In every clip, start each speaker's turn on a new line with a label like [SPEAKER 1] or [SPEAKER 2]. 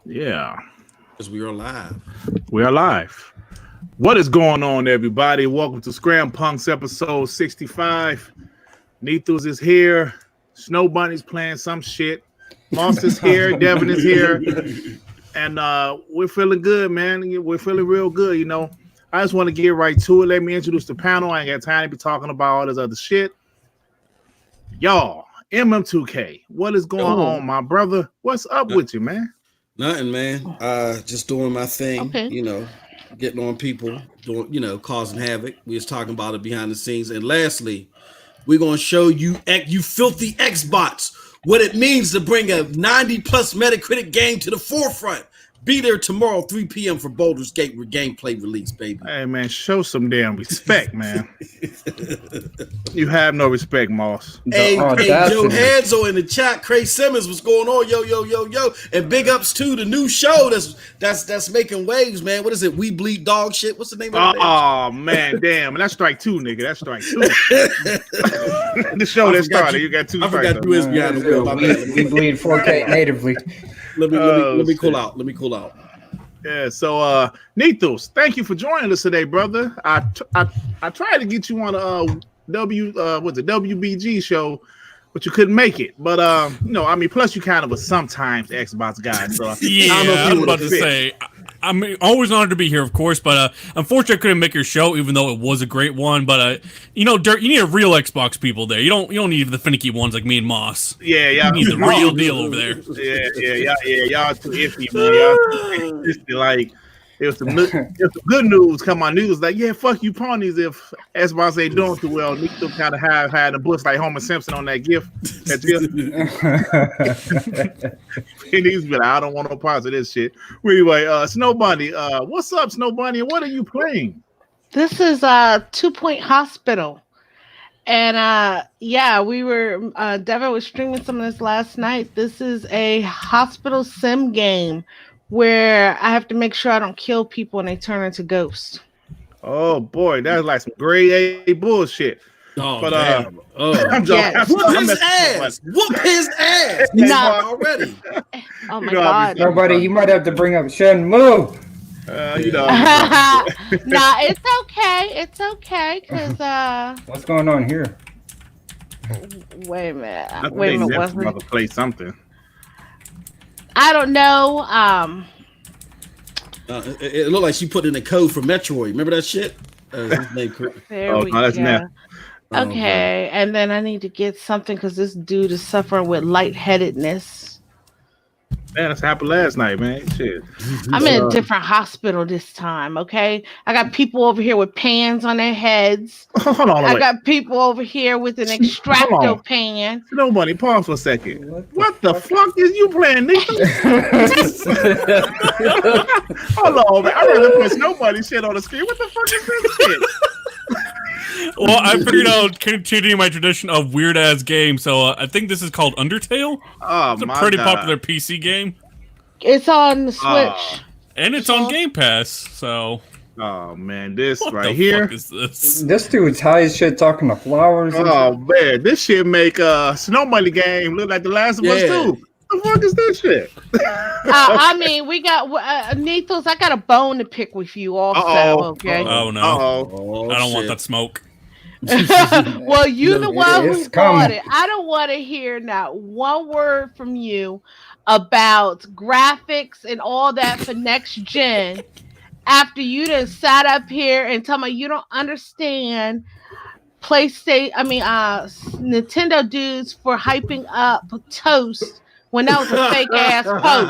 [SPEAKER 1] Yeah.
[SPEAKER 2] Because we are live.
[SPEAKER 1] We are live. What is going on, everybody? Welcome to Scrampunks episode 65. Nethus is here. Snow Bunny's playing some shit. Moss is here. Devin is here. And we're feeling good, man. We're feeling real good, you know. I just want to get right to it. Let me introduce the panel. I ain't got time to be talking about all this other shit. Y'all, MM2K, what is going on, my brother? What's up with you, man?
[SPEAKER 2] Nothing, man. Just doing my thing, you know, getting on people, doing, you know, causing havoc. We was talking about it behind the scenes. And lastly, we're going to show you, you filthy Xbots, what it means to bring a 90-plus Metacritic game to the forefront. Be there tomorrow, 3 p.m. for Baldur's Gate gameplay release, baby.
[SPEAKER 1] Hey, man, show some damn respect, man. You have no respect, Moss.
[SPEAKER 2] Hey, Joe Hanzo in the chat. Craig Simmons, what's going on? Yo. And big ups to the new show that's making waves, man. What is it? We Bleed Dog Shit. What's the name of it?
[SPEAKER 1] Oh, man, damn. That's strike two, nigga. That's strike two. The show that started. You got two strikes.
[SPEAKER 2] I forgot who is behind the wheel.
[SPEAKER 3] We bleed 4K natively.
[SPEAKER 2] Let me cool out.
[SPEAKER 1] Yeah, so Nethus, thank you for joining us today, brother. I tried to get you on a WBG show, but you couldn't make it. But you know, I mean, plus you kind of a sometimes Xbox guy. So
[SPEAKER 4] yeah, I was about to say, I'm always honored to be here, of course. But unfortunately, I couldn't make your show, even though it was a great one. But you know, Dirt, you need a real Xbox people there. You don't need the finicky ones like me and Moss.
[SPEAKER 1] Yeah,
[SPEAKER 4] you need the real deal over there.
[SPEAKER 1] Yeah, y'all too iffy, man. Y'all too iffy, like. If some good news come on, news like, yeah, fuck you ponies if Xbox ain't doing too well. Nethus kind of had the books like Homer Simpson on that gift. He needs to be like, I don't want no parts of this shit. Well, anyway, Snow Bunny, what's up, Snow Bunny? What are you playing?
[SPEAKER 5] This is 2 Point Hospital. And yeah, we were Devin was streaming some of this last night. This is a hospital sim game where I have to make sure I don't kill people and they turn into ghosts.
[SPEAKER 1] Oh boy, that's like some grade A bullshit.
[SPEAKER 2] Oh,
[SPEAKER 1] but
[SPEAKER 2] damn.
[SPEAKER 1] I'm joking.
[SPEAKER 2] Whoop his ass.
[SPEAKER 5] No.
[SPEAKER 2] Already.
[SPEAKER 5] Oh my god.
[SPEAKER 3] Nobody, you might have to bring up Shenmue.
[SPEAKER 1] You know.
[SPEAKER 5] Nah, it's okay, cause
[SPEAKER 3] what's going on here?
[SPEAKER 5] Wait a minute.
[SPEAKER 1] What's to play something?
[SPEAKER 5] I don't know.
[SPEAKER 2] It looked like she put in a code for Metroid. Remember that shit?
[SPEAKER 5] There we go. Okay, and then I need to get something because this dude is suffering with lightheadedness.
[SPEAKER 1] Man, that's happened last night, man. Shit.
[SPEAKER 5] I'm in a different hospital this time, okay? I got people over here with pans on their heads.
[SPEAKER 1] Hold on,
[SPEAKER 5] I got people over here with an extracto pan.
[SPEAKER 1] Nobody, pause for a second. What the fuck is you playing, nigga? Hold on, man. I rather put nobody shit on the screen. What the fuck is this shit?
[SPEAKER 4] Well, I figured out continuing my tradition of weird ass games, so I think this is called Undertale.
[SPEAKER 1] Oh,
[SPEAKER 4] it's a pretty popular PC game.
[SPEAKER 5] It's on the Switch,
[SPEAKER 4] and it's on Game Pass. So,
[SPEAKER 1] oh man, this
[SPEAKER 4] what
[SPEAKER 1] right
[SPEAKER 4] the
[SPEAKER 1] here.
[SPEAKER 4] Fuck is this?
[SPEAKER 3] This dude's high as shit talking to flowers.
[SPEAKER 1] Oh man, this shit make Snow Bunny game look like The Last of Us too. The fuck is this shit?
[SPEAKER 5] I mean, we got Nethos. I got a bone to pick with you also. Okay.
[SPEAKER 4] Oh no! I don't want that smoke.
[SPEAKER 5] Well, you the one who bought it. I don't want to hear not one word from you about graphics and all that for next gen. After you done sat up here and tell me you don't understand PlayStation, Nintendo dudes for hyping up Toast when that was a fake ass post.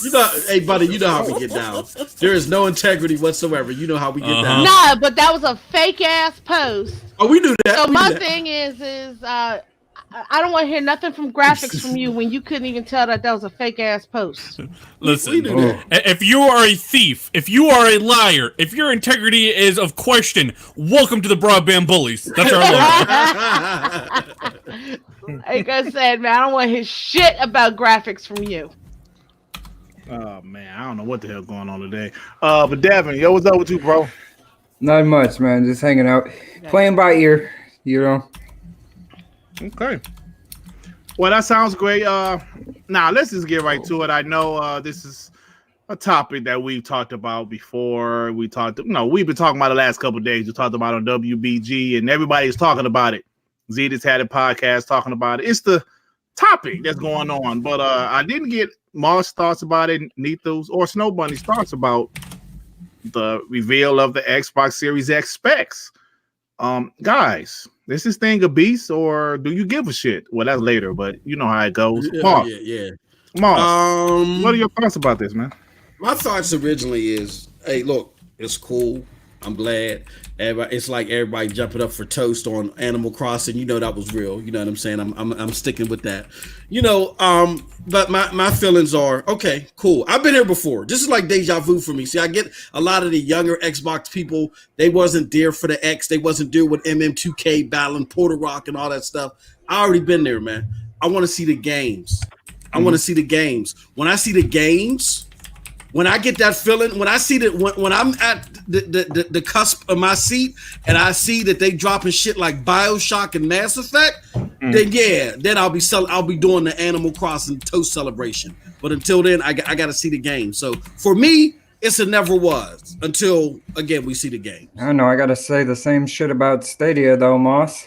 [SPEAKER 2] You know, hey buddy, you know how we get down. There is no integrity whatsoever. You know how we get down.
[SPEAKER 5] No, but that was a fake ass post.
[SPEAKER 2] Oh, we knew that.
[SPEAKER 5] So my thing is I don't want to hear nothing from graphics from you when you couldn't even tell that was a fake ass post.
[SPEAKER 4] Listen, if you are a thief, if you are a liar, if your integrity is of question, welcome to the Broadband Bullies. That's our
[SPEAKER 5] logo. Like I said, man, I don't want to hear shit about graphics from you.
[SPEAKER 1] Oh man, I don't know what the hell's going on today. But Devin, yo, what's up with you, bro?
[SPEAKER 3] Not much, man. Just hanging out, playing by ear, you know.
[SPEAKER 1] Okay. Well, that sounds great. Now let's just get right to it. I know this is a topic that we've talked about before. We've been talking about the last couple of days. We talked about on WBG, and everybody's talking about it. Zeta's had a podcast talking about it. It's the topic that's going on, but I didn't get Moss' thoughts about it, Nethos, or Snow Bunny's thoughts about the reveal of the Xbox Series X specs. Guys, is this thing a beast, or do you give a shit? Well, that's later, but you know how it goes. Moss, Moss, what are your thoughts about this, man?
[SPEAKER 2] My thoughts originally is, hey, look, it's cool. I'm glad. It's like everybody jumping up for toast on Animal Crossing. You know that was real. You know what I'm saying? I'm sticking with that. But my feelings are, okay, cool. I've been here before. This is like deja vu for me. See, I get a lot of the younger Xbox people. They wasn't there for the X. They wasn't there with MM2K battling Porter Rock and all that stuff. I already been there, man. I want to see the games. When I see the games, when I get that feeling, when I see that, when I'm at the cusp of my seat and I see that they dropping shit like BioShock and Mass Effect, then I'll be doing the Animal Crossing toast celebration. But until then, I got to see the game. So for me, it's a never was until again we see the game.
[SPEAKER 3] I know I got to say the same shit about Stadia though, Moss.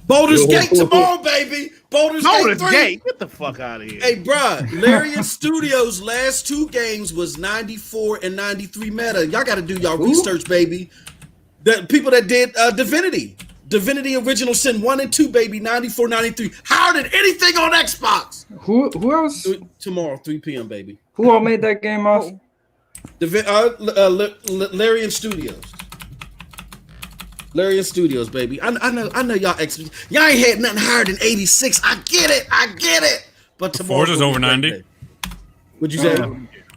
[SPEAKER 2] Baldur's Gate tomorrow, baby. Baldur's Gate 3.
[SPEAKER 1] Get the fuck out of here.
[SPEAKER 2] Hey, bruh, Larian Studios' last 2 games was 94 and 93 meta. Y'all got to do y'all research, baby. The people that did Divinity Original Sin 1 and 2, baby, 94, 93. Higher than anything on Xbox.
[SPEAKER 3] Who else?
[SPEAKER 2] Tomorrow, 3 p.m., baby.
[SPEAKER 3] Who all made that game, Moss?
[SPEAKER 2] Larian Studios. Larian Studios, baby. I know y'all y'all ain't had nothing higher than 86. I get it. But tomorrow
[SPEAKER 4] Forza's over 90.
[SPEAKER 2] What'd you say?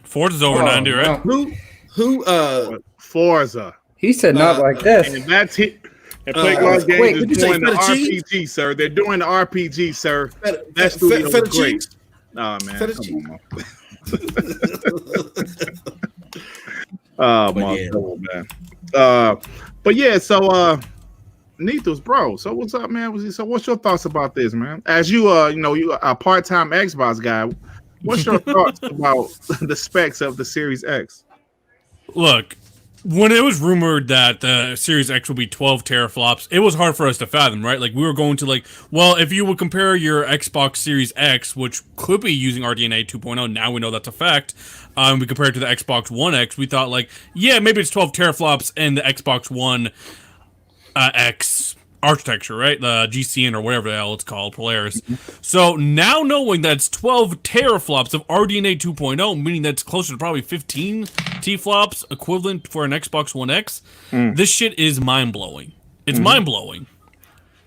[SPEAKER 4] Forza's over 90, right?
[SPEAKER 2] Who
[SPEAKER 1] Forza.
[SPEAKER 3] He said not like this.
[SPEAKER 1] And that's it. And Playground Games is doing the RPG, sir. They're doing the RPG, sir. That studio was great. Oh, man. Man. But yeah, so Nethos, bro. So what's up, man? So what's your thoughts about this, man? As you you are a part-time Xbox guy, what's your thoughts about the specs of the Series X?
[SPEAKER 4] Look, when it was rumored that the Series X would be 12 teraflops, it was hard for us to fathom, right? Like, we were going to if you would compare your Xbox Series X, which could be using RDNA 2.0, now we know that's a fact, we compare it to the Xbox One X, we thought, maybe it's 12 teraflops in the Xbox One X architecture, right? The GCN or whatever the hell it's called, Polaris. So now knowing that it's 12 teraflops of RDNA 2.0, meaning that's closer to probably 15 T-flops equivalent for an Xbox One X, this shit is mind-blowing. It's mind-blowing.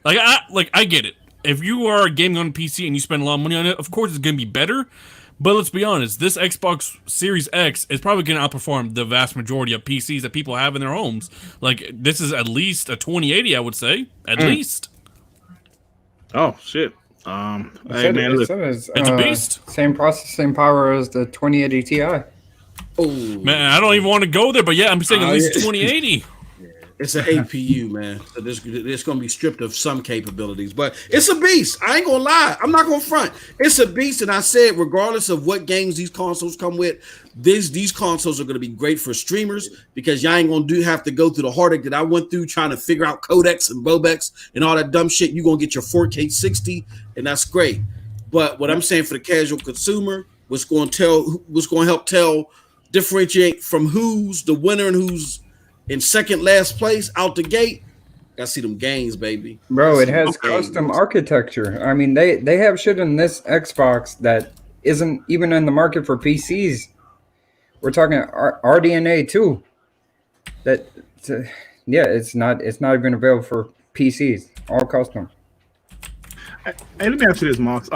[SPEAKER 4] I get it. If you are gaming on a PC and you spend a lot of money on it, of course it's going to be better. But let's be honest, this Xbox Series X is probably going to outperform the vast majority of PCs that people have in their homes. This is at least a 2080, I would say. At least.
[SPEAKER 1] Oh, shit.
[SPEAKER 4] It's a beast.
[SPEAKER 3] Same processing power as the 2080 Ti.
[SPEAKER 2] Oh,
[SPEAKER 4] man, I don't even want to go there, but yeah, I'm saying at least 2080.
[SPEAKER 2] It's an APU, man. So it's going to be stripped of some capabilities, but it's a beast. I ain't going to lie. I'm not going to front. It's a beast, and I said, regardless of what games these consoles come with, these consoles are going to be great for streamers because y'all ain't going to have to go through the heartache that I went through trying to figure out codecs and bobecs and all that dumb shit. You're going to get your 4K 60, and that's great. But what I'm saying for the casual consumer, what's going to help differentiate from who's the winner and who's in second last place out the gate, gotta see them games, baby.
[SPEAKER 3] Bro, it has custom architecture. I mean, they have shit in this Xbox that isn't even in the market for PCs. We're talking RDNA too. It's not even available for PCs. All custom.
[SPEAKER 1] Hey, let me ask you this, Marks.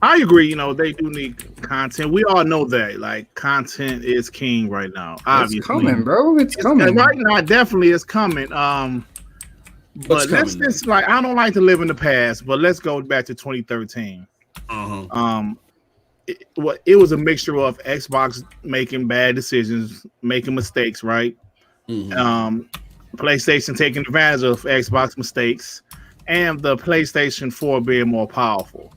[SPEAKER 1] I agree. They do need content. We all know that. Content is king right now. Obviously,
[SPEAKER 3] it's coming, bro. It's coming
[SPEAKER 1] right now. Definitely, it's coming. But let's just I don't like to live in the past. But let's go back to 2013. It was a mixture of Xbox making bad decisions, making mistakes, right? PlayStation taking advantage of Xbox mistakes, and the PlayStation 4 being more powerful.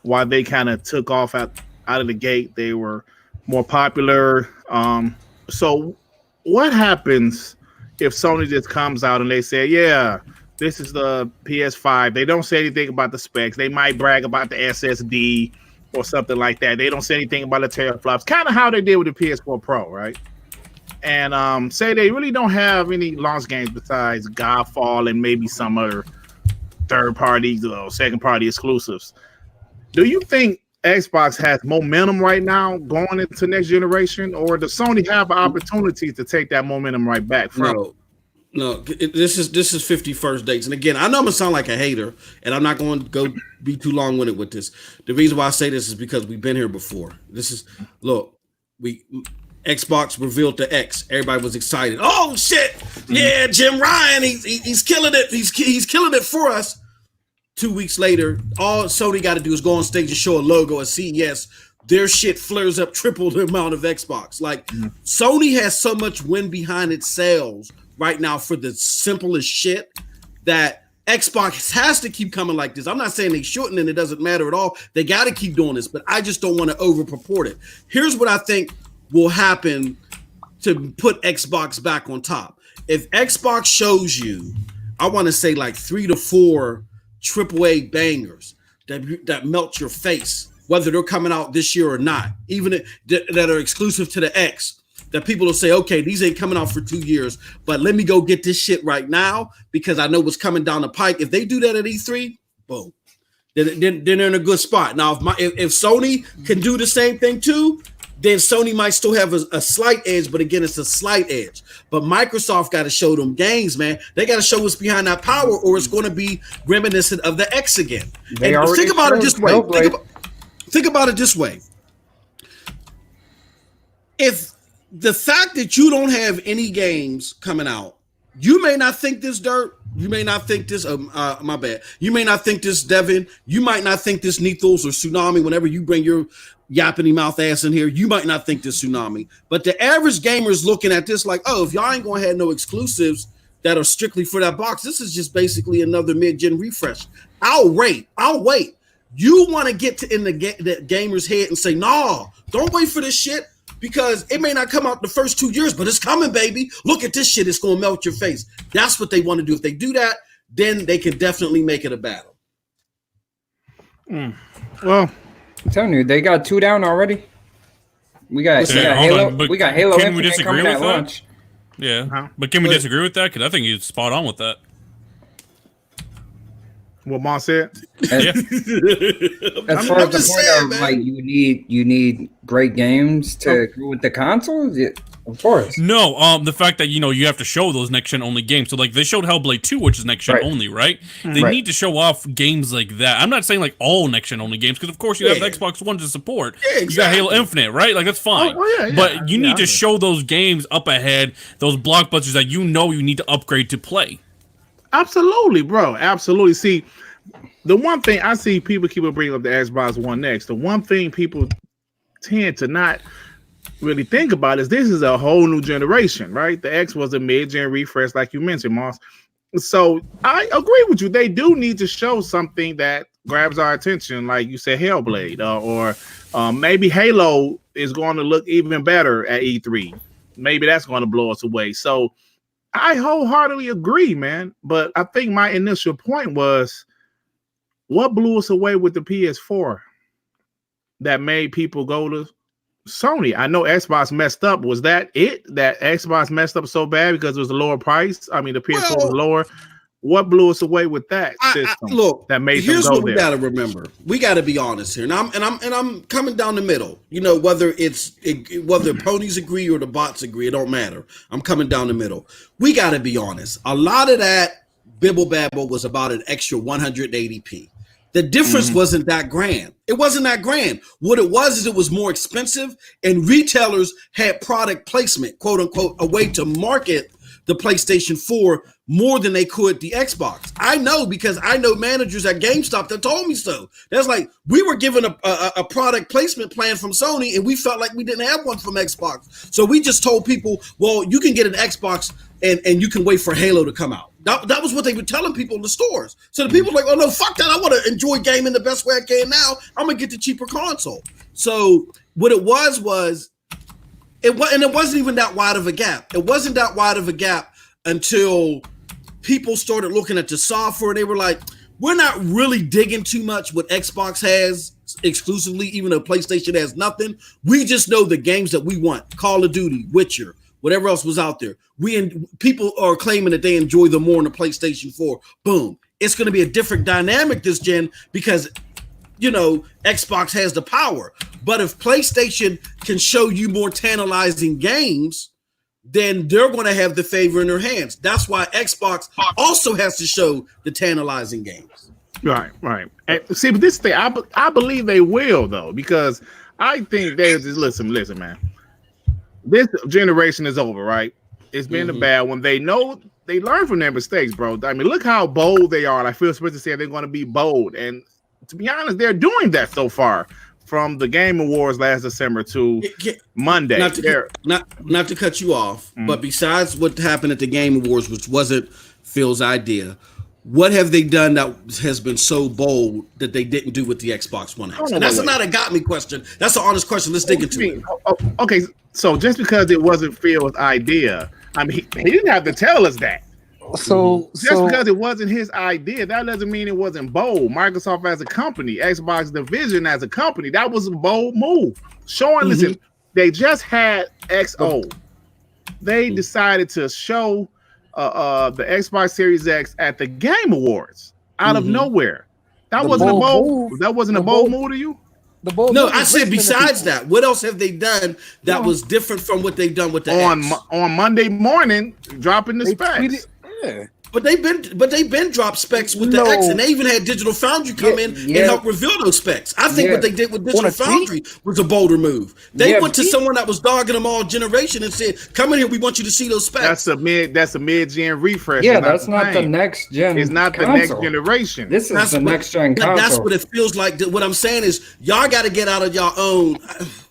[SPEAKER 1] While they kind of took off out of the gate, they were more popular. So what happens if Sony just comes out and they say, yeah, this is the PS5. They don't say anything about the specs. They might brag about the SSD or something like that. They don't say anything about the teraflops, kind of how they did with the PS4 Pro, right? And say they really don't have any launch games besides Godfall and maybe some other third-party, second-party exclusives. Do you think Xbox has momentum right now going into next generation, or does Sony have an opportunity to take that momentum right back from?
[SPEAKER 2] No, this is 51st dates. And again, I know I'm gonna sound like a hater, and I'm not going to go be too long-winded with this. The reason why I say this is because we've been here before. Xbox revealed the X. Everybody was excited. Oh shit! Yeah, Jim Ryan, he's killing it. He's killing it for us. 2 weeks later, all Sony got to do is go on stage and show a logo at CES. Their shit flares up triple the amount of Xbox. Sony has so much wind behind its sails right now for the simplest shit that Xbox has to keep coming like this. I'm not saying they shouldn't, and it doesn't matter at all. They got to keep doing this, but I just don't want to overpurport it. Here's what I think will happen to put Xbox back on top. If Xbox shows you, I want to say like 3 to 4 AAA bangers that melt your face, whether they're coming out this year or not, even that are exclusive to the X, that people will say, okay, these ain't coming out for 2 years, but let me go get this shit right now because I know what's coming down the pike. If they do that at E3, boom, then they're in a good spot. Now, if Sony can do the same thing too, then Sony might still have a slight edge, but again, it's a slight edge. But Microsoft got to show them games, man. They got to show what's behind that power, or it's going to be reminiscent of the X again. And think about it this way. Think about it this way. If the fact that you don't have any games coming out, you may not think this, Dirt. You may not think this, my bad. You may not think this, Devin. You might not think this, Nethos or Tsunami. Whenever you bring your yappity mouth ass in here, you might not think this Tsunami. But the average gamer is looking at this like, oh, if y'all ain't going to have no exclusives that are strictly for that box, this is just basically another mid-gen refresh. I'll wait. You want to get in the gamer's head and say, nah, don't wait for this shit. Because it may not come out the first 2 years, but it's coming, baby. Look at this shit. It's going to melt your face. That's what they want to do. If they do that, then they can definitely make it a battle.
[SPEAKER 1] Well,
[SPEAKER 3] I'm telling you, they got 2 down already. We got Halo. We got Halo Infinite coming at launch.
[SPEAKER 4] Yeah, but can we disagree with that? Because I think he's spot on with that.
[SPEAKER 1] What Mom said?
[SPEAKER 3] As far as the point of like you need great games to go with the consoles, of course.
[SPEAKER 4] No, the fact that you have to show those next gen only games. So like they showed Hellblade 2, which is next gen only, right? They need to show off games like that. I'm not saying like all next gen only games, because of course you have the Xbox One to support. Yeah, exactly. You got Halo Infinite, right? Like that's fine. But you need to show those games up ahead, those blockbusters that you need to upgrade to play.
[SPEAKER 1] Absolutely, bro. Absolutely. See, the one thing I see people keep bringing up the Xbox One X, the one thing people tend to not really think about is this is a whole new generation, right? The X was a mid-gen refresh, like you mentioned, Moss. So I agree with you. They do need to show something that grabs our attention, like you said, Hellblade, or maybe Halo is going to look even better at E3. Maybe that's going to blow us away. So I wholeheartedly agree, man. But I think my initial point was, what blew us away with the PS4 that made people go to Sony? I know Xbox messed up. Was that it? That Xbox messed up so bad because it was a lower price? I mean, the PS4 was lower. What blew us away with that system? That made them go there? Here's what
[SPEAKER 2] we got to remember. We got to be honest here, and I'm coming down the middle. Whether ponies agree or the bots agree, it don't matter. I'm coming down the middle. We got to be honest. A lot of that bibble babble was about an extra 180p. The difference wasn't that grand. It wasn't that grand. What it was is it was more expensive, and retailers had product placement, quote unquote, a way to market the PlayStation 4 more than they could the Xbox. I know because I know managers at GameStop that told me so. That's like we were given a product placement plan from Sony, and we felt like we didn't have one from Xbox. So we just told people, well, you can get an Xbox and you can wait for Halo to come out. That was what they were telling people in the stores. So the people were like, oh no, fuck that. I want to enjoy gaming the best way I can now. I'm gonna get the cheaper console. So what it was it wasn't even that wide of a gap. It wasn't that wide of a gap until people started looking at the software. They were like, we're not really digging too much what Xbox has exclusively, even though PlayStation has nothing. We just know the games that we want. Call of Duty, Witcher, whatever else was out there. People are claiming that they enjoy them more on the PlayStation 4. Boom. It's going to be a different dynamic this gen because, Xbox has the power. But if PlayStation can show you more tantalizing games, then they're going to have the favor in their hands. That's why Xbox also has to show the tantalizing games.
[SPEAKER 1] Right. And see, but this thing, I believe they will, though, because I think they just listen, man. This generation is over, right? It's been a bad one. They know they learn from their mistakes, bro. I mean, look how bold they are. I feel supposed to say they're going to be bold, and to be honest, they're doing that so far. From the Game Awards last December to Monday.
[SPEAKER 2] Not to cut you off, but besides what happened at the Game Awards, which wasn't Phil's idea, what have they done that has been so bold that they didn't do with the Xbox One X? And that's not a got me question. That's an honest question. Let's dig into it.
[SPEAKER 1] Okay, so just because it wasn't Phil's idea, I mean, he didn't have to tell us that. Because it wasn't his idea, that doesn't mean it wasn't bold. Microsoft as a company, Xbox division as a company, that was a bold move. Showing, listen, they just had XO. They decided to show the Xbox Series X at the Game Awards out of nowhere. That wasn't a bold. That wasn't a bold move to you.
[SPEAKER 2] No, I said besides that, what else have they done that was different from what they've done with the X?
[SPEAKER 1] On Monday morning, dropping the specs.
[SPEAKER 6] Yeah.
[SPEAKER 2] But they've been dropped specs with the X, and they even had Digital Foundry come in and help reveal those specs. I think what they did with Digital Foundry was a bolder move. They went to someone that was dogging them all generation and said, "Come in here, we want you to see those specs."
[SPEAKER 1] That's a mid-gen refresh.
[SPEAKER 3] Yeah, that's not the next gen.
[SPEAKER 1] It's not the next generation.
[SPEAKER 3] This is the next gen console.
[SPEAKER 2] That's what it feels like. What I'm saying is, y'all got to get out of your own.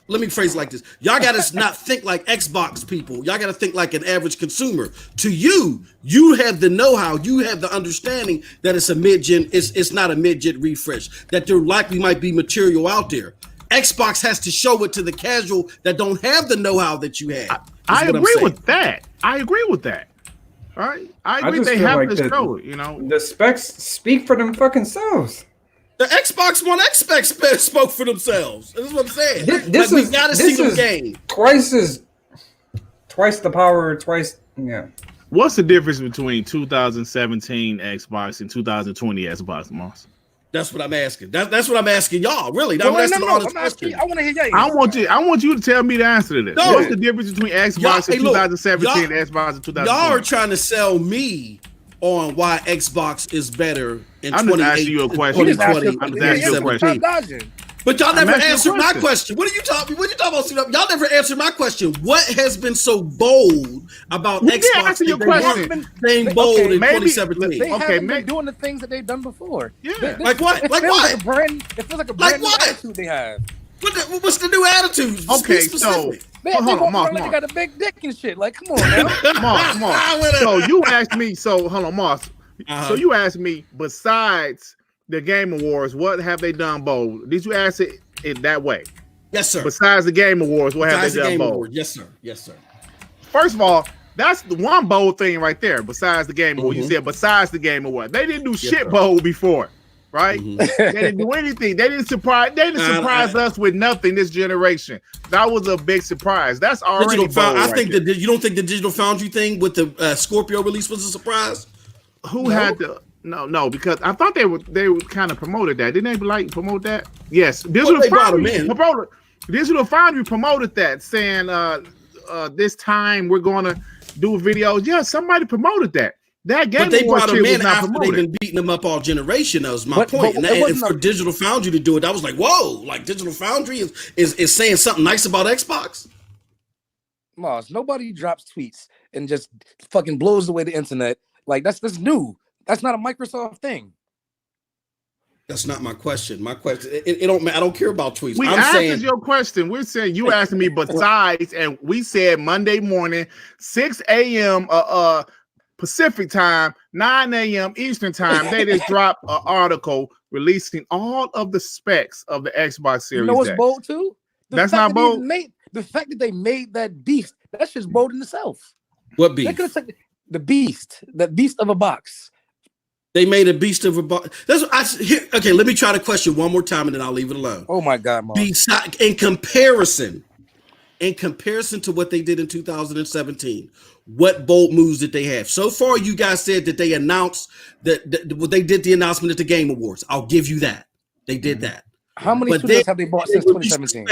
[SPEAKER 2] Let me phrase it like this. Y'all got to not think like Xbox people. Y'all got to think like an average consumer. To you have the know-how. You have the understanding that it's a mid-gen. It's not a mid-gen refresh. That there likely might be material out there. Xbox has to show it to the casual that don't have the know-how that you have.
[SPEAKER 1] I agree with that. All right. I agree they have to show it,
[SPEAKER 3] The specs speak for them fucking selves.
[SPEAKER 2] The Xbox One X specs spoke for themselves. That's what I'm saying. We gotta see the game.
[SPEAKER 3] Twice the power. Yeah.
[SPEAKER 1] What's the difference between 2017 Xbox and 2020 Xbox, Moss?
[SPEAKER 2] That's what I'm asking. That's what I'm asking y'all. Really, that's the honest question.
[SPEAKER 6] I want to hear you.
[SPEAKER 1] I want you to tell me the answer to this.
[SPEAKER 2] No.
[SPEAKER 1] What's the difference between Xbox in 2017 and Xbox in 2020?
[SPEAKER 2] Y'all are trying to sell me on why Xbox is better in 2018.
[SPEAKER 1] I'm just asking you a question. I'm just asking you a question.
[SPEAKER 2] But y'all never answered my question. What are you talking about? Y'all never answered my question. What has been so bold about Xbox?
[SPEAKER 1] Answer your question.
[SPEAKER 2] Being bold in 2017.
[SPEAKER 6] They haven't been doing the things that they've done before.
[SPEAKER 2] Yeah. Like what? Like what?
[SPEAKER 6] It feels like a brand new attitude they have.
[SPEAKER 2] What's the new attitude?
[SPEAKER 1] Okay, so
[SPEAKER 6] they got a big dick and shit. Like, come on now.
[SPEAKER 1] Moss. So you asked me. So hold on, Moss. So you asked me. Besides the Game Awards, what have they done bold? Did you ask it that way?
[SPEAKER 2] Yes, sir.
[SPEAKER 1] Besides the Game Awards, what have they done bold?
[SPEAKER 2] Yes, sir.
[SPEAKER 1] First of all, that's the one bold thing right there. Besides the Game Awards, you said besides the Game Awards, they didn't do shit bold before, right? They didn't do anything. They didn't surprise us with nothing this generation. That was a big surprise. That's already bold.
[SPEAKER 2] I think that you don't think the Digital Foundry thing with the Scorpio release was a surprise?
[SPEAKER 1] Had the No, because I thought they would kind of promoted that. Didn't they promote that? Yes. Digital Foundry promoted that, saying this time we're gonna do videos. Yeah, somebody promoted that. That game,
[SPEAKER 2] but they brought them in after they've been beating them up all generation. That was my point. And for Digital Foundry to do it, I was like, whoa! Like Digital Foundry is saying something nice about Xbox.
[SPEAKER 6] Moss, nobody drops tweets and just fucking blows away the internet. Like that's new. That's not a Microsoft thing.
[SPEAKER 2] That's not my question. My question, it don't. I don't care about tweets.
[SPEAKER 1] We answered your question. We're saying you asking me besides, and we said Monday morning, 6 a.m. Pacific time, 9 a.m. Eastern time. They just dropped an article releasing all of the specs of the Xbox Series.
[SPEAKER 6] You know what's
[SPEAKER 1] X.
[SPEAKER 6] bold too?
[SPEAKER 1] That's not bold.
[SPEAKER 6] The fact that they made that beast, that's just bold in itself.
[SPEAKER 2] What beast?
[SPEAKER 6] They could have said the beast of a box.
[SPEAKER 2] They made a beast of a box. That's what okay, let me try to question one more time and then I'll leave it alone.
[SPEAKER 6] Oh my God, Mom.
[SPEAKER 2] In comparison to what they did in 2017, what bold moves did they have? So far, you guys said that they announced that they did the announcement at the Game Awards. I'll give you that. They did that.
[SPEAKER 6] How many studios have they bought since 2017?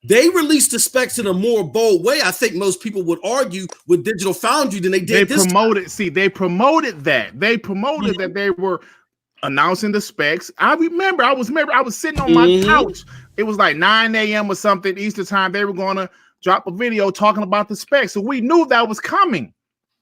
[SPEAKER 2] They released the specs in a more bold way. I think most people would argue with Digital Foundry than they did. They promoted that. They promoted that they were announcing the specs. I remember I was sitting on my couch. It was like 9 a.m. or something Eastern time. They were going to drop a video talking about the specs. So we knew that was coming,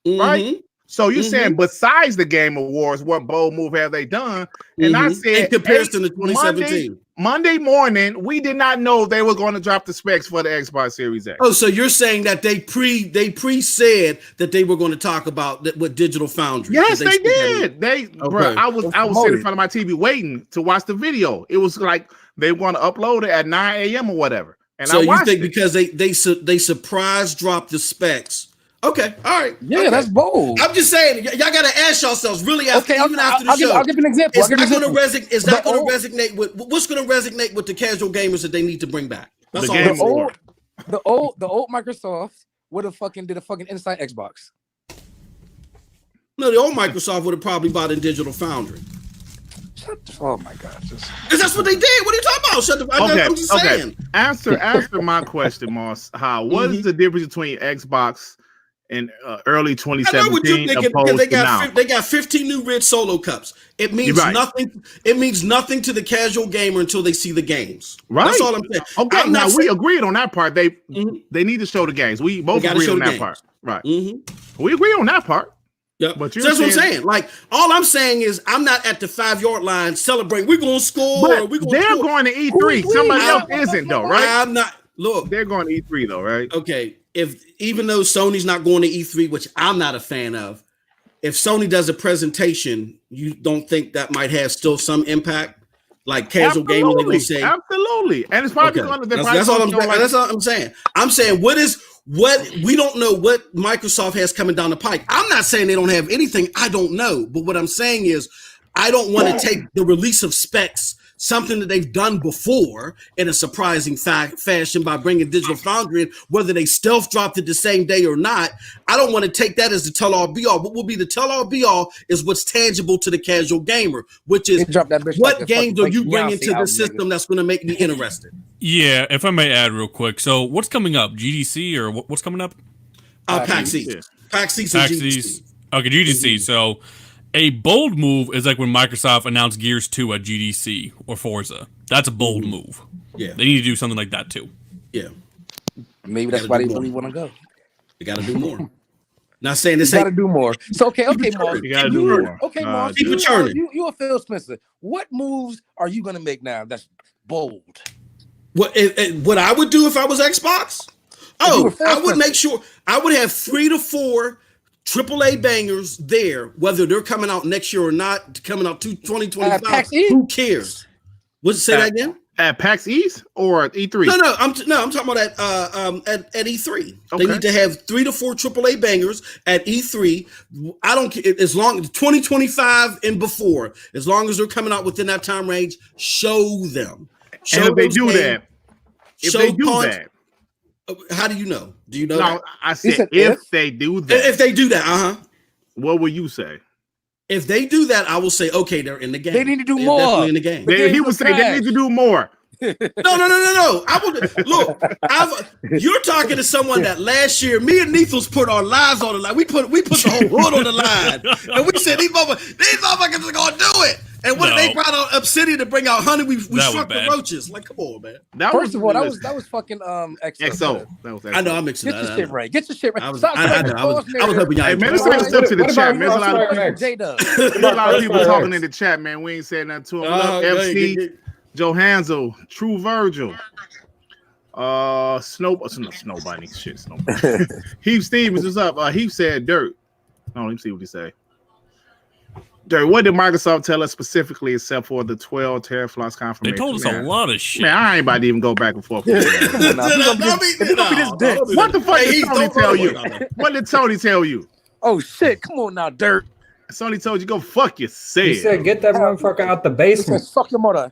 [SPEAKER 2] right? So you're saying besides the Game Awards, what bold move have they done? And I said, in comparison to 2017.
[SPEAKER 1] Monday morning, we did not know they were going to drop the specs for the Xbox Series X.
[SPEAKER 2] Oh, so you're saying that they said that they were going to talk about that with Digital Foundry?
[SPEAKER 1] Yes, they did. Bro, I was sitting in front of my TV waiting to watch the video. It was like they were going to upload it at 9 a.m. or whatever. And
[SPEAKER 2] so
[SPEAKER 1] I watched
[SPEAKER 2] you think
[SPEAKER 1] it.
[SPEAKER 2] because they surprise dropped the specs? Okay, all right.
[SPEAKER 6] Yeah,
[SPEAKER 2] okay.
[SPEAKER 6] that's bold.
[SPEAKER 2] I'm just saying, y'all got to ask yourselves really after the show.
[SPEAKER 6] I'll give an example.
[SPEAKER 2] Is that going to resonate with what's going to resonate with the casual gamers that they need to bring back? That's all.
[SPEAKER 6] The old Microsoft would have did a fucking inside Xbox.
[SPEAKER 2] No, the old Microsoft would have probably bought in Digital Foundry.
[SPEAKER 6] Oh my God!
[SPEAKER 2] Because that's what they did. What are you talking about? I'm just saying.
[SPEAKER 1] Answer my question, Moss. What is the difference between Xbox in early 2017? I know what you're thinking because
[SPEAKER 2] they got 15 new red solo cups. It means nothing. It means nothing to the casual gamer until they see the games.
[SPEAKER 1] Right.
[SPEAKER 2] That's all I'm saying.
[SPEAKER 1] Okay. Now we agreed on that part. They need to show the games. We both agree on that part. Right. We agree on that part.
[SPEAKER 2] Yeah, but that's what I'm saying. Like, all I'm saying is, I'm not at the 5-yard line celebrating. We're going to score.
[SPEAKER 1] They're going to E3. Somebody else isn't, though, right?
[SPEAKER 2] I'm not. Look,
[SPEAKER 1] they're going to E3, though, right?
[SPEAKER 2] Okay. Even though Sony's not going to E3, which I'm not a fan of, if Sony does a presentation, you don't think that might have still some impact? Like casual gaming, they will say
[SPEAKER 1] absolutely, and it's probably going to.
[SPEAKER 2] That's all I'm saying. I'm saying what we don't know what Microsoft has coming down the pike. I'm not saying they don't have anything. I don't know, but what I'm saying is I don't want to take the release of specs, something that they've done before, in a surprising fashion by bringing Digital Foundry in, whether they stealth dropped it the same day or not. I don't want to take that as the tell-all be-all. What will be the tell-all be-all is what's tangible to the casual gamer, which is what games are you bringing to the system that's going to make me interested?
[SPEAKER 4] Yeah, if I may add real quick. So what's coming up? GDC or what's coming up?
[SPEAKER 2] PAX East. PAX East and GDC.
[SPEAKER 4] Okay, GDC. So a bold move is like when Microsoft announced Gears 2 at GDC or Forza. That's a bold move.
[SPEAKER 2] Yeah.
[SPEAKER 4] They need to do something like that too.
[SPEAKER 2] Yeah.
[SPEAKER 6] Maybe that's why they really want to go.
[SPEAKER 2] They got to do more. Not saying this.
[SPEAKER 6] You got to do more. So okay, Mars.
[SPEAKER 1] You got to do more.
[SPEAKER 6] Okay, Mars.
[SPEAKER 2] Keep it churning.
[SPEAKER 6] You a Phil Spencer. What moves are you going to make now that's bold?
[SPEAKER 2] What I would do if I was Xbox? Oh, I would make sure I would have 3 to 4 AAA bangers there, whether they're coming out next year or not, coming out 2025. Who cares? Say that again?
[SPEAKER 1] At PAX East or E3?
[SPEAKER 2] No, I'm talking about at E3. Okay. They need to have 3 to 4 AAA bangers at E3. I don't care as long as 2025 and before, as long as they're coming out within that time range, show them.
[SPEAKER 1] And if they do that,
[SPEAKER 2] how do you know? Do you know?
[SPEAKER 1] No, I said if they do that.
[SPEAKER 2] If they do that,
[SPEAKER 1] what will you say?
[SPEAKER 2] If they do that, I will say, okay, they're in the game.
[SPEAKER 6] They need to do more.
[SPEAKER 2] Definitely in the game.
[SPEAKER 1] He would say they need to do more.
[SPEAKER 2] No. I would look. You're talking to someone that last year, me and Neethles put our lives on the line. We put the whole hood on the line, and we said these motherfuckers are gonna do it. And when they brought out Obsidian to bring out honey, we struck the roaches. Like, come on, man.
[SPEAKER 6] First of all, that was fucking XO.
[SPEAKER 2] That was I know I'm mixing
[SPEAKER 6] Get your shit right. Get your shit right.
[SPEAKER 2] I was hoping y'all.
[SPEAKER 1] Hey, man, let's take a step to the chat, man. There's a lot of people talking in the chat, man. We ain't saying nothing to them. FC, Johansel, True Virgil, Snowbunny, shit, Snowbunny. Heath Stevens is up. Heath said dirt. Oh, let me see what he say. Dirt, what did Microsoft tell us specifically except for the 12 teraflops confirmation?
[SPEAKER 4] They told us a lot of shit.
[SPEAKER 1] Man, I ain't about to even go back and forth. What the fuck did Tony tell you? What did Tony tell you?
[SPEAKER 6] Oh shit! Come on now, Dirt.
[SPEAKER 1] Sony told you go fuck yourself.
[SPEAKER 3] He said get that motherfucker out the basement.
[SPEAKER 6] Fuck your mother.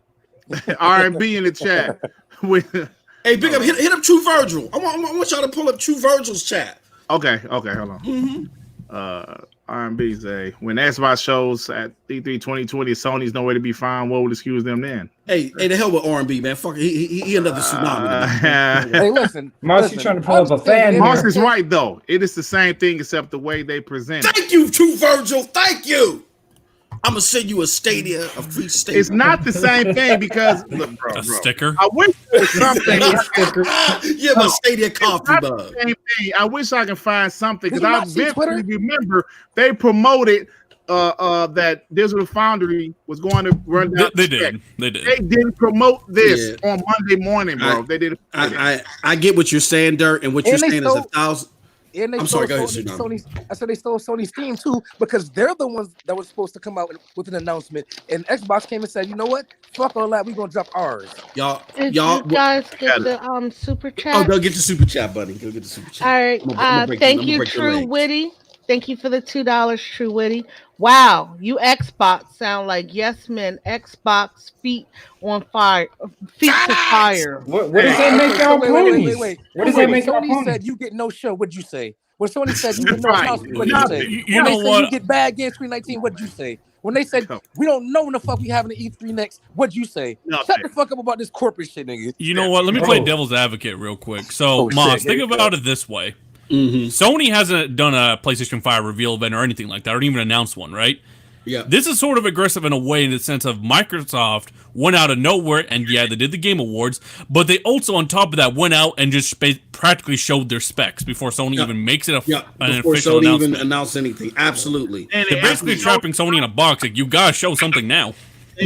[SPEAKER 1] R&B in the chat.
[SPEAKER 2] Hey, big up, hit up True Virgil. I want y'all to pull up True Virgil's chat.
[SPEAKER 1] Okay, hold on. R&B say when Xbox shows at E3 2020, Sony's nowhere to be found. What would excuse them then?
[SPEAKER 2] Hey, the hell with R&B, man. Fuck it. He another tsunami.
[SPEAKER 6] Hey, listen.
[SPEAKER 3] Moss, you trying to pull up a fan?
[SPEAKER 1] Moss is right though. It is the same thing except the way they present it.
[SPEAKER 2] Thank you, True Virgil. Thank you. I'm gonna send you a free Stadia.
[SPEAKER 1] It's not the same thing because look, bro.
[SPEAKER 4] Sticker.
[SPEAKER 1] I wish there was something.
[SPEAKER 2] Yeah, my Stadia coffee bug.
[SPEAKER 1] Same thing. I wish I could find something because I vividly remember they promoted that Digital Foundry was going to run down.
[SPEAKER 4] They did.
[SPEAKER 1] They didn't promote this on Monday morning, bro. They did.
[SPEAKER 2] I get what you're saying, Dirt, and what you're saying is 1,000.
[SPEAKER 6] And they stole Sony. I said they stole Sony's Steam too because they're the ones that were supposed to come out with an announcement. And Xbox came and said, "You know what? Fuck all that. We're gonna drop ours."
[SPEAKER 5] Did you guys get the super chat?
[SPEAKER 2] Oh, go get the super chat, buddy. Go get the super chat.
[SPEAKER 5] All right. Thank you, True Witty. Thank you for the $2, True Witty. Wow, you Xbox sound like yes men. Xbox feet on fire, feet to fire.
[SPEAKER 3] What does that make y'all ponies?
[SPEAKER 6] What does that make y'all ponies? Sony said you get no show. What'd you say? When Sony said you get no house, what'd you say? When they said you get bad games 2019, what'd you say? When they said we don't know when the fuck we having an E3 next, what'd you say? Shut the fuck up about this corporate shit, nigga.
[SPEAKER 4] You know what? Let me play devil's advocate real quick. So, Moss, think about it this way. Sony hasn't done a PlayStation 5 reveal event or anything like that, or even announced one, right?
[SPEAKER 2] Yeah.
[SPEAKER 4] This is sort of aggressive in a way in the sense of Microsoft went out of nowhere, and yeah, they did the Game Awards, but they also, on top of that, went out and just practically showed their specs before Sony even makes it an official
[SPEAKER 2] Sony
[SPEAKER 4] announcement.
[SPEAKER 2] even announced anything. Absolutely.
[SPEAKER 4] And they're basically trapping Sony in a box. Like, you gotta show something now.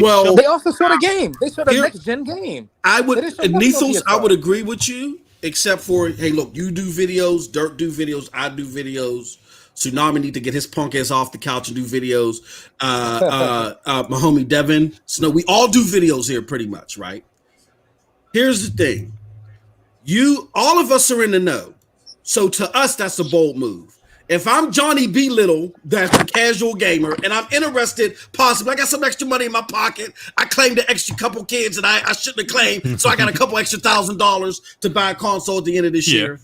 [SPEAKER 2] Well,
[SPEAKER 6] they also showed a game. They showed a next-gen game.
[SPEAKER 2] I would agree with you. Except for, hey, look, you do videos, Dirt do videos, I do videos. Tsunami need to get his punk ass off the couch and do videos. My homie Devin, Snow, we all do videos here pretty much, right? Here's the thing. All of us are in the know. So to us, that's a bold move. If I'm Johnny B. Little, that's a casual gamer, and I'm interested, possibly, I got some extra money in my pocket. I claimed an extra couple kids that I shouldn't have claimed, so I got a couple extra $1,000 to buy a console at the end of this year.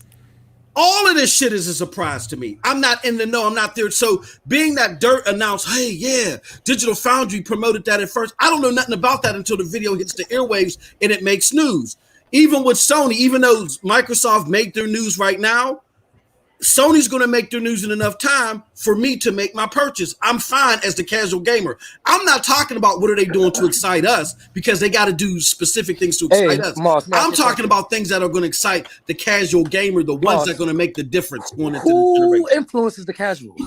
[SPEAKER 2] All of this shit is a surprise to me. I'm not in the know. I'm not there. So being that Dirt announced, hey, yeah, Digital Foundry promoted that at first. I don't know nothing about that until the video hits the airwaves and it makes news. Even with Sony, even though Microsoft made their news right now, Sony's going to make their news in enough time for me to make my purchase. I'm fine as the casual gamer. I'm not talking about what are they doing to excite us because they got to do specific things to excite us. I'm talking about things that are going to excite the casual gamer, the ones that are going to make the difference going into the generation.
[SPEAKER 6] Who influences the casual?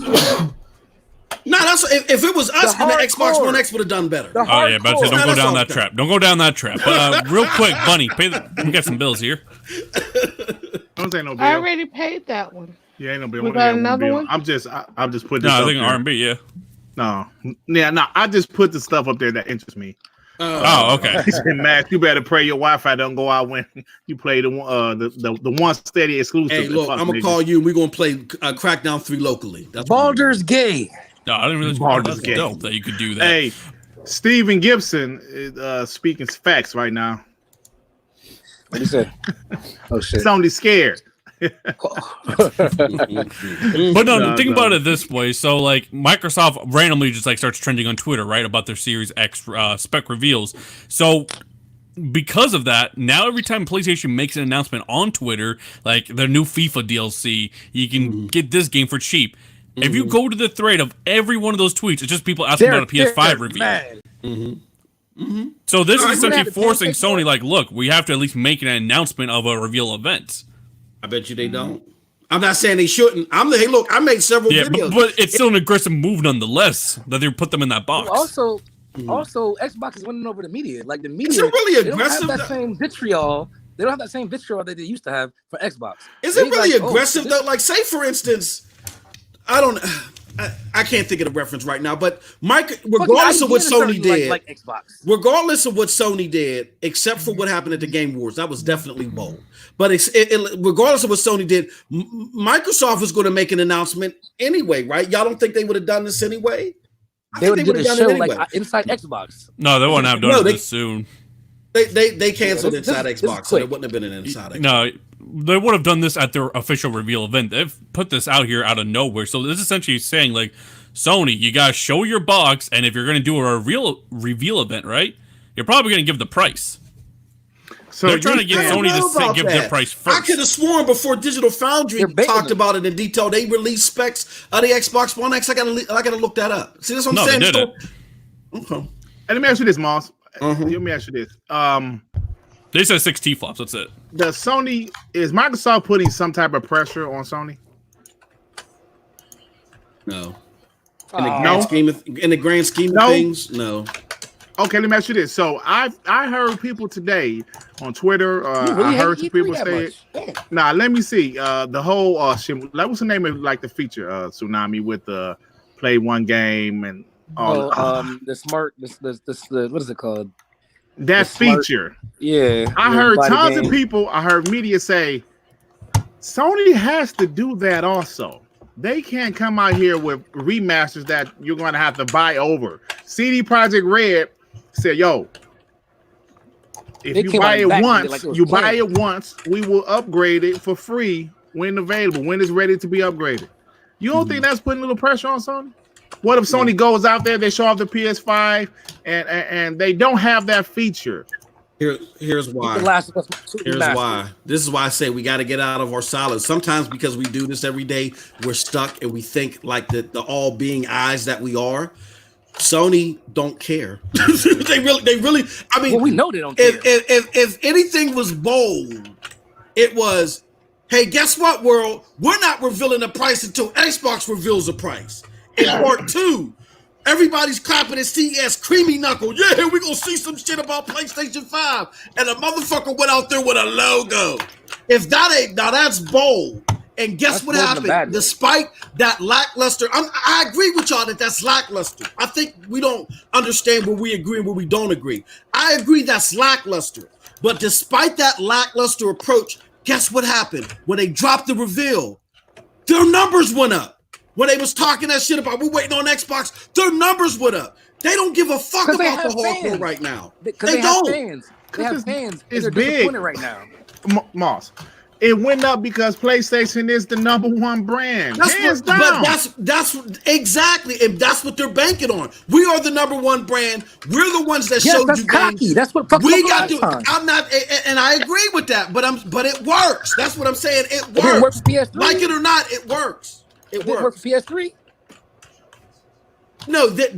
[SPEAKER 2] No, that's if it was us and the Xbox One X would have done better.
[SPEAKER 4] Oh yeah, but don't go down that trap. Don't go down that trap. But real quick, Bunny, we got some bills here.
[SPEAKER 1] Don't say no bill.
[SPEAKER 5] I already paid that one.
[SPEAKER 1] Yeah, ain't no bill.
[SPEAKER 5] We got another one.
[SPEAKER 1] I'm just putting this
[SPEAKER 4] I
[SPEAKER 1] up
[SPEAKER 4] think
[SPEAKER 1] there.
[SPEAKER 4] R&B, yeah.
[SPEAKER 1] No. I just put the stuff up there that interests me.
[SPEAKER 4] Okay.
[SPEAKER 1] Max, you better pray your Wi-Fi don't go out when you play the one steady exclusive.
[SPEAKER 2] Hey, look, I'm gonna call you and we're gonna play Crackdown 3 locally. That's
[SPEAKER 6] Baldur's Gay.
[SPEAKER 4] No, I didn't realize Baldur's Gay. Dope that you could do that.
[SPEAKER 1] Hey, Steven Gibson is speaking facts right now.
[SPEAKER 6] What you say? Oh shit.
[SPEAKER 1] Sony's scared.
[SPEAKER 4] But no, think about it this way. So, like, Microsoft randomly just like starts trending on Twitter, right, about their Series X spec reveals. So, because of that, now every time PlayStation makes an announcement on Twitter, like the new FIFA DLC, you can get this game for cheap. If you go to the thread of every one of those tweets, it's just people asking about a PS5 review. So this is essentially forcing Sony, like, look, we have to at least make an announcement of a reveal event.
[SPEAKER 2] I bet you they don't. I'm not saying they shouldn't. Hey, look, I made several videos.
[SPEAKER 4] But it's still an aggressive move nonetheless that they put them in that box.
[SPEAKER 6] Also, Xbox is winning over the media. Like the media,
[SPEAKER 2] is it really aggressive?
[SPEAKER 6] They don't have that same vitriol. They don't have that same vitriol that they used to have for Xbox.
[SPEAKER 2] Is it really aggressive though? Like, say for instance, I can't think of the reference right now, but regardless of what Sony did,
[SPEAKER 6] like Xbox,
[SPEAKER 2] regardless of what Sony did, except for what happened at the Game Awards, that was definitely bold. But regardless of what Sony did, Microsoft was going to make an announcement anyway, right? Y'all don't think they would have done this anyway?
[SPEAKER 6] They would have done a show like inside Xbox.
[SPEAKER 4] No, they wouldn't have done this soon.
[SPEAKER 2] They canceled Inside Xbox, so there wouldn't have been an Inside Xbox.
[SPEAKER 4] No, they would have done this at their official reveal event. They've put this out here out of nowhere. So this is essentially saying, like, Sony, you gotta show your box, and if you're gonna do a reveal event, right, you're probably gonna give the price. So they're trying to get Sony to give their price first.
[SPEAKER 2] I could have sworn before Digital Foundry talked about it in detail, they released specs of the Xbox One X. I gotta look that up. See, that's what I'm saying.
[SPEAKER 4] They didn't.
[SPEAKER 2] Okay.
[SPEAKER 1] And let me ask you this, Moss. Let me ask you this.
[SPEAKER 4] They said 6 T-flops. That's it.
[SPEAKER 1] Is Microsoft putting some type of pressure on Sony?
[SPEAKER 2] No. In the grand scheme of things, no.
[SPEAKER 1] Okay, let me ask you this. So I heard people today on Twitter. I heard some people say it. Nah, let me see. The whole shit. Like, what's the name of like the feature? Tsunami with the play one game and all.
[SPEAKER 6] The smart. The what is it called?
[SPEAKER 1] That feature.
[SPEAKER 6] Yeah.
[SPEAKER 1] I heard tons of people. I heard media say Sony has to do that also. They can't come out here with remasters that you're going to have to buy over. CD Projekt Red said, yo, if you buy it once, buy it once, we will upgrade it for free when available, when it's ready to be upgraded. You don't think that's putting a little pressure on Sony? What if Sony goes out there, they show off the PS5, and they don't have that feature?
[SPEAKER 2] Here's why. Here's why. This is why I say we got to get out of our silence. Sometimes because we do this every day, we're stuck and we think like the all-being eyes that we are. Sony don't care. they really. I mean,
[SPEAKER 6] we know they don't care.
[SPEAKER 2] If anything was bold, it was, hey, guess what, world? We're not revealing the price until Xbox reveals the price. In part 2, everybody's clapping at CES, creamy knuckle. Yeah, we're gonna see some shit about PlayStation 5, and a motherfucker went out there with a logo. If that ain't that's bold. And guess what happened? Despite that lackluster, I agree with y'all that's lackluster. I think we don't understand where we agree and where we don't agree. I agree that's lackluster. But despite that lackluster approach, guess what happened? When they dropped the reveal, their numbers went up. When they was talking that shit about we're waiting on Xbox, their numbers went up. They don't give a fuck about the hardcore right now. They don't.
[SPEAKER 6] They have fans.
[SPEAKER 1] It's big
[SPEAKER 6] right now.
[SPEAKER 1] Moss. It went up because PlayStation is the number one brand.
[SPEAKER 2] That's exactly, and that's what they're banking on. We are the number one brand. We're the ones that showed you
[SPEAKER 6] cocky.
[SPEAKER 2] games.
[SPEAKER 6] That's what
[SPEAKER 2] we got to. I'm not, and I agree with that. But it works. That's what I'm saying. It works.
[SPEAKER 6] It works for PS3.
[SPEAKER 2] Like it or not, it works. It works
[SPEAKER 6] for PS3.
[SPEAKER 2] No, the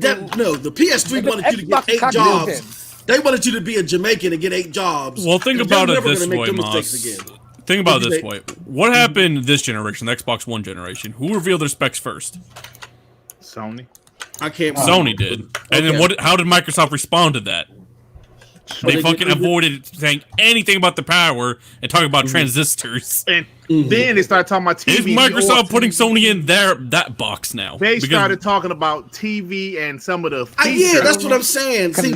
[SPEAKER 2] PS3 wanted you to get 8 jobs. They wanted you to be a Jamaican and get 8 jobs.
[SPEAKER 4] Well, think about it this way, Moss. Think about it this way. What happened this generation, the Xbox One generation? Who revealed their specs first?
[SPEAKER 1] Sony.
[SPEAKER 4] Sony did. And then how did Microsoft respond to that? They fucking avoided saying anything about the power and talking about transistors.
[SPEAKER 1] And then they started talking about TV.
[SPEAKER 4] Is Microsoft putting Sony in that box now?
[SPEAKER 1] They started talking about TV and some of the features.
[SPEAKER 2] Yeah, that's what I'm saying. See,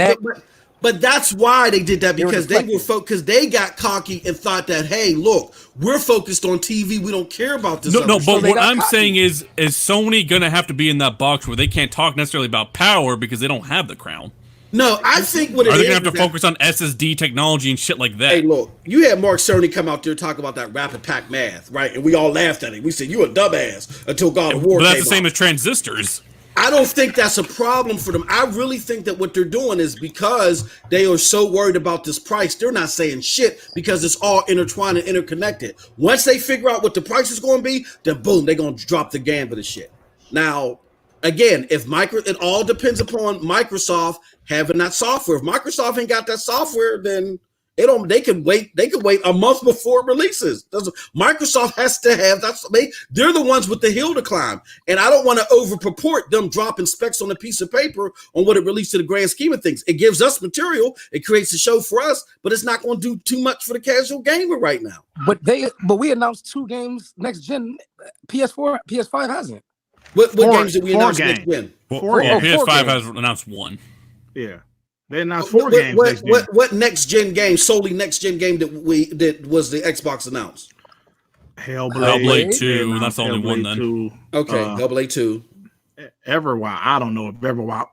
[SPEAKER 2] but that's why they did that, because they got cocky and thought that, hey, look, we're focused on TV. We don't care about this.
[SPEAKER 4] No, but what I'm saying is Sony gonna have to be in that box where they can't talk necessarily about power because they don't have the crown?
[SPEAKER 2] No, I think what it is.
[SPEAKER 4] Are they gonna have to focus on SSD technology and shit like that?
[SPEAKER 2] Hey, look, you had Mark Cerny come out there and talk about that rapid pack math, right? And we all laughed at it. We said, you a dumbass until God of War.
[SPEAKER 4] But that's
[SPEAKER 2] came
[SPEAKER 4] the same
[SPEAKER 2] out.
[SPEAKER 4] as transistors.
[SPEAKER 2] I don't think that's a problem for them. I really think that what they're doing is because they are so worried about this price, they're not saying shit because it's all intertwined and interconnected. Once they figure out what the price is going to be, then boom, they're going to drop the gambit of shit. Now, again, it all depends upon Microsoft having that software. If Microsoft ain't got that software, then they can wait a month before it releases. Microsoft has to have that. They're the ones with the hill to climb, and I don't want to over purport them dropping specs on a piece of paper on what it released to the grand scheme of things. It gives us material, it creates a show for us, but it's not going to do too much for the casual gamer right now.
[SPEAKER 6] But we announced 2 games next gen. PS4, PS5 hasn't.
[SPEAKER 2] What games did we announce next gen?
[SPEAKER 4] PS5 has announced 1.
[SPEAKER 1] Yeah. They announced 4 games.
[SPEAKER 2] What next gen game? Solely next gen game that was the Xbox announced?
[SPEAKER 1] Hellblade
[SPEAKER 4] 2. That's the only one then.
[SPEAKER 1] 2.
[SPEAKER 2] Okay, Hellblade 2.
[SPEAKER 1] Everwild. I don't know if Everwild.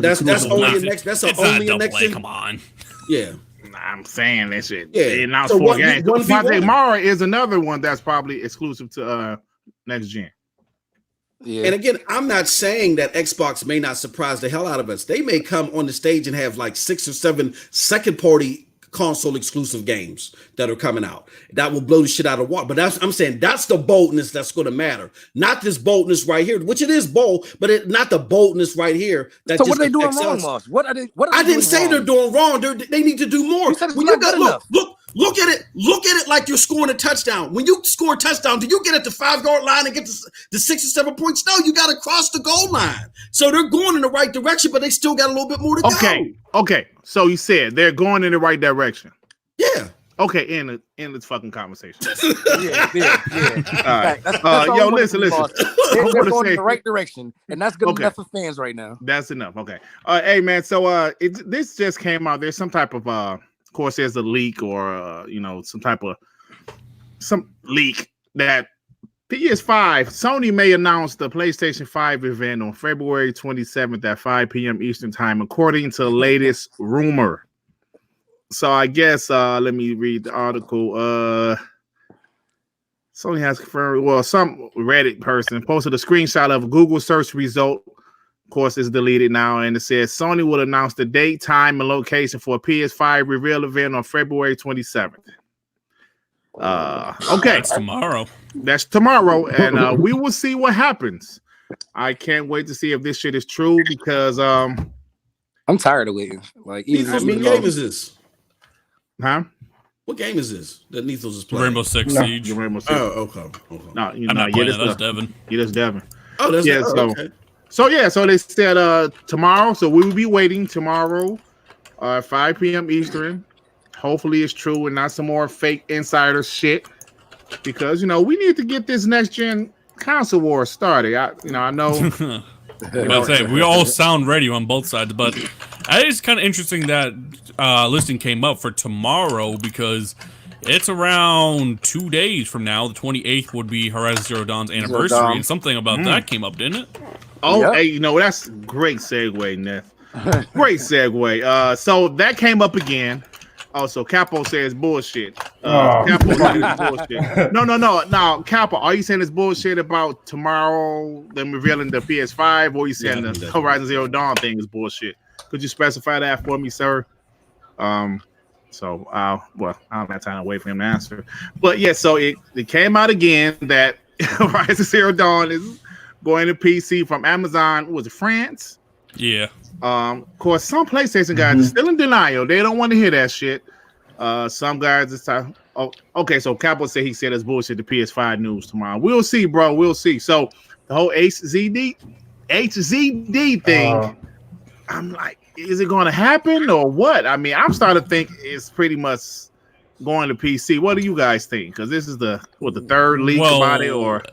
[SPEAKER 2] that's only next. That's only a next gen.
[SPEAKER 4] Come on.
[SPEAKER 2] Yeah.
[SPEAKER 1] I'm saying that shit.
[SPEAKER 2] Yeah.
[SPEAKER 1] They announced 4 games. Project Mara is another one that's probably exclusive to next gen.
[SPEAKER 2] Yeah. And again, I'm not saying that Xbox may not surprise the hell out of us. They may come on the stage and have like 6 or 7 second-party console exclusive games that are coming out. That will blow the shit out of water. But I'm saying that's the boldness that's going to matter. Not this boldness right here, which it is bold, but not the boldness right here. That
[SPEAKER 6] so what are they doing wrong, Moss? What are they?
[SPEAKER 2] I didn't say they're doing wrong. They need to do more.
[SPEAKER 6] When you got
[SPEAKER 2] Look at it like you're scoring a touchdown. When you score a touchdown, do you get at the 5-yard line and get the 6 or 7 points? No, you got to cross the goal line. So they're going in the right direction, but they still got a little bit more to go.
[SPEAKER 1] Okay. So you said they're going in the right direction.
[SPEAKER 2] Yeah.
[SPEAKER 1] Okay, end this fucking conversation.
[SPEAKER 6] Yeah.
[SPEAKER 1] All right.
[SPEAKER 6] That's
[SPEAKER 1] yo, listen.
[SPEAKER 6] They're going in the right direction, and that's good enough for fans right now.
[SPEAKER 1] That's enough. Okay. Hey, man. So this just came out. There's some type of of course, there's a leak or some leak that PS5, Sony may announce the PlayStation 5 event on February 27th at 5 p.m. Eastern time, according to the latest rumor. So I guess let me read the article. Sony has confirmed. Well, some Reddit person posted a screenshot of a Google search result. Of course, it's deleted now, and it says Sony will announce the date, time, and location for a PS5 reveal event on February 27th. Okay, That's tomorrow, and we will see what happens. I can't wait to see if this shit is true because
[SPEAKER 6] I'm tired of waiting. Like,
[SPEAKER 2] what game is this?
[SPEAKER 1] Huh?
[SPEAKER 2] What game is this that Nethos is playing?
[SPEAKER 4] Rainbow Six Siege.
[SPEAKER 1] Rainbow Six.
[SPEAKER 2] Oh, okay.
[SPEAKER 1] No,
[SPEAKER 4] I'm not playing that's Devin.
[SPEAKER 1] Yeah, that's Devin.
[SPEAKER 2] Oh, that's
[SPEAKER 1] okay. So they said tomorrow. So we will be waiting tomorrow, 5 p.m. Eastern. Hopefully it's true and not some more fake insider shit. Because we need to get this next gen console war started. I know.
[SPEAKER 4] We all sound ready on both sides, but it's kind of interesting that listing came up for tomorrow because it's around 2 days from now. The 28th would be Horizon Zero Dawn's anniversary, and something about that came up, didn't it?
[SPEAKER 1] Oh, yep. Hey, that's a great segue, Neth. Great segue. So that came up again. Oh, so Capo says bullshit. Capo says bullshit. No. Capo, are you saying it's bullshit about tomorrow, them revealing the PS5, or are you saying the Horizon Zero Dawn thing is bullshit? Could you specify that for me, sir? Well, I don't have time to wait for him to answer. But yeah, so it came out again that Horizon Zero Dawn is going to PC from Amazon. Was it France?
[SPEAKER 4] Yeah.
[SPEAKER 1] Of course, some PlayStation guys are still in denial. They don't want to hear that shit. Some guys this time. Oh, okay. So Capo said it's bullshit. The PS5 news tomorrow. We'll see, bro. We'll see. So the whole HZD thing. I'm like, is it going to happen or what? I mean, I'm starting to think it's pretty much going to PC. What do you guys think? Because this is the third leak about it, or.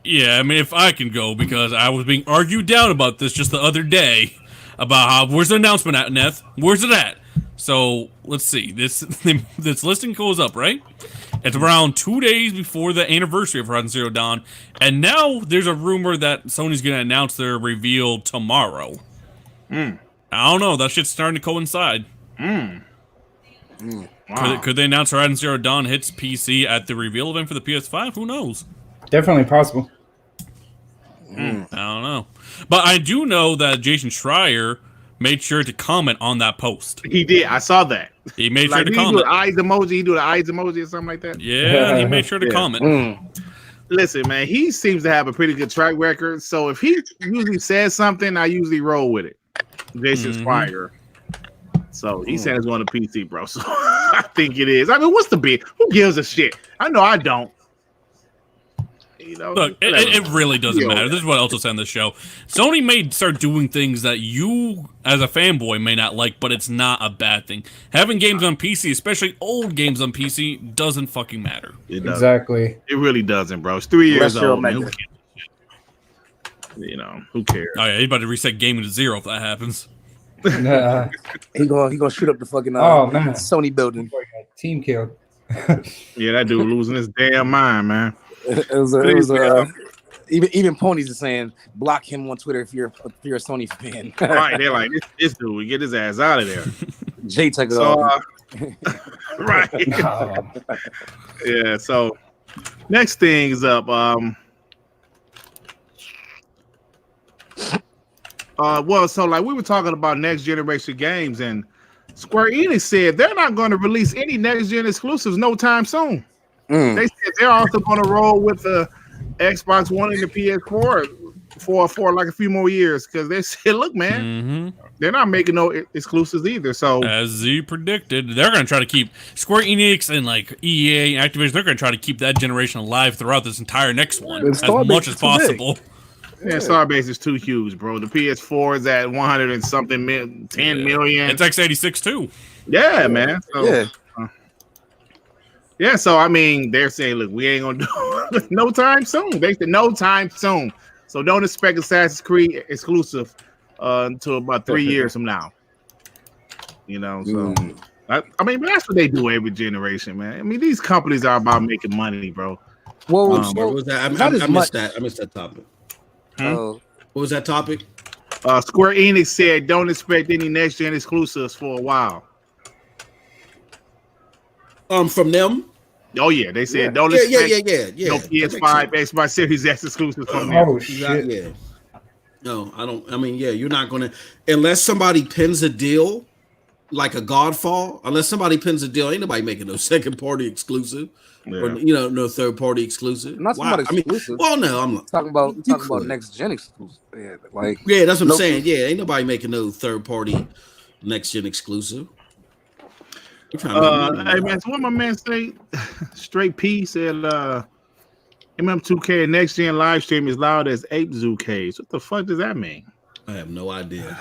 [SPEAKER 4] Yeah, I mean, if I can go, because I was being argued down about this just the other day, about where's the announcement at, Neth? Where's it at? So, let's see. This listing goes up, right? It's around 2 days before the anniversary of Horizon Zero Dawn, and now there's a rumor that Sony's going to announce their reveal tomorrow. I don't know. That shit's starting to coincide.
[SPEAKER 1] Wow.
[SPEAKER 4] Could they announce Horizon Zero Dawn hits PC at the reveal event for the PS5? Who knows?
[SPEAKER 3] Definitely possible.
[SPEAKER 4] I don't know. But I do know that Jason Schreier made sure to comment on that post.
[SPEAKER 1] He did. I saw that.
[SPEAKER 4] He made sure to
[SPEAKER 1] he
[SPEAKER 4] comment.
[SPEAKER 1] Do the eyes emoji. He do the eyes emoji or something like that.
[SPEAKER 4] Yeah, he made sure to comment.
[SPEAKER 1] Listen, man, he seems to have a pretty good track record. So if he usually says something, I usually roll with it. Jason Schreier. So he said it's going to PC, bro. So I think it is. I mean, what's the big? Who gives a shit? I know I don't. You know,
[SPEAKER 4] look, it really doesn't matter. This is what I also said on the show. Sony may start doing things that you, as a fanboy, may not like, but it's not a bad thing. Having games on PC, especially old games on PC, doesn't fucking matter.
[SPEAKER 1] It doesn't.
[SPEAKER 3] Exactly.
[SPEAKER 1] It really doesn't, bro. It's 3 years old. Man. You know, who cares?
[SPEAKER 4] Oh yeah, he's about to reset gaming to 0 if that happens.
[SPEAKER 6] He gonna shoot up the fucking Sony building.
[SPEAKER 3] Team killed.
[SPEAKER 1] Yeah, that dude losing his damn mind, man.
[SPEAKER 6] Even ponies are saying block him on Twitter if you're a Sony fan.
[SPEAKER 1] Right, they're like this dude, we get his ass out of there.
[SPEAKER 6] Jay took it off.
[SPEAKER 1] Right. Yeah. So next thing's up. Well, so like we were talking about next generation games, and Square Enix said they're not going to release any next gen exclusives no time soon. They said they're also going to roll with the Xbox One and the PS4 for like a few more years because they said, look, man, they're not making no exclusives either. So
[SPEAKER 4] as Z predicted, they're going to try to keep Square Enix and like EA and Activision. They're going to try to keep that generation alive throughout this entire next one as much as possible.
[SPEAKER 1] Yeah, Starbase is too huge, bro. The PS4 is at 100 and something 10 million.
[SPEAKER 4] It's x86 too.
[SPEAKER 1] Yeah, man. So, yeah, so I mean, they're saying, look, we ain't gonna do it no time soon. They said no time soon. So don't expect Assassin's Creed exclusive until about 3 years from now. You know, so I mean, but that's what they do every generation, man. I mean, these companies are about making money, bro.
[SPEAKER 2] What was that? I missed that. I missed that topic. What was that topic?
[SPEAKER 1] Square Enix said don't expect any next gen exclusives for a while.
[SPEAKER 2] From them?
[SPEAKER 1] Oh yeah, they said don't expect
[SPEAKER 2] no
[SPEAKER 1] PS5, Xbox Series X exclusives from them.
[SPEAKER 3] Oh shit!
[SPEAKER 2] Yeah. No, I don't. I mean, you're not gonna unless somebody pins a deal like a Godfall. Unless somebody pins a deal, ain't nobody making no second party exclusive or no third party exclusive.
[SPEAKER 6] Not exclusive.
[SPEAKER 2] Well, no, I'm
[SPEAKER 6] talking about next gen exclusive.
[SPEAKER 2] That's what I'm saying. Yeah, ain't nobody making no third party next gen exclusive.
[SPEAKER 1] Hey man, so what my man say? Straight P said MM2K next gen live stream is loud as 8 Zoo Ks. What the fuck does that mean?
[SPEAKER 2] I have no idea.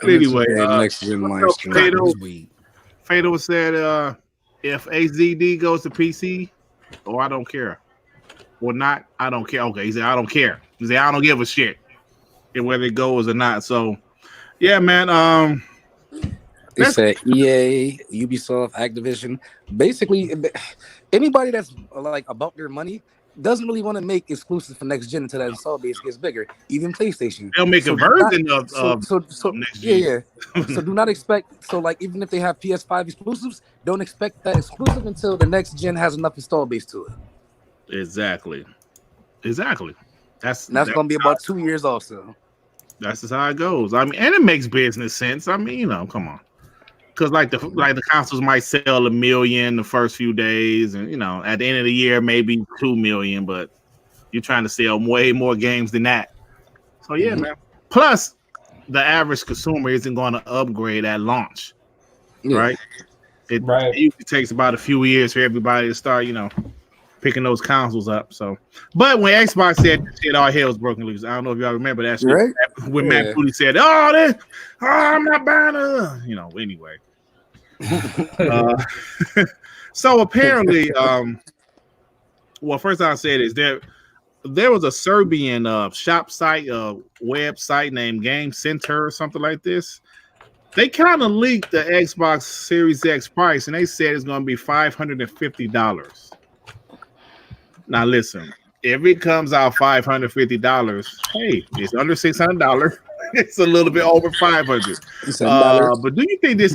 [SPEAKER 1] Anyway, next gen live stream. Fatal said if AZD goes to PC, I don't care. Or not, I don't care. Okay, he said I don't care. He said I don't give a shit. And whether it goes or not. So yeah, man.
[SPEAKER 6] They said EA, Ubisoft, Activision. Basically, anybody that's like about their money doesn't really want to make exclusives for next gen until that install base gets bigger. Even PlayStation.
[SPEAKER 1] They'll make a version of
[SPEAKER 6] next gen. So do not expect. So like even if they have PS5 exclusives, don't expect that exclusive until the next gen has enough install base to it.
[SPEAKER 1] Exactly. That's
[SPEAKER 6] gonna be about 2 years also.
[SPEAKER 1] That's just how it goes. I mean, and it makes business sense. I mean, come on, because like the consoles might sell 1 million the first few days, and at the end of the year maybe 2 million, but you're trying to sell way more games than that. So yeah, man. Plus, the average consumer isn't going to upgrade at launch, right? It usually takes about a few years for everybody to start, picking those consoles up. So, but when Xbox said shit, all hell's broken loose. I don't know if y'all remember that shit. When Matt Cooley said, I'm not buying it. Anyway. So apparently, first I'll say is there was a Serbian shop site, website named Game Center or something like this. They kind of leaked the Xbox Series X price, and they said it's going to be $550. Now listen, if it comes out $550, hey, it's under $600. It's a little bit over 500. But do you think this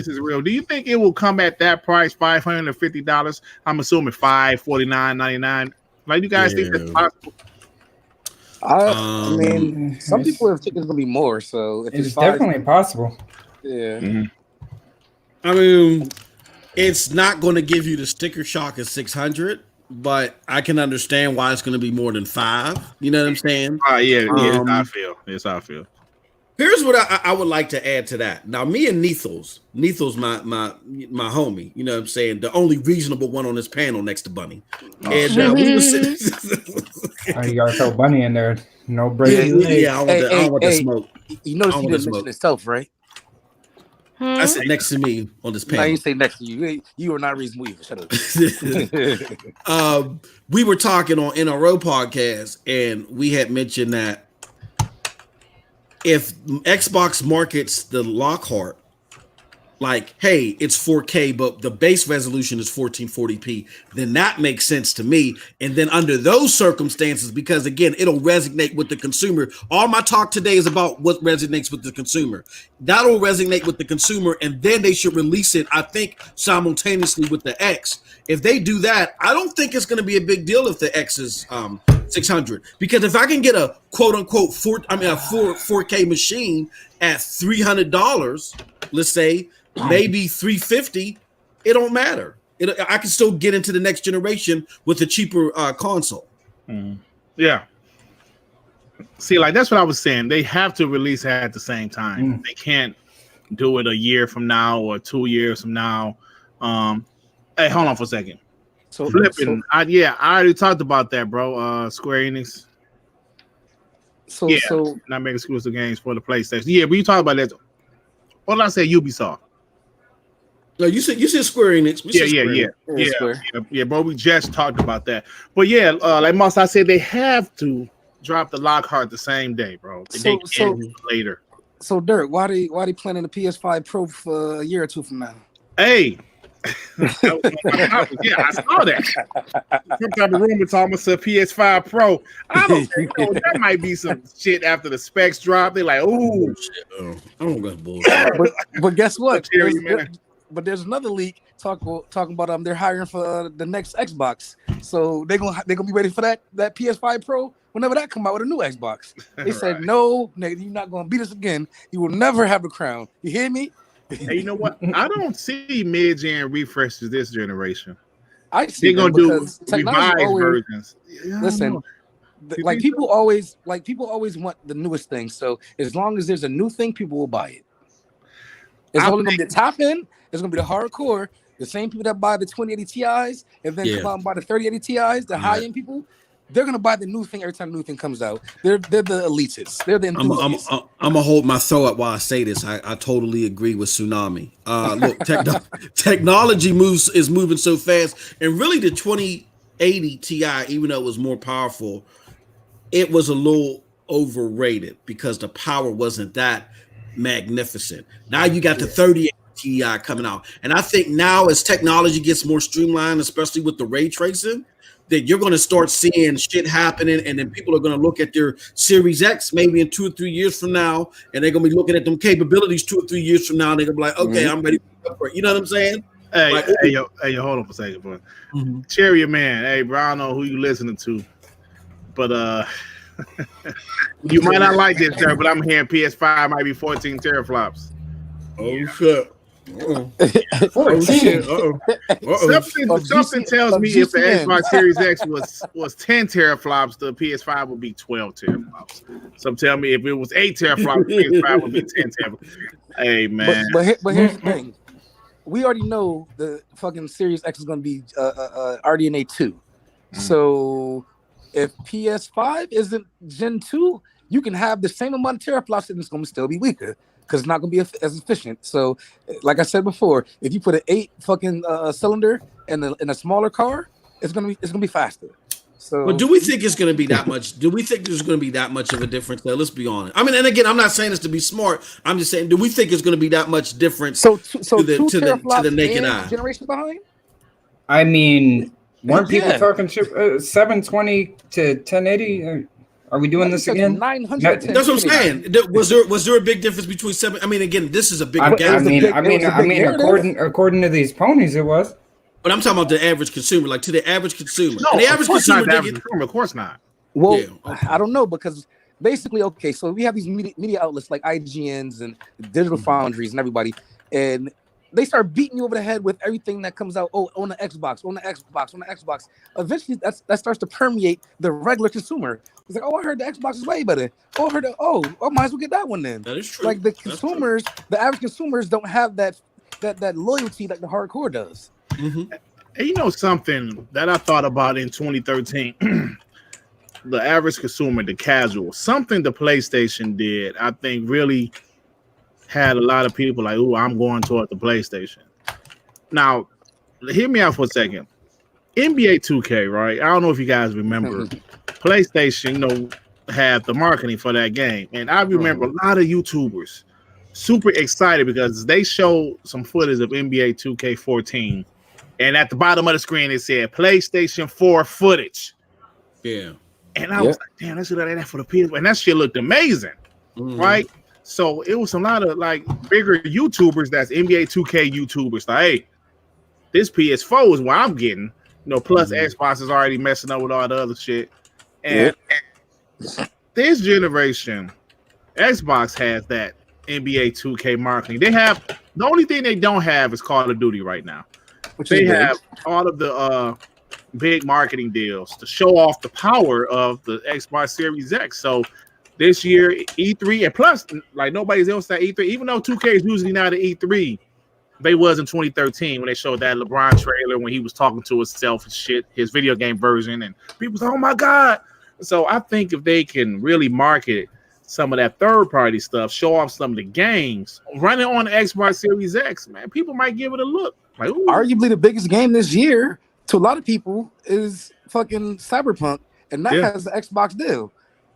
[SPEAKER 1] is real? Do you think it will come at that price, $550? I'm assuming $549.99. Like, you guys think that's possible?
[SPEAKER 6] I mean, some people have taken it's gonna be more. So if
[SPEAKER 3] it's definitely possible.
[SPEAKER 6] Yeah.
[SPEAKER 2] Mm-hmm. I mean, it's not going to give you the sticker shock at 600, but I can understand why it's going to be more than 5. You know what I'm saying?
[SPEAKER 1] Yeah. That's how I feel. That's how I feel.
[SPEAKER 2] Here's what I would like to add to that. Now, me and Nethos my homie, you know what I'm saying? The only reasonable one on this panel next to Bunny. And we were sitting.
[SPEAKER 3] You got to throw Bunny in there. No break.
[SPEAKER 2] Yeah, I want the smoke.
[SPEAKER 6] You know she didn't mention herself, right?
[SPEAKER 2] I said next to me on this panel.
[SPEAKER 6] No, you say next to you. You are not reasonable either. Shut
[SPEAKER 2] up. We were talking on NRO podcast, and we had mentioned that if Xbox markets the Lockhart, like, hey, it's 4K, but the base resolution is 1440p, then that makes sense to me. And then under those circumstances, because again, it'll resonate with the consumer. All my talk today is about what resonates with the consumer. That'll resonate with the consumer, and then they should release it, I think, simultaneously with the X. If they do that, I don't think it's going to be a big deal if the X is 600. Because if I can get a quote-unquote 4K machine at $300, let's say, maybe $350, it don't matter. I can still get into the next generation with a cheaper console.
[SPEAKER 1] Yeah. See, like, that's what I was saying. They have to release it at the same time. They can't do it a year from now or 2 years from now. Hey, hold on for a second.
[SPEAKER 6] So
[SPEAKER 1] flipping, I already talked about that, bro. Square Enix. So not making exclusive games for the PlayStation. Yeah, but you talked about that. What did I say? Ubisoft.
[SPEAKER 2] No, you said Square Enix.
[SPEAKER 1] Yeah, bro. We just talked about that. But yeah, like Moss, I said, they have to drop the Lockhart the same day, bro. They can't later.
[SPEAKER 6] So Dirk, why they planning the PS5 Pro for a year or two from now?
[SPEAKER 1] Hey. I saw that. Some type of rumor talking about PS5 Pro. I don't think that might be some shit after the specs drop. They're like, "Ooh,
[SPEAKER 6] but guess what? There's another leak talking about they're hiring for the next Xbox. So they're gonna be ready for that PS5 Pro whenever that come out with a new Xbox. They said, "No, nigga, you're not gonna beat us again. You will never have a crown. You hear me?"
[SPEAKER 1] Hey, you know what? I don't see mid-gen refreshes this generation.
[SPEAKER 6] I see
[SPEAKER 1] they're gonna do revised versions.
[SPEAKER 6] Listen, people always want the newest thing. So as long as there's a new thing, people will buy it. It's only gonna be the top end. It's gonna be the hardcore. The same people that buy the 2080 Ti's and then come out and buy the 3080 Ti's, the high end people. They're gonna buy the new thing every time the new thing comes out. They're the elitists. They're the enthusiasts.
[SPEAKER 2] I'm gonna hold my throw up while I say this. I totally agree with Tsunami. Look, technology is moving so fast, and really the 2080 Ti, even though it was more powerful, it was a little overrated because the power wasn't that magnificent. Now you got the 3080 Ti coming out, and I think now as technology gets more streamlined, especially with the ray tracing, that you're going to start seeing shit happening, and then people are going to look at their Series X maybe in 2 or 3 years from now, and they're going to be looking at them capabilities 2 or 3 years from now, and they're going to be like, okay, I'm ready for it. You know what I'm saying?
[SPEAKER 1] Hey, yo, hold on for a second, bro. Cherry man, hey, bro, I don't know who you listening to, but you might not like this, sir, but I'm hearing PS5 might be 14 teraflops.
[SPEAKER 2] Oh, shit.
[SPEAKER 1] Something tells me if the Xbox Series X was 10 teraflops, the PS5 would be 12 teraflops. Some tell me if it was 8 teraflops, the PS5 would be 10 teraflops. Hey man,
[SPEAKER 6] but here's the thing: we already know the fucking Series X is going to be RDNA 2. So if PS5 isn't Gen 2, you can have the same amount of teraflops and it's going to still be weaker. Because it's not going to be as efficient. So, like I said before, if you put an 8 fucking cylinder in a smaller car, it's gonna be faster. So,
[SPEAKER 2] but do we think it's going to be that much? Do we think there's going to be that much of a difference there? Let's be honest. I mean, and again, I'm not saying this to be smart. I'm just saying, do we think it's going to be that much difference to the naked eye?
[SPEAKER 6] Generation behind.
[SPEAKER 3] I mean, weren't people talking 720 to 1080? Are we doing this again?
[SPEAKER 6] 910.
[SPEAKER 2] That's what I'm saying. Was there a big difference between 7? I mean, again, this is a big gap.
[SPEAKER 3] According to these ponies, it was.
[SPEAKER 2] But I'm talking about the average consumer, like to the average consumer.
[SPEAKER 1] No,
[SPEAKER 2] and the average consumer,
[SPEAKER 1] of course not.
[SPEAKER 6] Well, I don't know, because basically, okay, so we have these media outlets like IGNs and Digital Foundries and everybody, and they start beating you over the head with everything that comes out. Oh, on the Xbox, on the Xbox, on the Xbox. Eventually, that starts to permeate the regular consumer. It's like, oh, I heard the Xbox is way better. Oh, I heard I might as well get that one then.
[SPEAKER 2] That is true.
[SPEAKER 6] Like the consumers, the average consumers don't have that loyalty like the hardcore does.
[SPEAKER 2] Mm-hmm.
[SPEAKER 1] And you know something that I thought about in 2013, the average consumer, the casual, something the PlayStation did, I think really had a lot of people like, "Ooh, I'm going toward the PlayStation." Now, hear me out for a second. NBA 2K, right? I don't know if you guys remember, PlayStation, had the marketing for that game, and I remember a lot of YouTubers super excited because they showed some footage of NBA 2K14, and at the bottom of the screen it said PlayStation 4 footage.
[SPEAKER 2] Yeah,
[SPEAKER 1] and I was like, "Damn, let's do that for the PS," and that shit looked amazing, right? So it was a lot of like bigger YouTubers that's NBA 2K YouTubers. Like, hey, this PS4 is what I'm getting. Plus Xbox is already messing up with all the other shit. And this generation, Xbox has that NBA 2K marketing. They have the only thing they don't have is Call of Duty right now. They have all of the big marketing deals to show off the power of the Xbox Series X. So this year, E3, and plus, like nobody's else at E3, even though 2K is usually not at E3, they was in 2013 when they showed that LeBron trailer when he was talking to himself and shit, his video game version, and people say, "Oh my God." So I think if they can really market some of that third-party stuff, show off some of the games, running on the Xbox Series X, man, people might give it a look. Like, ooh.
[SPEAKER 6] Arguably the biggest game this year to a lot of people is fucking Cyberpunk, and that has the Xbox deal.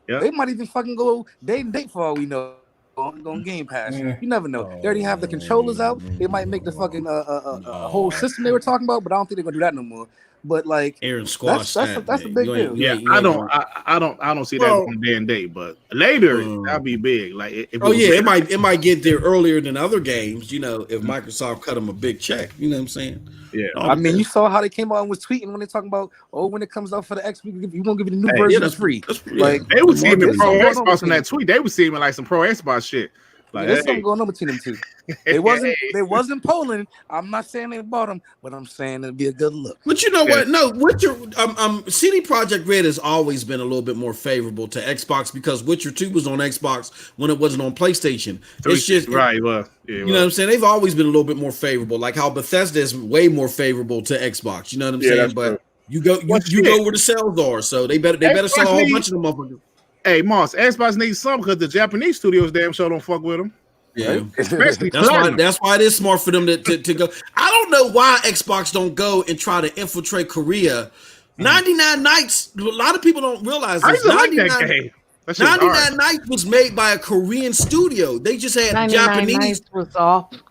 [SPEAKER 1] Yeah.
[SPEAKER 6] They might even fucking go date for all we know on Game Pass. You never know. They already have the controllers out. They might make the fucking a whole system they were talking about, but I don't think they're gonna do that no more. But like
[SPEAKER 2] Aaron Squash,
[SPEAKER 6] that's a big deal.
[SPEAKER 1] Yeah, I don't see that on day and day, but later that'll be big. Like,
[SPEAKER 2] it might get there earlier than other games. If Microsoft cut them a big check, you know what I'm saying?
[SPEAKER 1] Yeah,
[SPEAKER 6] I mean, you saw how they came out and was tweeting when they talking about, when it comes out for the X, you won't give it a new version that's free. Like
[SPEAKER 1] they was seeming pro Xbox on that tweet. They was seeming like some pro Xbox shit. Like,
[SPEAKER 6] there's something going on between them two. They wasn't Poland. I'm not saying they bought them, but I'm saying it'd be a good look.
[SPEAKER 2] But you know what? No, Witcher, CD Projekt Red has always been a little bit more favorable to Xbox because Witcher 2 was on Xbox when it wasn't on PlayStation. It's just
[SPEAKER 1] right. Well,
[SPEAKER 2] you know what I'm saying? They've always been a little bit more favorable, like how Bethesda is way more favorable to Xbox. You know what I'm saying? But true. you go where the sales are, so they better sell a whole bunch of them motherfuckers.
[SPEAKER 1] Hey, Moss, Xbox needs some because the Japanese studios damn sure don't fuck with them.
[SPEAKER 2] Yeah, that's why it is smart for them to go. I don't know why Xbox don't go and try to infiltrate Korea. 99 Nights, a lot of people don't realize this. 99 Nights was made by a Korean studio. They just had
[SPEAKER 5] 99
[SPEAKER 2] Japanese.
[SPEAKER 5] Nights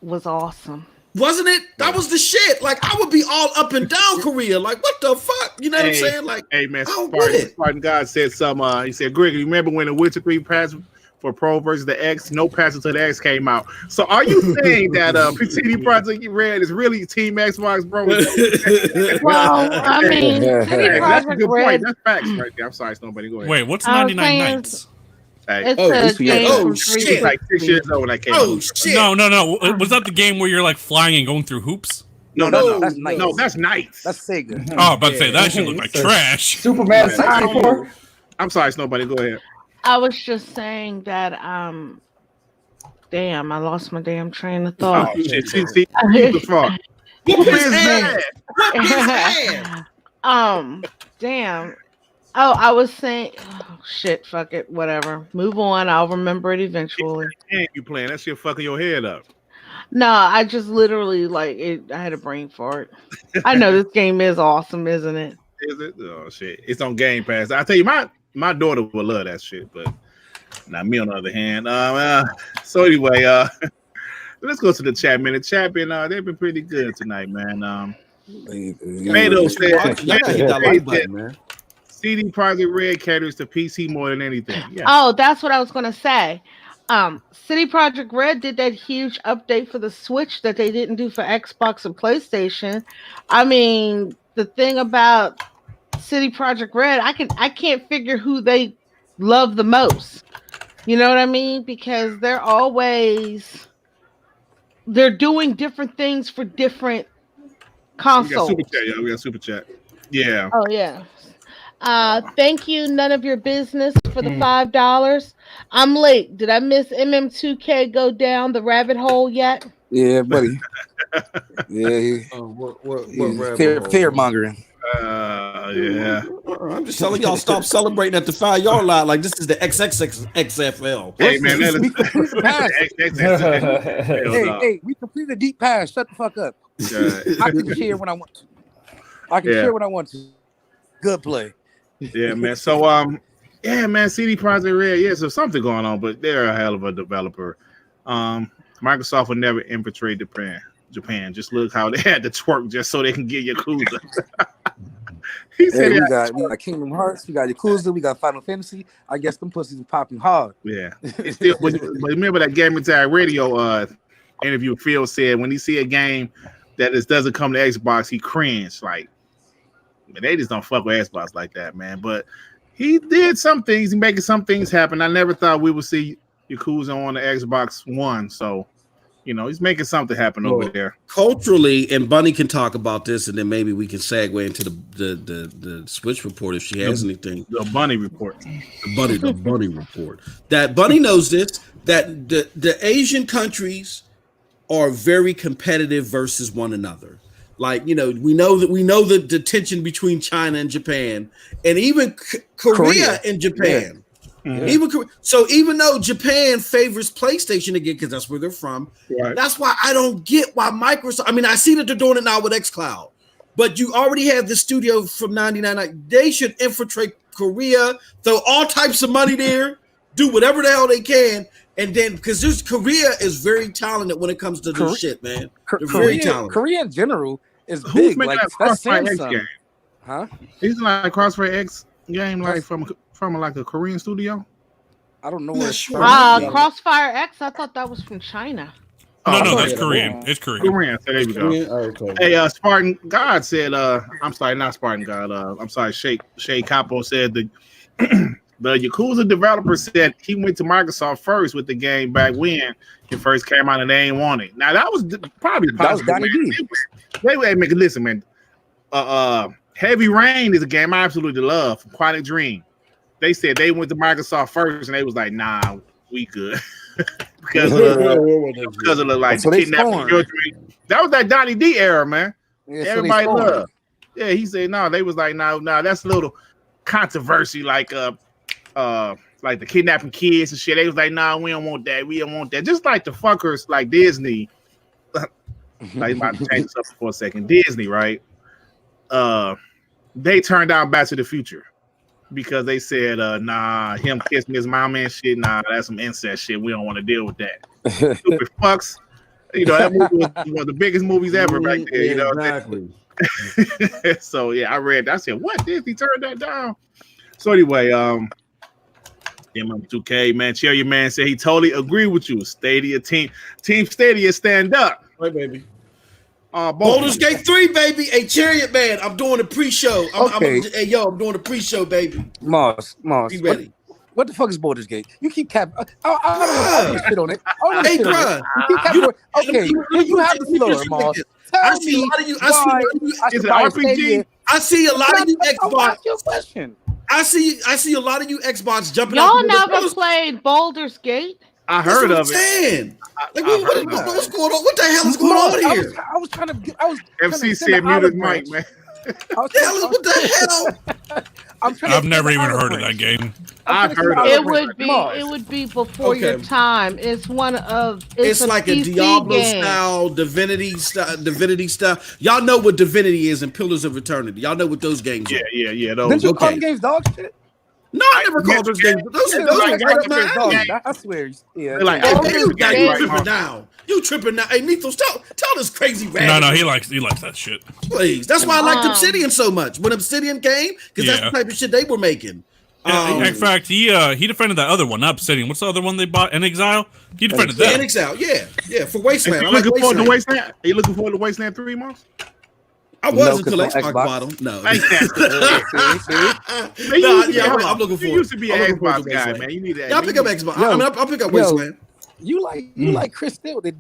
[SPEAKER 5] was awesome.
[SPEAKER 2] Wasn't it? That was the shit. Like, I would be all up and down Korea. Like, what the fuck? You know what I'm saying? Like,
[SPEAKER 1] hey man, Spartan God said something. He said, "Greg, you remember when the Witcher 3 passed for Pro versus the X? No pass until the X came out." So, are you saying that CD Projekt Red is really Team Xbox, bro?
[SPEAKER 5] Well, I mean, CD Projekt Red.
[SPEAKER 1] That's facts right there. I'm sorry, nobody go ahead.
[SPEAKER 4] Wait, what's 99 Nights?
[SPEAKER 5] It's a game from
[SPEAKER 2] shit!
[SPEAKER 1] Like 6 years old when I came.
[SPEAKER 2] Oh shit!
[SPEAKER 4] No. Was that the game where you're like flying and going through hoops?
[SPEAKER 1] No. That's Nights. No, that's Nights.
[SPEAKER 6] That's Sega.
[SPEAKER 4] Oh, I was about to say that shit look like trash.
[SPEAKER 3] Superman 64.
[SPEAKER 1] I'm sorry, nobody go ahead.
[SPEAKER 5] I was just saying that damn, I lost my damn train of thought.
[SPEAKER 1] Oh shit! See the fuck.
[SPEAKER 5] Damn. Oh, I was saying, shit, fuck it, whatever. Move on. I'll remember it eventually.
[SPEAKER 1] Game you playing? That shit fucking your head up.
[SPEAKER 5] No, I just literally I had a brain fart. I know this game is awesome, isn't it?
[SPEAKER 1] Is it? Oh shit! It's on Game Pass. I tell you, my daughter will love that shit, but not me on the other hand. So anyway, let's go to the chat minute. Chat been they've been pretty good tonight, man. Mado said, CD Projekt Red caters to PC more than anything. Yeah.
[SPEAKER 5] Oh, that's what I was gonna say. CD Projekt Red did that huge update for the Switch that they didn't do for Xbox and PlayStation. I mean, the thing about CD Projekt Red, I can't figure who they love the most. You know what I mean? Because they're doing different things for different consoles.
[SPEAKER 1] We got super chat. Yeah.
[SPEAKER 5] Oh yeah. Thank you. None of your business for the $5. I'm late. Did I miss MM2K go down the rabbit hole yet?
[SPEAKER 6] Yeah, buddy. Yeah.
[SPEAKER 2] What
[SPEAKER 6] fear mongering.
[SPEAKER 1] Yeah.
[SPEAKER 2] I'm just telling y'all, stop celebrating at the 5-yard line like this is the XXXFL.
[SPEAKER 1] Hey man,
[SPEAKER 6] hey, we completed a deep pass. Shut the fuck up. I can share when I want to. Share when I want to. Good play.
[SPEAKER 1] Yeah, man. So yeah, man, CD Projekt Red, yeah, so something going on, but they're a hell of a developer. Microsoft will never infiltrate Japan. Just look how they had to twerk just so they can get Yakuza.
[SPEAKER 6] We got Kingdom Hearts, we got Yakuza, we got Final Fantasy. I guess them pussies are popping hard.
[SPEAKER 1] Yeah. Still, but remember that Gaming Time Radio interview Phil said when he see a game that just doesn't come to Xbox, he cringed. Like, man, they just don't fuck with Xbox like that, man. But he did some things. He's making some things happen. I never thought we would see Yakuza on the Xbox One. So, you know, he's making something happen over there.
[SPEAKER 2] Culturally, and Bunny can talk about this, and then maybe we can segue into the Switch report if she has anything.
[SPEAKER 1] The Bunny report.
[SPEAKER 2] The Bunny report. That Bunny knows this, that the Asian countries are very competitive versus one another. Like, you know, we know the tension between China and Japan, and even Korea and Japan. Yeah. Even though Japan favors PlayStation again because that's where they're from, right. That's why I don't get why Microsoft. I mean, I see that they're doing it now with xCloud, but you already have the studio from 99. They should infiltrate Korea, throw all types of money there, do whatever the hell they can. And then, because Korea is very talented when it comes to this shit, man. They're very talented.
[SPEAKER 6] Korea in general is big. Like that's Samsung.
[SPEAKER 1] Game?
[SPEAKER 6] Huh?
[SPEAKER 1] Isn't like a Crossfire X game like from like a Korean studio?
[SPEAKER 6] I don't know what.
[SPEAKER 5] Crossfire X. I thought that was from China.
[SPEAKER 4] No, that's Korean. It's Korean.
[SPEAKER 1] So there you go. Okay. Hey, Spartan God said. I'm sorry, not Spartan God. I'm sorry. Shay Capo said the Yakuza developer said he went to Microsoft first with the game back when it first came out and they ain't want it. Now that was probably possible. Wait, make it listen, man. Heavy Rain is a game I absolutely love from Quantic Dream. They said they went to Microsoft first and they was like, nah, we good. because of the like kidnapping. That was that Donnie D era, man. Yeah, everybody loved. Yeah, he said no. They was like, no, that's a little controversy, like the kidnapping kids and shit. They was like, nah, we don't want that. We don't want that. Just like the fuckers like Disney. Like, about to change this up for a second. Disney, right? They turned down Back to the Future because they said, nah, him kissing his mom and shit, nah, that's some incest shit. We don't want to deal with that. Stupid fucks. You know, that movie was one of the biggest movies ever back there. You know, exactly. So yeah, I read that. I said, what? Disney turned that down? So anyway, MM2K, man, Cherry Man said he totally agree with you. Stadia Team Stadia, stand up.
[SPEAKER 2] Right, baby. Baldur's Gate 3, baby. Hey, Chariot Man, I'm doing a pre-show. I'm doing a pre-show, baby.
[SPEAKER 6] Moss.
[SPEAKER 2] Be ready.
[SPEAKER 6] What the fuck is Baldur's Gate? You keep cap. I don't shit on it.
[SPEAKER 2] Hey, bro.
[SPEAKER 6] Okay, you have the floor, Moss.
[SPEAKER 2] I see a lot of you. Is it RPG? I see a lot of you Xbox.
[SPEAKER 6] Your question.
[SPEAKER 2] I see a lot of you Xbox jumping.
[SPEAKER 5] Y'all never played Baldur's Gate?
[SPEAKER 1] I heard of
[SPEAKER 2] it. What's going on? What the hell is going on here?
[SPEAKER 6] I was trying to.
[SPEAKER 1] FC said mute his mic, man.
[SPEAKER 2] What the hell?
[SPEAKER 4] I've never even heard of that game.
[SPEAKER 1] I've heard of
[SPEAKER 5] it. It would be before your time. It's one of.
[SPEAKER 2] It's like a Diablo style, Divinity style. Y'all know what Divinity is and Pillars of Eternity. Y'all know what those games are.
[SPEAKER 1] Yeah.
[SPEAKER 6] Those. Did you call games dog shit?
[SPEAKER 2] No, I never called those games. Those are right up my alley.
[SPEAKER 6] I swear. Yeah.
[SPEAKER 1] Like,
[SPEAKER 2] you tripping now. You tripping now. Hey, Nethos, tell this crazy rabbit.
[SPEAKER 4] No, he likes that shit.
[SPEAKER 2] Please. That's why I liked Obsidian so much. When Obsidian came, because that's the type of shit they were making.
[SPEAKER 4] In fact, he defended that other one, not Obsidian. What's the other one they bought? In Exile? He defended that.
[SPEAKER 2] In Exile, yeah, for Wasteland.
[SPEAKER 1] Are you looking forward to Wasteland? Are you looking forward to Wasteland 3, Moss?
[SPEAKER 2] I was until Xbox bought them. No. I'm looking forward.
[SPEAKER 1] You used to be an Xbox guy, man. You need that.
[SPEAKER 2] I'll pick up Xbox. I'll pick up Wasteland.
[SPEAKER 6] You like Chris Steele? Did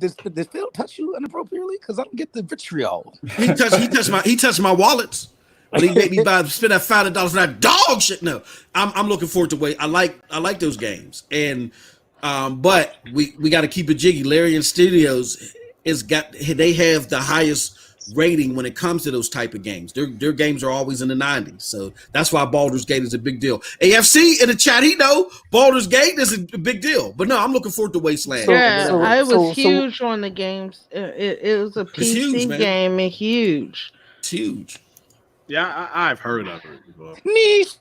[SPEAKER 6] Phil touch you inappropriately? Because I don't get the vitriol.
[SPEAKER 2] He touched my wallets. When he made me spend that $500 on that dog shit. No, I'm looking forward to wait. I like those games, and but we got to keep it jiggy. Larian Studios they have the highest rating when it comes to those type of games. Their games are always in the 90s, so that's why Baldur's Gate is a big deal. AFC in the chat, he know Baldur's Gate is a big deal, but no, I'm looking forward to Wasteland.
[SPEAKER 5] I was huge on the games. It was a PC game and huge.
[SPEAKER 2] It's huge.
[SPEAKER 1] Yeah, I've heard of it before.
[SPEAKER 2] This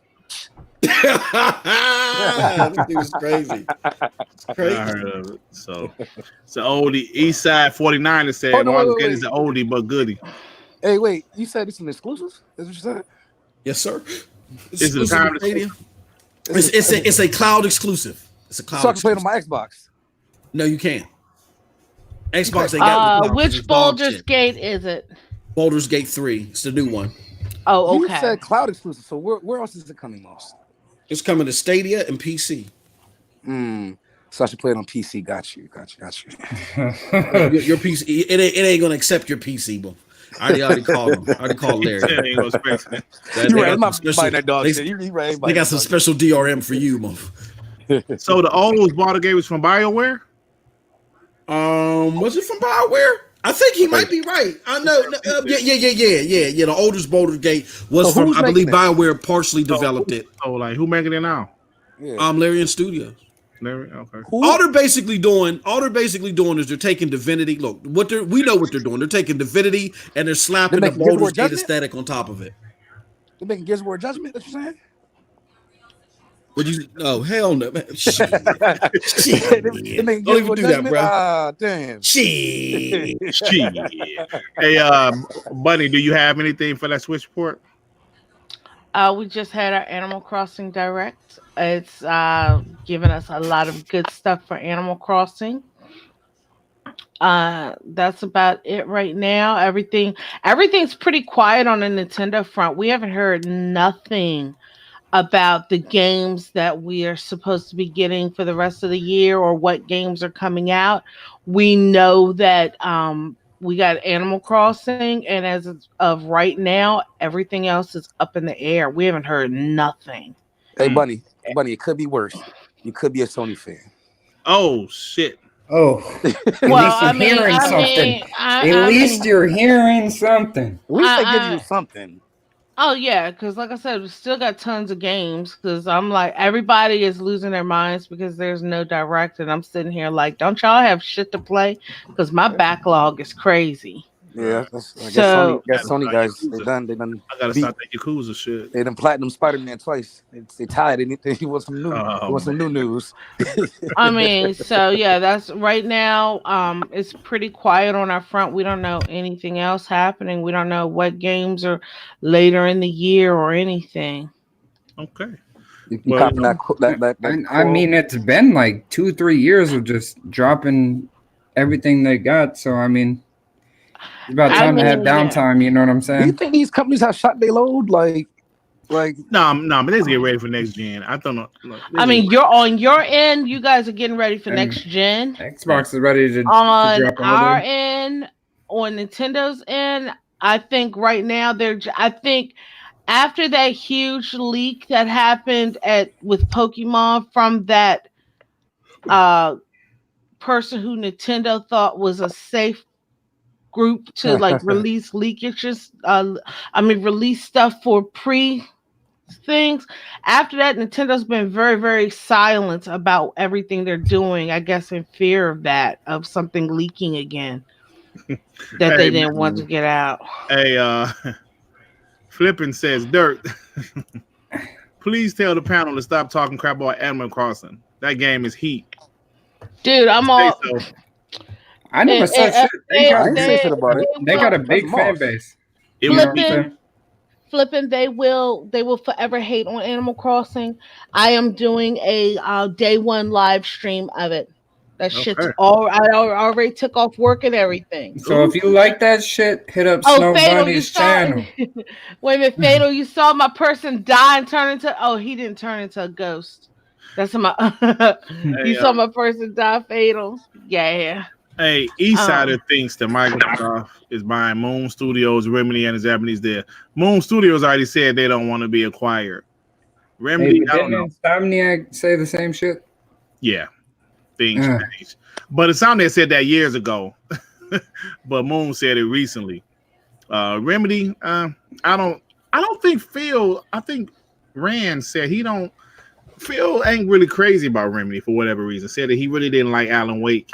[SPEAKER 2] is crazy. It's crazy.
[SPEAKER 1] I heard of it. So it's an oldie. Eastside 49 said, "Marcus is an oldie but goodie."
[SPEAKER 6] Hey, wait! You said it's an exclusive? Is what you said?
[SPEAKER 2] Yes, sir.
[SPEAKER 1] Is it time to
[SPEAKER 2] It's a cloud exclusive. It's a cloud.
[SPEAKER 6] So I can play it on my Xbox.
[SPEAKER 2] No, you can't. Xbox ain't got
[SPEAKER 5] which Baldur's Gate is it?
[SPEAKER 2] Baldur's Gate 3. It's the new one.
[SPEAKER 5] Oh, okay.
[SPEAKER 6] You said cloud exclusive. So where else is it coming, Moss?
[SPEAKER 2] It's coming to Stadia and PC.
[SPEAKER 6] So I should play it on PC. Got you.
[SPEAKER 2] Your PC, it ain't gonna accept your PC, bro. I already called him. I already called Larry.
[SPEAKER 1] They
[SPEAKER 2] got some special DRM for you, mo.
[SPEAKER 1] So the old Baldur's Gate was from BioWare?
[SPEAKER 2] Was it from BioWare? I think he might be right. I know. Yeah. The oldest Baldur's Gate was from, I believe, BioWare partially developed it.
[SPEAKER 1] Oh, like who making it now?
[SPEAKER 2] Larian Studios.
[SPEAKER 1] Okay.
[SPEAKER 2] All they're basically doing is they're taking Divinity. Look, we know what they're doing. They're taking Divinity and they're slapping the Baldur's Gate aesthetic on top of it.
[SPEAKER 6] They're making Gears of War Judgment. That's what you're saying?
[SPEAKER 2] Would you? Oh hell no, man!
[SPEAKER 6] Shit.
[SPEAKER 2] Don't even do that, bro.
[SPEAKER 6] Ah, damn.
[SPEAKER 2] Shit.
[SPEAKER 1] Hey, Bunny, do you have anything for that Switch port?
[SPEAKER 5] We just had our Animal Crossing Direct. It's giving us a lot of good stuff for Animal Crossing. That's about it right now. Everything's pretty quiet on the Nintendo front. We haven't heard nothing about the games that we are supposed to be getting for the rest of the year or what games are coming out. We know that we got Animal Crossing, and as of right now, everything else is up in the air. We haven't heard nothing.
[SPEAKER 6] Hey, Bunny, it could be worse. You could be a Sony fan.
[SPEAKER 1] Oh, shit.
[SPEAKER 3] Oh, at least you're hearing something.
[SPEAKER 6] We should give you something.
[SPEAKER 5] Oh, yeah, because like I said, we still got tons of games, because I'm like, everybody is losing their minds because there's no direct, and I'm sitting here like, don't y'all have shit to play? Because my backlog is crazy.
[SPEAKER 6] Yeah, I guess Sony guys, they done.
[SPEAKER 1] I gotta stop that Yakuza shit.
[SPEAKER 6] They done platinum Spider-Man twice. They tied. They want some new. Want some new news.
[SPEAKER 5] I mean, so yeah, that's right now. It's pretty quiet on our front. We don't know anything else happening. We don't know what games are later in the year or anything.
[SPEAKER 1] Okay.
[SPEAKER 3] I mean, it's been like 2-3 years of just dropping everything they got. So I mean. It's about time to have downtime, you know what I'm saying?
[SPEAKER 6] Do you think these companies have shot their load? Like
[SPEAKER 1] no, but let's get ready for next gen. I don't know.
[SPEAKER 5] I mean, you're on your end, you guys are getting ready for next gen.
[SPEAKER 3] Xbox is ready to
[SPEAKER 5] on
[SPEAKER 3] drop
[SPEAKER 5] our end, on Nintendo's end. I think right now I think after that huge leak that happened with Pokemon from that person who Nintendo thought was a safe group to like release leakages, release stuff for pre things. After that, Nintendo's been very, very silent about everything they're doing, I guess in fear of something leaking again that they didn't want to get out.
[SPEAKER 1] Hey, Flippin says Dirt. Please tell the panel to stop talking crap about Animal Crossing. That game is heat.
[SPEAKER 5] Dude, I'm all.
[SPEAKER 1] So.
[SPEAKER 3] I never said shit. They got a big fan base.
[SPEAKER 5] Flipping, they will forever hate on Animal Crossing. I am doing a day one live stream of it. That shit's all. I already took off work and everything.
[SPEAKER 3] So if you like that shit, hit up Snow Bunny's channel.
[SPEAKER 5] Wait a minute, Fatal, you saw my person die and turn into. Oh, he didn't turn into a ghost. That's my. You saw my person die, Fatal. Yeah.
[SPEAKER 1] Hey, Eastsider thinks that Microsoft is buying Moon Studios, Remedy, and the Japanese there. Moon Studios already said they don't want to be acquired. Remedy, I don't know.
[SPEAKER 3] Insomniac say the same shit?
[SPEAKER 1] Yeah, things changed. But Insomniac said that years ago. But Moon said it recently. Remedy, I don't think Phil. I think Rand said Phil ain't really crazy about Remedy for whatever reason. Said that he really didn't like Alan Wake.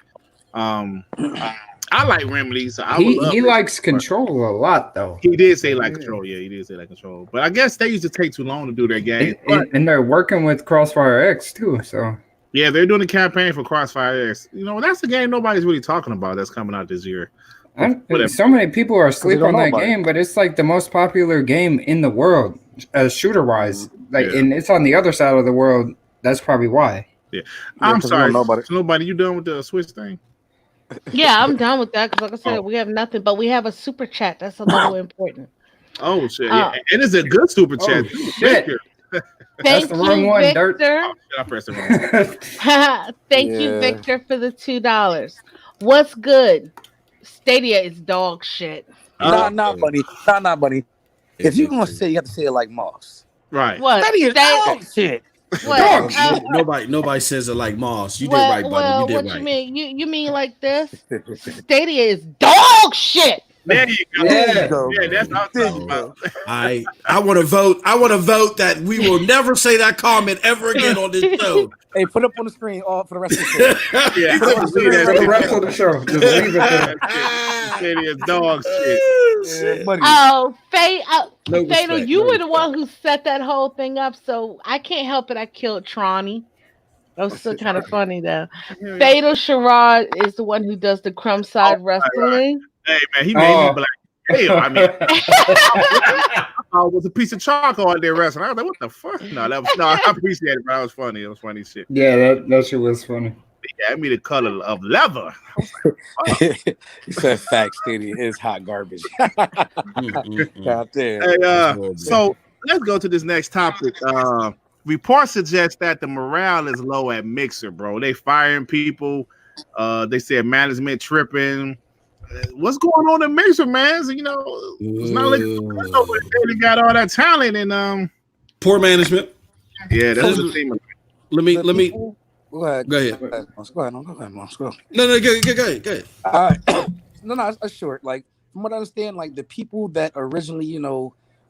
[SPEAKER 1] I like Remedy, so
[SPEAKER 3] he likes Control a lot, though.
[SPEAKER 1] He did say like Control, yeah, he did say like Control. But I guess they used to take too long to do their game.
[SPEAKER 3] And they're working with Crossfire X too, so
[SPEAKER 1] yeah, they're doing a campaign for Crossfire X. You know, that's the game nobody's really talking about that's coming out this year.
[SPEAKER 3] So many people are asleep on that game, but it's like the most popular game in the world, shooter wise. And it's on the other side of the world. That's probably why.
[SPEAKER 1] Yeah, I'm sorry. Nobody, you done with the Switch thing?
[SPEAKER 5] Yeah, I'm done with that because, like I said, we have nothing, but we have a super chat. That's a little important.
[SPEAKER 1] Oh shit! Yeah. And it's a good super chat.
[SPEAKER 3] Oh, shit.
[SPEAKER 5] Thank you, Victor.
[SPEAKER 1] I pressed the wrong.
[SPEAKER 5] Thank you, Victor, for the $2. What's good? Stadia is dog shit.
[SPEAKER 6] Not buddy. If you're gonna say, you have to say it like Moss.
[SPEAKER 1] Right.
[SPEAKER 5] What?
[SPEAKER 6] Stadia is dog shit.
[SPEAKER 2] Nobody says it like Moss. You did right, buddy. You did
[SPEAKER 5] what
[SPEAKER 2] right.
[SPEAKER 5] You mean? You mean like this? Stadia is dog shit.
[SPEAKER 1] There you go. Yeah, that's what I'm talking about.
[SPEAKER 2] I want to vote. I want to vote that we will never say that comment ever again on this show.
[SPEAKER 6] Hey, put up on the screen for the rest of the show.
[SPEAKER 1] Yeah,
[SPEAKER 3] for the rest of the show. Just leave it there.
[SPEAKER 1] Stadia is dog shit.
[SPEAKER 5] Oh, Fatal, you were the one who set that whole thing up, so I can't help it. I killed Tronny. That was still kind of funny though. Fatal Sherrod is the one who does the crumb side wrestling.
[SPEAKER 1] Hey man, he made me black. Hell, I mean, I was a piece of charcoal out there wrestling. I was like, what the fuck? I appreciate it, but that was funny. It was funny shit.
[SPEAKER 3] Yeah, that shit was funny.
[SPEAKER 1] Yeah, I mean the color of leather.
[SPEAKER 6] He said facts, Stadia is hot garbage. Out there.
[SPEAKER 1] Hey, so let's go to this next topic. Reports suggest that the morale is low at Mixer, bro. They firing people. They said management tripping. What's going on in Mixer, man? So, it's not like they got all that talent and
[SPEAKER 2] poor management.
[SPEAKER 1] Yeah, that's the thing.
[SPEAKER 2] Let me.
[SPEAKER 6] Go ahead.
[SPEAKER 2] Go ahead.
[SPEAKER 6] Go ahead. Go.
[SPEAKER 2] No, go ahead.
[SPEAKER 6] No, it's short. Like from what I understand, like the people that originally,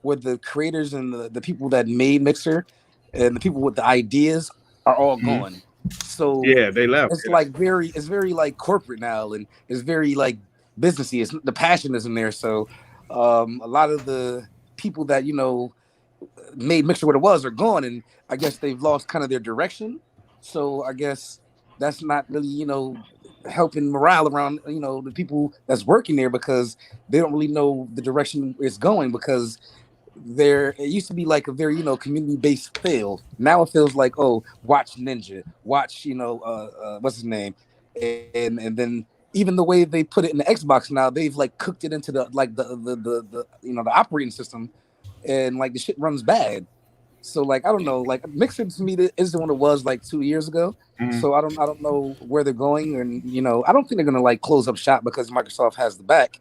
[SPEAKER 6] were the creators and the people that made Mixer, and the people with the ideas are all gone. So
[SPEAKER 1] yeah, they left.
[SPEAKER 6] It's it's very like corporate now, and it's very like businessy. It's the passion isn't there. So a lot of the people that made Mixer what it was are gone, and I guess they've lost kind of their direction. So I guess that's not really helping morale around the people that's working there, because they don't really know the direction it's going, because it used to be like a very community based feel. Now it feels like, oh, watch Ninja, watch what's his name, and then even the way they put it in the Xbox now, they've like cooked it into the the operating system, and like the shit runs bad. So like I don't know, like Mixer to me isn't what it was like 2 years ago. So I don't know where they're going, and I don't think they're gonna like close up shop because Microsoft has the back.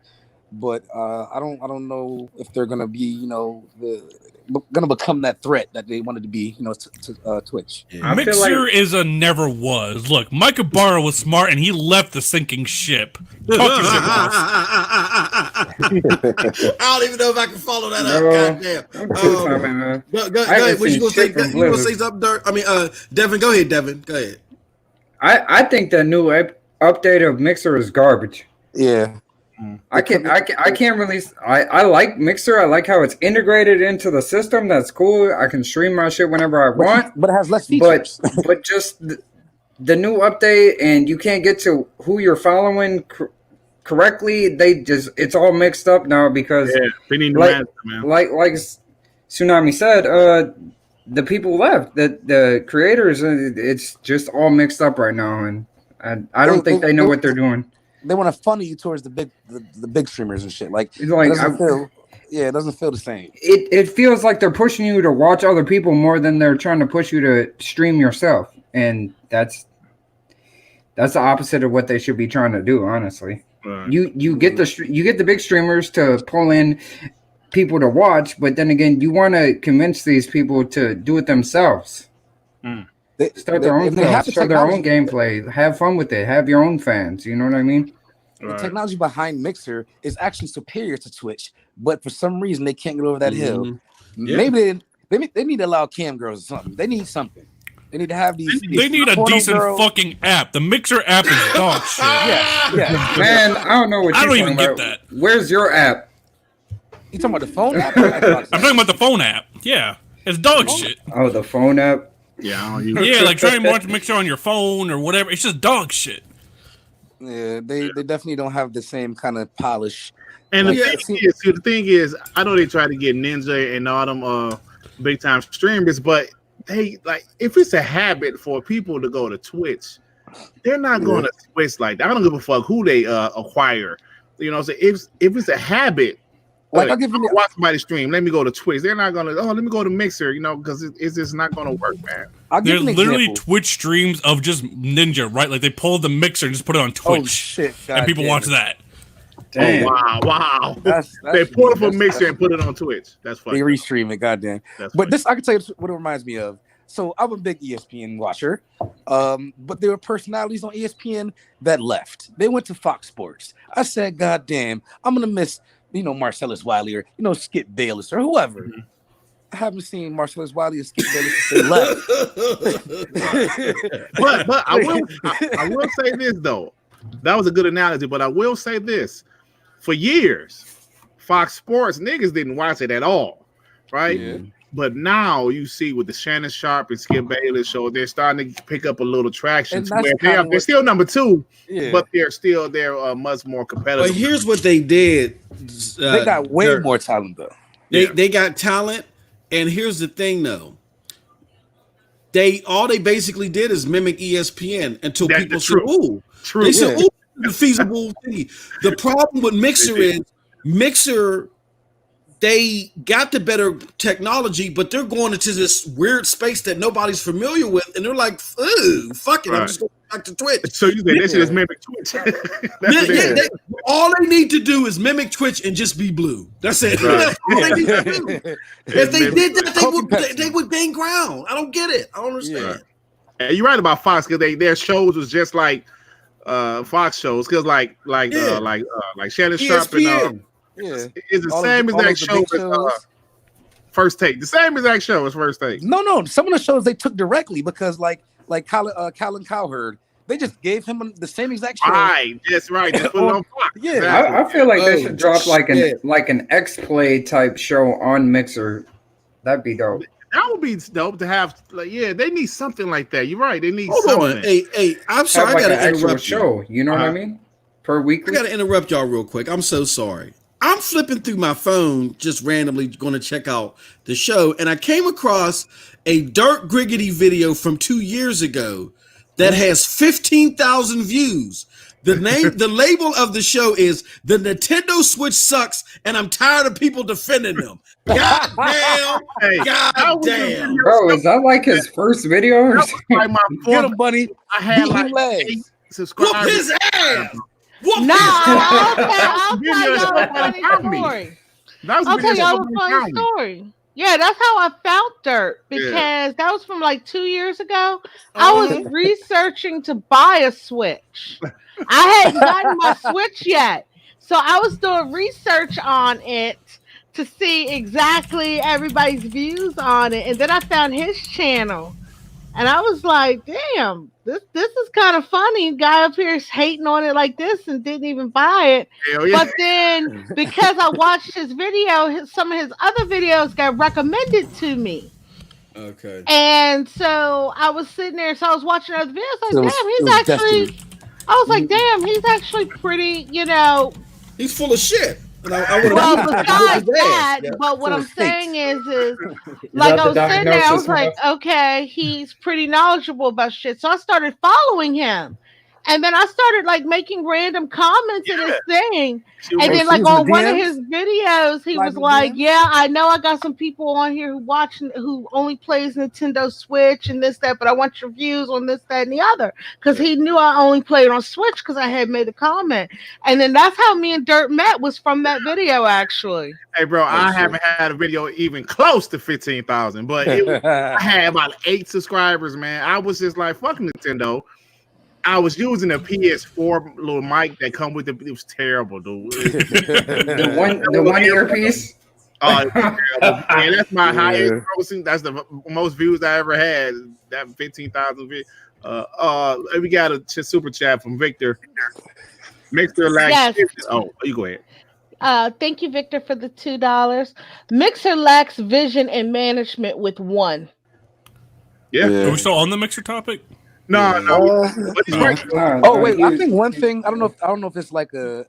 [SPEAKER 6] But I don't know if they're gonna be gonna become that threat that they wanted to be to Twitch.
[SPEAKER 4] Yeah. Mixer is a never was. Look, Mike Ibarra was smart and he left the sinking ship. Talk your shit, boss.
[SPEAKER 2] I don't even know if I can follow that up. Goddamn. Go ahead. What you gonna say? You gonna say something, Dirk? I mean, Devin. Go ahead, Devin. Go ahead.
[SPEAKER 3] I think the new update of Mixer is garbage.
[SPEAKER 6] Yeah.
[SPEAKER 3] I can't really. I like Mixer. I like how it's integrated into the system. That's cool. I can stream my shit whenever I want.
[SPEAKER 6] But it has less features.
[SPEAKER 3] But just the new update, and you can't get to who you're following correctly. It's all mixed up now because
[SPEAKER 1] they need
[SPEAKER 3] like Tsunami said, the people left. The creators, it's just all mixed up right now, and I don't think they know what they're doing.
[SPEAKER 6] They want to funnel you towards the big streamers and shit. It doesn't feel the same.
[SPEAKER 3] It feels like they're pushing you to watch other people more than they're trying to push you to stream yourself, and that's the opposite of what they should be trying to do. Honestly, right. You get the big streamers to pull in people to watch, but then again, you want to convince these people to do it themselves. Start their own gameplay. Have fun with it. Have your own fans. You know what I mean?
[SPEAKER 6] The technology behind Mixer is actually superior to Twitch, but for some reason they can't get over that hill. Yeah. Maybe they need to allow cam girls or something. They need something. They need to have these.
[SPEAKER 4] They need a decent fucking app. The Mixer app is dog shit.
[SPEAKER 6] Yeah.
[SPEAKER 3] Man, I don't know what you're talking about. Get that. Where's your app?
[SPEAKER 6] You talking about the phone app?
[SPEAKER 4] I'm talking about the phone app. Yeah, it's dog shit.
[SPEAKER 3] Oh, the phone app.
[SPEAKER 1] Yeah,
[SPEAKER 4] like trying to watch Mixer on your phone or whatever. It's just dog shit.
[SPEAKER 6] Yeah, they definitely don't have the same kind of polish.
[SPEAKER 1] And the thing is, I know they try to get Ninja and all them big time streamers, but they if it's a habit for people to go to Twitch, they're not going to switch like that. I don't give a fuck who they acquire. You know, so if it's a habit.
[SPEAKER 6] Like I'll give you
[SPEAKER 1] watch somebody stream. Let me go to Twitch. They're not gonna. Let me go to Mixer. You know, because it's just not gonna work, man.
[SPEAKER 4] There's literally Twitch streams of just Ninja, right? Like they pull the Mixer and just put it on Twitch.
[SPEAKER 6] Oh shit!
[SPEAKER 4] And people watch that.
[SPEAKER 3] Damn.
[SPEAKER 1] Oh, wow! They pull it from Mixer and put it on Twitch. That's funny.
[SPEAKER 6] They restream it. Goddamn. But this, I can tell you what it reminds me of. So I'm a big ESPN watcher, but there were personalities on ESPN that left. They went to Fox Sports. I said, God damn, I'm gonna miss. Marcellus Wiley or Skip Bayless or whoever. Mm-hmm. I haven't seen Marcellus Wiley or Skip Bayless since they
[SPEAKER 1] left. but I will say this though. That was a good analogy, but I will say this. For years, Fox Sports niggas didn't watch it at all. Right? Yeah. But now you see with the Shannon Sharp and Skip Bayless show, they're starting to pick up a little traction. They're still number 2, but they're much more competitive.
[SPEAKER 2] But here's what they did.
[SPEAKER 6] They got way more talent though.
[SPEAKER 2] They got talent, and here's the thing though. They basically did is mimic ESPN until people said, "Ooh, true." They said, "Ooh, the feasible thing." The problem with Mixer is Mixer. They got the better technology, but they're going into this weird space that nobody's familiar with, and they're like, "Ooh, fuck it, I'm just going back to Twitch."
[SPEAKER 1] So you say they should just mimic Twitch?
[SPEAKER 2] All they need to do is mimic Twitch and just be blue. That's it. Right. That's all they need to do. If they did that, they would gain ground. I don't get it. I don't understand.
[SPEAKER 1] Right. Yeah, you're right about Fox because their shows was just like Fox shows because like Shannon Sharp and. It's the same exact show as First Take. The same exact show as First Take.
[SPEAKER 6] No. Some of the shows they took directly because like Colin Cowherd, they just gave him the same exact show.
[SPEAKER 1] Right, that's right. They put it on Fox.
[SPEAKER 3] Yeah, exactly. I feel like they should drop like an X-Play type show on Mixer. That'd be dope.
[SPEAKER 1] That would be dope to have. They need something like that. You're right. They need something.
[SPEAKER 2] Hey, I'm sorry. I gotta interrupt
[SPEAKER 3] show. You know what I mean? Per week.
[SPEAKER 2] I gotta interrupt y'all real quick. I'm so sorry. I'm flipping through my phone, just randomly going to check out the show, and I came across a Dirk Griggity video from 2 years ago that has 15,000 views. The label of the show is "The Nintendo Switch Sucks, and I'm tired of people defending them." God damn.
[SPEAKER 3] Bro, is that like his first video? Or
[SPEAKER 1] like my
[SPEAKER 6] Get him, buddy.
[SPEAKER 1] I had like 8 subscribers.
[SPEAKER 2] Whoop his ass.
[SPEAKER 5] I'll tell y'all a funny story. I'll tell y'all a funny story. Yeah, that's how I found Dirt because that was from like 2 years ago. I was researching to buy a Switch. I hadn't gotten my Switch yet, so I was doing research on it to see exactly everybody's views on it, and then I found his channel. And I was like, damn, this is kind of funny. Guy up here is hating on it like this and didn't even buy it. Yeah. But then because I watched his video, some of his other videos got recommended to me.
[SPEAKER 2] Okay.
[SPEAKER 5] And so I was sitting there, so I was watching other videos. Like, I was like, damn, he's actually pretty,
[SPEAKER 2] He's full of shit.
[SPEAKER 5] Well, besides that, but what I'm saying is like I was sitting there, I was like, okay, he's pretty knowledgeable about shit. So I started following him. And then I started like making random comments in his thing. And then like on one of his videos, he was like, yeah, I know I got some people on here who only plays Nintendo Switch and this, that, but I want your views on this, that, and the other. Because he knew I only played on Switch because I had made a comment. And then that's how me and Dirt met, was from that video, actually.
[SPEAKER 1] Hey, bro, I haven't had a video even close to 15,000, but I had about 8 subscribers, man. I was just like, fuck Nintendo. I was using a PS4 little mic that come with it. It was terrible, dude.
[SPEAKER 3] the one earpiece.
[SPEAKER 1] Oh, man, that's my highest grossing. That's the most views I ever had. That 15,000 views. We got a super chat from Victor. Mixer lacks. Yes. Oh, you go ahead.
[SPEAKER 5] Thank you, Victor, for the $2. Mixer lacks vision and management with one.
[SPEAKER 1] Yeah.
[SPEAKER 4] Are we still on the Mixer topic?
[SPEAKER 1] No.
[SPEAKER 6] Oh wait, I think one thing, I don't know if it's like a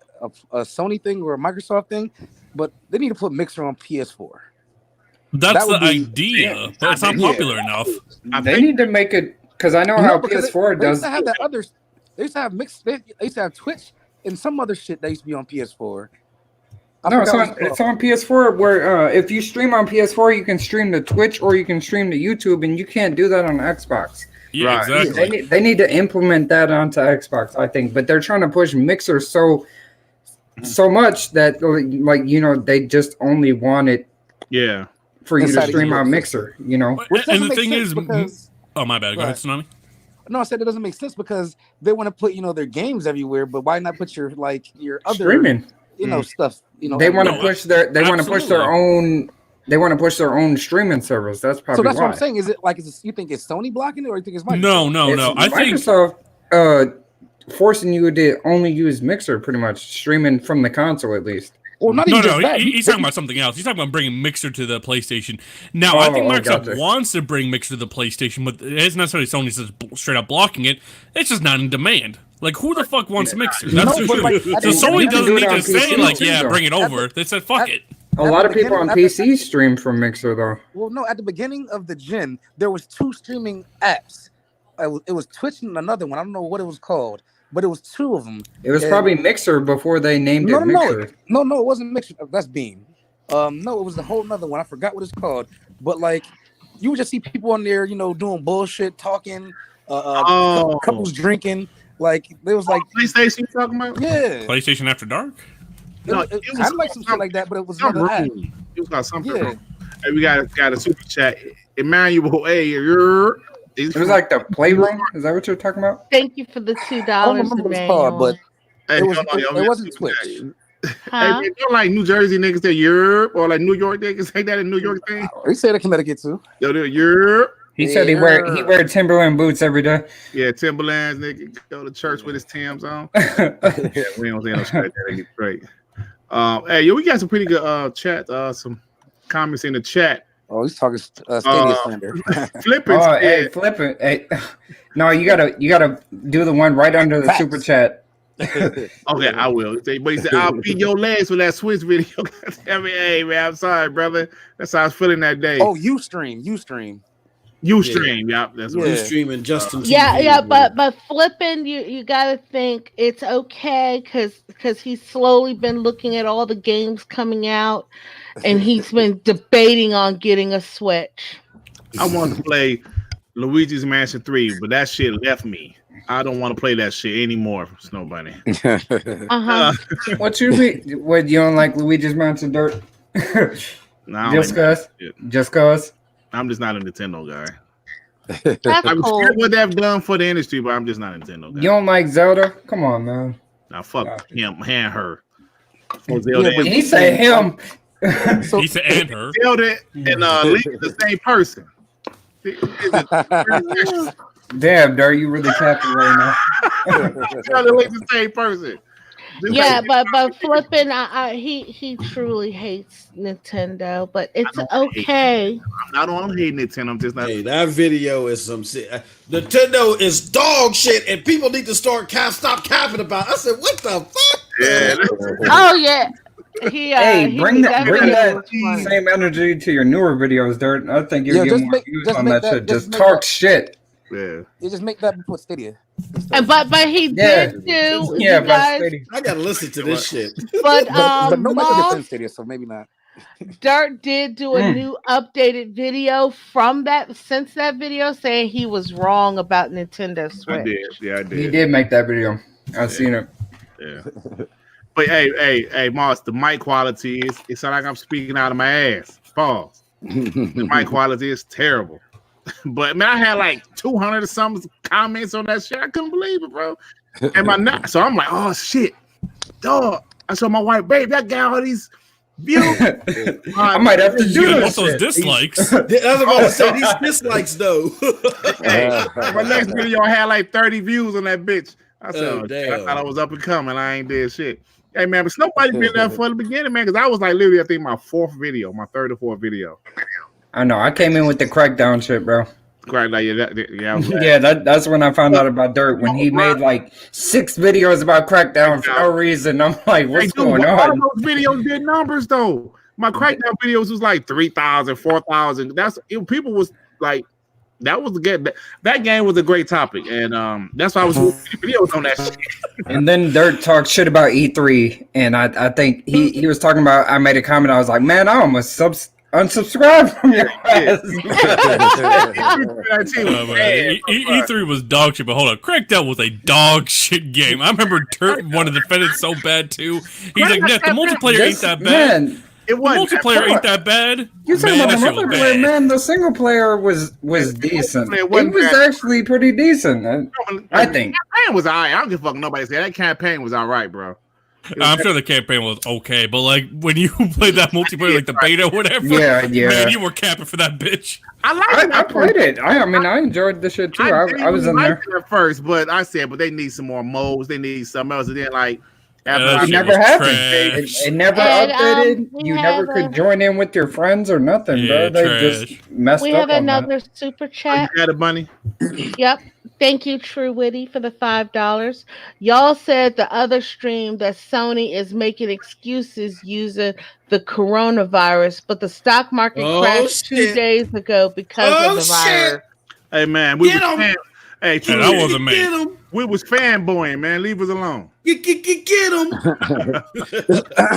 [SPEAKER 6] Sony thing or a Microsoft thing, but they need to put Mixer on PS4.
[SPEAKER 4] That's the idea, but it's not popular enough.
[SPEAKER 3] They need to make it, because I know how PS4 does.
[SPEAKER 6] They used to have that other. They used to have They used to have Twitch and some other shit that used to be on PS4.
[SPEAKER 3] No, it's on PS4 where if you stream on PS4, you can stream to Twitch or you can stream to YouTube, and you can't do that on Xbox.
[SPEAKER 4] Yeah, right. Exactly.
[SPEAKER 3] They need to implement that onto Xbox, I think, but they're trying to push Mixer so much that they just only want it.
[SPEAKER 1] Yeah.
[SPEAKER 3] For you to stream on Mixer,
[SPEAKER 4] And the thing is, oh my bad, go ahead, Tsunami.
[SPEAKER 6] No, I said it doesn't make sense because they want to put their games everywhere, but why not put your other
[SPEAKER 3] streaming
[SPEAKER 6] stuff?
[SPEAKER 3] They want to push their own. They want to push their own streaming service. That's probably
[SPEAKER 6] so. That's
[SPEAKER 3] why.
[SPEAKER 6] what I'm saying. Is it you think it's Sony blocking it, or you think it's Microsoft?
[SPEAKER 4] No. I think
[SPEAKER 3] Microsoft forcing you to only use Mixer, pretty much streaming from the console at least.
[SPEAKER 6] Well, not even just that.
[SPEAKER 4] He's talking about something else. He's talking about bringing Mixer to the PlayStation. Now, I think Microsoft wants to bring Mixer to the PlayStation, but it's not necessarily Sony says straight up blocking it. It's just not in demand. Like, who the fuck wants Mixer? That's so Sony doesn't need to say, bring it over. They said, fuck it.
[SPEAKER 3] A lot of people on PC stream from Mixer, though.
[SPEAKER 6] Well, no, at the beginning of the gen, there was 2 streaming apps. It was Twitch and another one. I don't know what it was called, but it was 2 of them.
[SPEAKER 3] It was probably Mixer before they named it Mixer.
[SPEAKER 6] No, it wasn't Mixer. That's Beam. No, it was a whole nother one. I forgot what it's called. But, you would just see people on there, doing bullshit, talking, couples drinking. There was
[SPEAKER 1] PlayStation you talking about?
[SPEAKER 6] Yeah.
[SPEAKER 4] PlayStation After Dark?
[SPEAKER 6] No, it was like some shit like that, but it was another app.
[SPEAKER 1] It was got something. Yeah. Hey, we got a super chat. Emmanuel, it
[SPEAKER 3] was like the Playroom. Is that what you're talking about?
[SPEAKER 5] Thank you for the $2.
[SPEAKER 6] I don't remember what it's called, but it wasn't Twitch.
[SPEAKER 5] Huh?
[SPEAKER 1] Hey, don't like New Jersey niggas say Europe or like New York niggas say that in New York thing.
[SPEAKER 6] He said it Connecticut too.
[SPEAKER 1] Yo, Europe.
[SPEAKER 3] He said he wear Timberland boots every day.
[SPEAKER 1] Yeah, Timberlands. Nigga go to church with his Timbs on. Yeah, we don't say no straight. That ain't great. Hey, we got some pretty good chat. Some comments in the chat.
[SPEAKER 6] Oh, he's talking Stadia slander.
[SPEAKER 1] Flipping.
[SPEAKER 3] Hey, flipping. Hey, no, you gotta do the one right under the super chat.
[SPEAKER 1] Okay, I will. But he said, "I'll beat your legs for that Switch video." Hey, man, I'm sorry, brother. That's how I was feeling that day.
[SPEAKER 6] Oh, you stream.
[SPEAKER 1] Yeah, that's what
[SPEAKER 2] you stream and Justin.
[SPEAKER 5] Yeah, but flipping, you gotta think it's okay because he's slowly been looking at all the games coming out, and he's been debating on getting a Switch.
[SPEAKER 1] I wanted to play Luigi's Mansion 3, but that shit left me. I don't want to play that shit anymore, Snow Bunny.
[SPEAKER 3] What you don't like Luigi's Mansion Dirt?
[SPEAKER 1] No,
[SPEAKER 3] just cause.
[SPEAKER 1] I'm just not a Nintendo guy.
[SPEAKER 5] I'm
[SPEAKER 1] cool. What they've done for the industry, but I'm just not a Nintendo guy.
[SPEAKER 3] You don't like Zelda? Come on, man.
[SPEAKER 1] Now fuck him and her.
[SPEAKER 3] He said him.
[SPEAKER 4] He said and her.
[SPEAKER 1] Zelda and Link the same person.
[SPEAKER 3] Damn, Dar, you really capping right now.
[SPEAKER 1] Trying to look the same person.
[SPEAKER 5] Yeah, but flipping, he truly hates Nintendo, but it's okay.
[SPEAKER 1] I don't hate Nintendo. I'm just not.
[SPEAKER 2] Hey, that video is some shit. Nintendo is dog shit, and people need to stop capping about it. I said, what the fuck?
[SPEAKER 1] Yeah.
[SPEAKER 5] Oh yeah.
[SPEAKER 3] Bring that same energy to your newer videos, Dirt. I think you're getting more views on that shit. Just talk shit.
[SPEAKER 1] Yeah.
[SPEAKER 6] You just make that before Stadia.
[SPEAKER 5] But he did do.
[SPEAKER 3] Yeah,
[SPEAKER 5] guys,
[SPEAKER 2] I gotta listen to this shit.
[SPEAKER 5] But
[SPEAKER 6] nobody defends Stadia, so maybe not.
[SPEAKER 5] Dirt did do a new updated video from that since that video saying he was wrong about Nintendo Switch.
[SPEAKER 1] I did. Yeah, I did.
[SPEAKER 3] He did make that video. I've seen it.
[SPEAKER 1] Yeah. But hey, Moss, the mic quality it sounds like I'm speaking out of my ass. Pause. The mic quality is terrible. But man, I had like 200 or something comments on that shit. I couldn't believe it, bro. And so I'm like, oh shit, dog. I saw my wife, babe, that guy all these views.
[SPEAKER 3] I might have to do
[SPEAKER 4] those dislikes.
[SPEAKER 2] I was about to say these dislikes though.
[SPEAKER 1] My next video had like 30 views on that bitch. I said,
[SPEAKER 2] damn.
[SPEAKER 1] I thought I was up and coming. I ain't did shit. Hey man, but nobody been there for the beginning, man, because I was like literally, I think my third or fourth video.
[SPEAKER 3] I know. I came in with the Crackdown shit, bro.
[SPEAKER 1] Crackdown,
[SPEAKER 3] that's when I found out about Dirt, when he made like 6 videos about Crackdown for no reason. I'm like, what's going on?
[SPEAKER 1] All those videos did numbers though. My Crackdown videos was like 3,000, 4,000. People was like, that was the game. That game was a great topic, and that's why I was doing videos on that shit.
[SPEAKER 3] And then Dirt talked shit about E3, and I think he was talking about. I made a comment. I was like, man, I almost unsubscribe from your ass.
[SPEAKER 4] E3 was dog shit, but hold on, Crackdown was a dog shit game. I remember Dirt wanted to defend it so bad too. He's like, the multiplayer ain't that bad.
[SPEAKER 3] Man,
[SPEAKER 1] the
[SPEAKER 4] multiplayer ain't that bad.
[SPEAKER 3] You talking about the multiplayer, man? The single player was decent. It was actually pretty decent. I think.
[SPEAKER 1] The campaign was alright. I don't give a fuck nobody said that campaign was alright, bro.
[SPEAKER 4] I'm sure the campaign was okay, but like when you played that multiplayer, like the beta or whatever, man, you were capping for that bitch.
[SPEAKER 3] I played it. I mean, I enjoyed the shit too. I was in there
[SPEAKER 1] at first, but I said, but they need some more modes. They need something else. And then like,
[SPEAKER 3] it never happened. It never updated. You never could join in with your friends or nothing, bro. They just messed up.
[SPEAKER 5] We have another super chat.
[SPEAKER 1] You got it, Bunny?
[SPEAKER 5] Yep. Thank you, True Witty, for the $5. Y'all said the other stream that Sony is making excuses using the coronavirus, but the stock market crashed 2 days ago because of the virus.
[SPEAKER 1] Hey man, we was
[SPEAKER 4] hey, True, that wasn't me.
[SPEAKER 1] We was fanboying, man. Leave us alone.
[SPEAKER 2] Get him.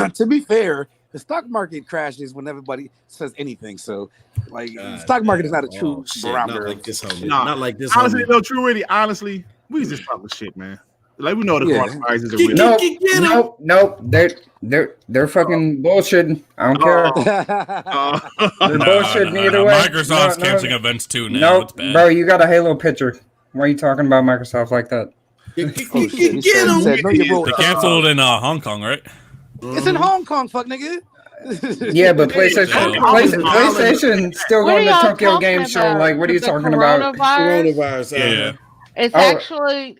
[SPEAKER 6] To be fair, the stock market crashes when everybody says anything. So, like, the stock market is not a true barometer.
[SPEAKER 2] Not like this.
[SPEAKER 1] Honestly, no, True Witty. Honestly, we just talking shit, man. Like we know the coronavirus is a real.
[SPEAKER 3] Nope. They're fucking bullshitting. I don't care. They're bullshitting either way.
[SPEAKER 4] Microsoft's canceling events too now.
[SPEAKER 3] Nope, bro, you got a Halo picture. Why are you talking about Microsoft like that?
[SPEAKER 2] Get
[SPEAKER 6] him.
[SPEAKER 4] They canceled in Hong Kong, right?
[SPEAKER 6] It's in Hong Kong, fuck nigga.
[SPEAKER 3] Yeah, but PlayStation still going to Tokyo Game Show. Like, what are you talking about?
[SPEAKER 2] Coronavirus.
[SPEAKER 4] Yeah.
[SPEAKER 5] It's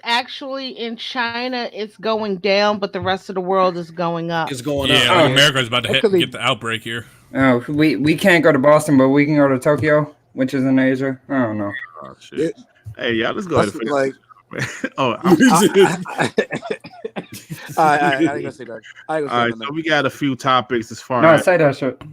[SPEAKER 5] actually in China. It's going down, but the rest of the world is going up.
[SPEAKER 2] It's going up.
[SPEAKER 4] Yeah, America's about to get the outbreak here.
[SPEAKER 3] Oh, we can't go to Boston, but we can go to Tokyo, which is in Asia. I don't know.
[SPEAKER 1] Oh shit. Hey, y'all, let's go ahead and finish.
[SPEAKER 6] Like,
[SPEAKER 1] I ain't gonna say that. All right, so we got a few topics as far as.
[SPEAKER 3] No, say that shit.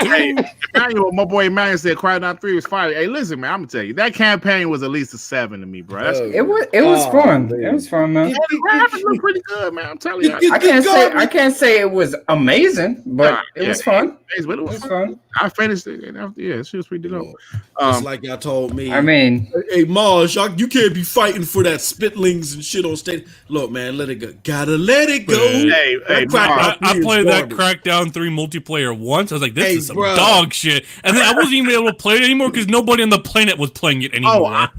[SPEAKER 1] Hey, Emmanuel, my boy Emmanuel said Crackdown 3 was fire. Hey, listen, man, I'm gonna tell you that campaign was at least a 7 to me, bro.
[SPEAKER 3] It was fun. Man. It was fun, man.
[SPEAKER 1] The graphics look pretty good, man. I'm telling you.
[SPEAKER 3] I can't say it was amazing, but it was fun.
[SPEAKER 1] It was fun. I finished it, and she was pretty dope.
[SPEAKER 2] Just like y'all told me.
[SPEAKER 3] I mean,
[SPEAKER 2] hey Mars, you can't be fighting for that spitlings and shit on stage. Look, man, let it go. Gotta let it go.
[SPEAKER 1] Hey,
[SPEAKER 4] I played that Crackdown 3 multiplayer once. I was like, this is some dog shit. And then I wasn't even able to play it anymore because nobody on the planet was playing it anymore.
[SPEAKER 3] Come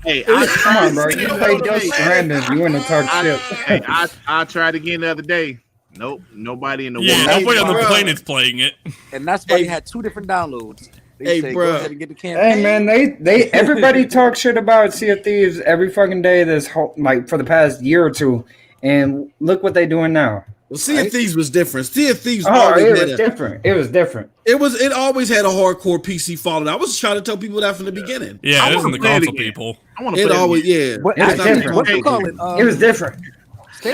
[SPEAKER 3] on, bro. You played Death Stranding. You want to talk shit.
[SPEAKER 1] Hey, I tried again the other day. Nope, nobody in the world.
[SPEAKER 4] Yeah, nobody on the planet's playing it.
[SPEAKER 6] And that's why you had 2 different downloads.
[SPEAKER 2] Hey,
[SPEAKER 6] say,
[SPEAKER 2] bro.
[SPEAKER 6] Go ahead and get the campaign.
[SPEAKER 3] Hey, man, they everybody talks shit about Sea of Thieves every fucking day this whole, like, for the past year or two. And look what they doing now.
[SPEAKER 2] Well, Sea of Thieves was different. Sea of Thieves
[SPEAKER 3] different. It was different.
[SPEAKER 2] It always had a hardcore PC following. I was trying to tell people that from the beginning.
[SPEAKER 4] Yeah, it isn't the console people.
[SPEAKER 2] I want to play always, yeah.
[SPEAKER 6] What you call it?
[SPEAKER 3] It was different.
[SPEAKER 4] No.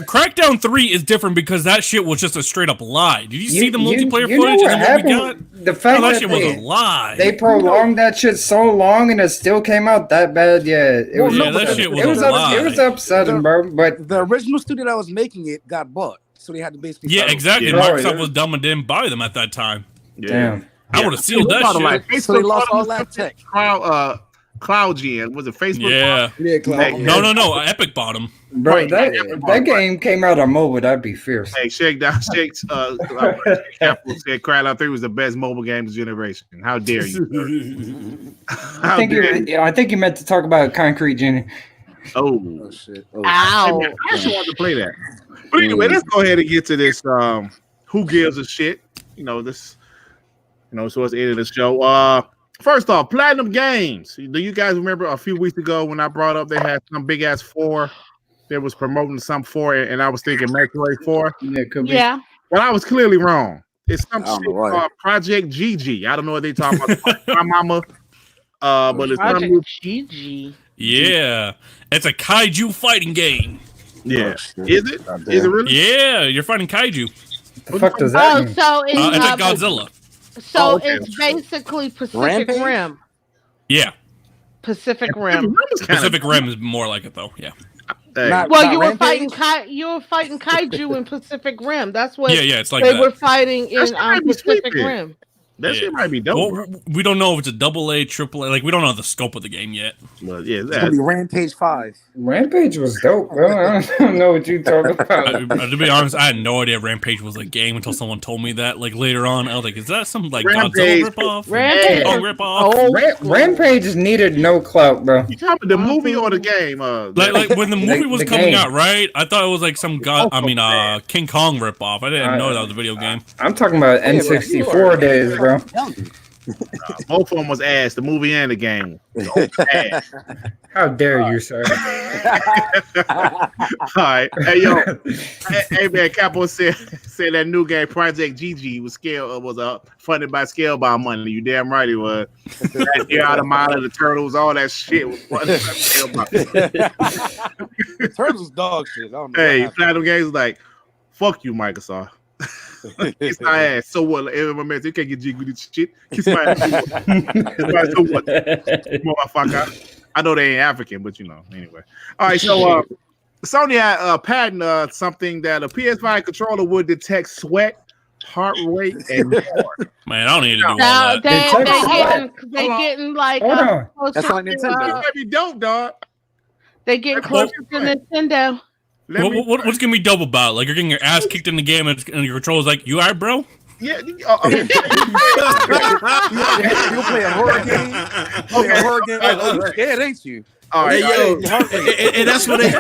[SPEAKER 4] Crackdown 3 is different because that shit was just a straight up lie. Did you see the multiplayer footage and what we got?
[SPEAKER 3] The fact
[SPEAKER 4] that shit was a lie.
[SPEAKER 3] They prolonged that shit so long and it still came out that bad. Yeah,
[SPEAKER 4] that shit was a lie.
[SPEAKER 3] It was upsetting, bro. But
[SPEAKER 6] the original studio that was making it got bought, so they had to basically.
[SPEAKER 4] Yeah, exactly. Microsoft was dumb and didn't buy them at that time.
[SPEAKER 3] Damn.
[SPEAKER 4] I would have sealed that shit.
[SPEAKER 6] So they lost all that tech.
[SPEAKER 1] CloudGen was it Facebook?
[SPEAKER 2] Yeah, Cloud.
[SPEAKER 4] No. Epic bought them.
[SPEAKER 3] Bro, that game came out on mobile. That'd be fierce.
[SPEAKER 1] Hey, Shake's Capital said Crackdown 3 was the best mobile game of the generation. How dare you?
[SPEAKER 3] I think you meant to talk about Concrete Genie.
[SPEAKER 1] Oh
[SPEAKER 6] shit!
[SPEAKER 5] Ow!
[SPEAKER 1] I actually wanted to play that. But anyway, let's go ahead and get to this. Who gives a shit? So it's the end of the show. First off, Platinum Games. Do you guys remember a few weeks ago when I brought up they had some big ass 4? They was promoting some 4, and I was thinking Metroid 4.
[SPEAKER 3] Yeah, could be.
[SPEAKER 5] Yeah.
[SPEAKER 1] Well, I was clearly wrong. It's some shit called Project GG. I don't know what they talking about. My mama. But it's
[SPEAKER 5] Project GG.
[SPEAKER 4] Yeah, it's a kaiju fighting game.
[SPEAKER 1] Yeah, is it? Is it really?
[SPEAKER 4] Yeah, you're fighting kaiju.
[SPEAKER 3] The fuck does that mean?
[SPEAKER 5] So
[SPEAKER 4] it's like Godzilla.
[SPEAKER 5] So it's basically Pacific Rim.
[SPEAKER 4] Yeah.
[SPEAKER 5] Pacific Rim.
[SPEAKER 4] Pacific Rim is more like it though. Yeah.
[SPEAKER 5] You were fighting kaiju in Pacific Rim. That's what.
[SPEAKER 4] Yeah, it's like
[SPEAKER 5] they were fighting in Pacific Rim.
[SPEAKER 1] That shit might be dope.
[SPEAKER 4] Well, we don't know if it's a AA, AAA. Like we don't know the scope of the game yet.
[SPEAKER 1] But yeah,
[SPEAKER 6] it's gonna be Rampage 5.
[SPEAKER 3] Rampage was dope, bro. I don't know what you talking about.
[SPEAKER 4] To be honest, I had no idea Rampage was a game until someone told me that. Like later on, I was like, "Is that some like
[SPEAKER 1] Rampage.
[SPEAKER 4] Godzilla ripoff?"
[SPEAKER 5] Rampage.
[SPEAKER 4] Ripoff.
[SPEAKER 3] Rampage needed no clout, bro.
[SPEAKER 1] You talking the movie or the game?
[SPEAKER 4] Like when the movie was coming out, right? I thought it was like some King Kong ripoff. I didn't know that was a video game.
[SPEAKER 3] I'm talking about N64 days, bro.
[SPEAKER 1] Both of them was ass, the movie and the game.
[SPEAKER 3] How dare you, sir?
[SPEAKER 1] All right. Hey, yo. Hey man, Capo said that new game, Project GG, was funded by Scalebound money. You damn right it was. That Year Out of Mile of the Turtles, all that shit was funded by Scalebound.
[SPEAKER 6] Turtles was dog shit. I don't know.
[SPEAKER 1] Hey, Platinum Games was like, fuck you, Microsoft. Kiss my ass. So what? My man, you can't get jig with this shit. Kiss my ass. So what? Motherfucker. I know they ain't African, but anyway. All right, so Sony had patent something that a PS5 controller would detect sweat, heart rate, and more.
[SPEAKER 4] Man, I don't need to do all that.
[SPEAKER 5] They getting like
[SPEAKER 6] that's like Nintendo.
[SPEAKER 1] Maybe dope, dog.
[SPEAKER 5] They getting closer to Nintendo.
[SPEAKER 4] What's gonna be dope about? Like you're getting your ass kicked in the game and your controller's like, "You alright, bro?"
[SPEAKER 1] Yeah.
[SPEAKER 6] You play a horror game. Scared, ain't you?
[SPEAKER 2] All right, and that's when they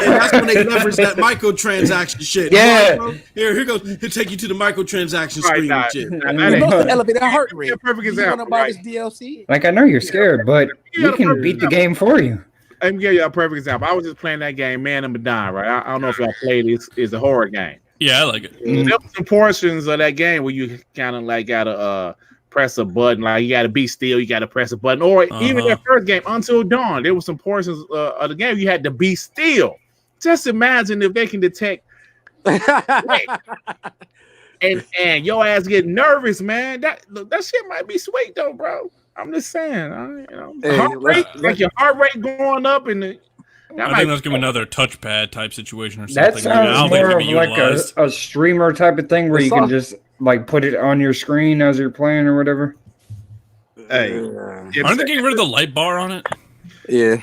[SPEAKER 2] leverage that microtransaction shit.
[SPEAKER 3] Yeah.
[SPEAKER 2] Here goes. He'll take you to the microtransaction screen and shit.
[SPEAKER 6] You know, elevate that heart rate.
[SPEAKER 1] Perfect example.
[SPEAKER 6] Buy this DLC.
[SPEAKER 3] Like I know you're scared, but we can beat the game for you.
[SPEAKER 1] Let me give you a perfect example. I was just playing that game, Man of Medan, right? I don't know if y'all played it. It's a horror game.
[SPEAKER 4] Yeah, I like it.
[SPEAKER 1] There were some portions of that game where you kind of like gotta press a button, like you gotta be still, you gotta press a button, or even that first game, Until Dawn, there were some portions of the game you had to be still. Just imagine if they can detect and your ass get nervous, man. That shit might be sweet though, bro. I'm just saying, heart rate, like your heart rate going up, and I
[SPEAKER 4] think that's gonna be another touchpad type situation or
[SPEAKER 3] that
[SPEAKER 4] something.
[SPEAKER 3] Sounds more of like a streamer type of thing where you can just like put it on your screen as you're playing or whatever.
[SPEAKER 1] Hey,
[SPEAKER 4] aren't they getting rid of the light bar on it?
[SPEAKER 6] Yeah.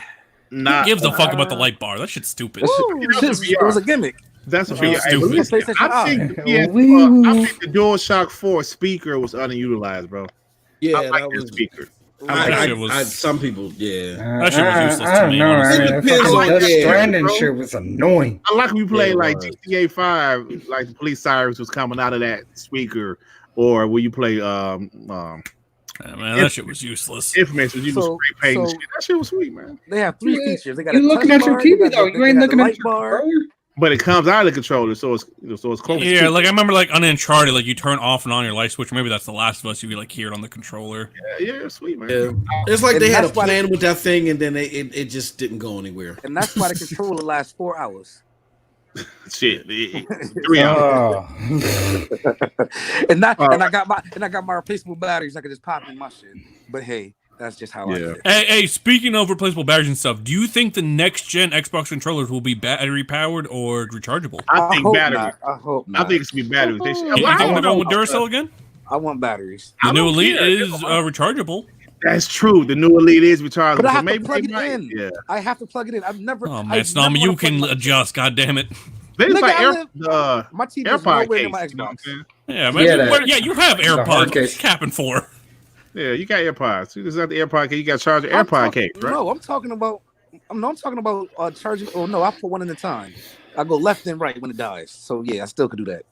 [SPEAKER 4] Who gives a fuck about the light bar? That shit's stupid.
[SPEAKER 6] It was a gimmick.
[SPEAKER 1] That's
[SPEAKER 4] stupid.
[SPEAKER 1] I think the DualShock 4 speaker was underutilized, bro.
[SPEAKER 2] Yeah,
[SPEAKER 1] I like that speaker.
[SPEAKER 2] Some people, yeah.
[SPEAKER 4] That shit was useless
[SPEAKER 3] I
[SPEAKER 4] to me.
[SPEAKER 3] don't know. That Stranding
[SPEAKER 1] bro.
[SPEAKER 3] shit was annoying.
[SPEAKER 1] I like when we played like GTA 5, like the police sirens was coming out of that speaker. or will you play
[SPEAKER 4] man, that shit was useless.
[SPEAKER 1] Infamous, you just spray paint shit. That shit was sweet, man.
[SPEAKER 6] They have 3 features. They got
[SPEAKER 3] you looking at your TV though. You ain't looking at your
[SPEAKER 6] bar.
[SPEAKER 1] But it comes out of the controller, so it's close.
[SPEAKER 4] Yeah, like I remember, like on Uncharted, like you turn off and on your light switch. Maybe that's The Last of Us. You could like hear it on the controller.
[SPEAKER 1] Yeah, sweet man.
[SPEAKER 2] Yeah. It's like they had a plan with that thing, and then it just didn't go anywhere.
[SPEAKER 6] And that's why the controller lasts 4 hours.
[SPEAKER 1] Shit, 3 hours.
[SPEAKER 6] and I got my replaceable batteries. I could just pop in my shit. But hey. That's just how I do it.
[SPEAKER 4] Hey, speaking of replaceable batteries and stuff, do you think the next gen Xbox controllers will be battery powered or rechargeable?
[SPEAKER 1] I think battery.
[SPEAKER 6] I hope not.
[SPEAKER 1] I think it's gonna be batteries.
[SPEAKER 4] You think they're going with Duracell again?
[SPEAKER 6] I want batteries.
[SPEAKER 4] The new Elite is rechargeable.
[SPEAKER 1] That's true. The new Elite is rechargeable.
[SPEAKER 6] But I have to plug it in.
[SPEAKER 1] Yeah.
[SPEAKER 6] I have to plug it in. I've never.
[SPEAKER 4] Oh man, Snami, you can adjust. God damn it.
[SPEAKER 1] It's like
[SPEAKER 6] my TV is
[SPEAKER 1] AirPod
[SPEAKER 6] nowhere
[SPEAKER 1] case.
[SPEAKER 6] near my Xbox.
[SPEAKER 4] Yeah, man. Yeah, you have AirPods. What are you capping for?
[SPEAKER 1] Yeah, you got AirPods. You just got the AirPod case. You got to charge your AirPod case, right?
[SPEAKER 6] No, I'm talking about charging. Oh no, I put one at a time. I go left and right when it dies. So yeah, I still could do that.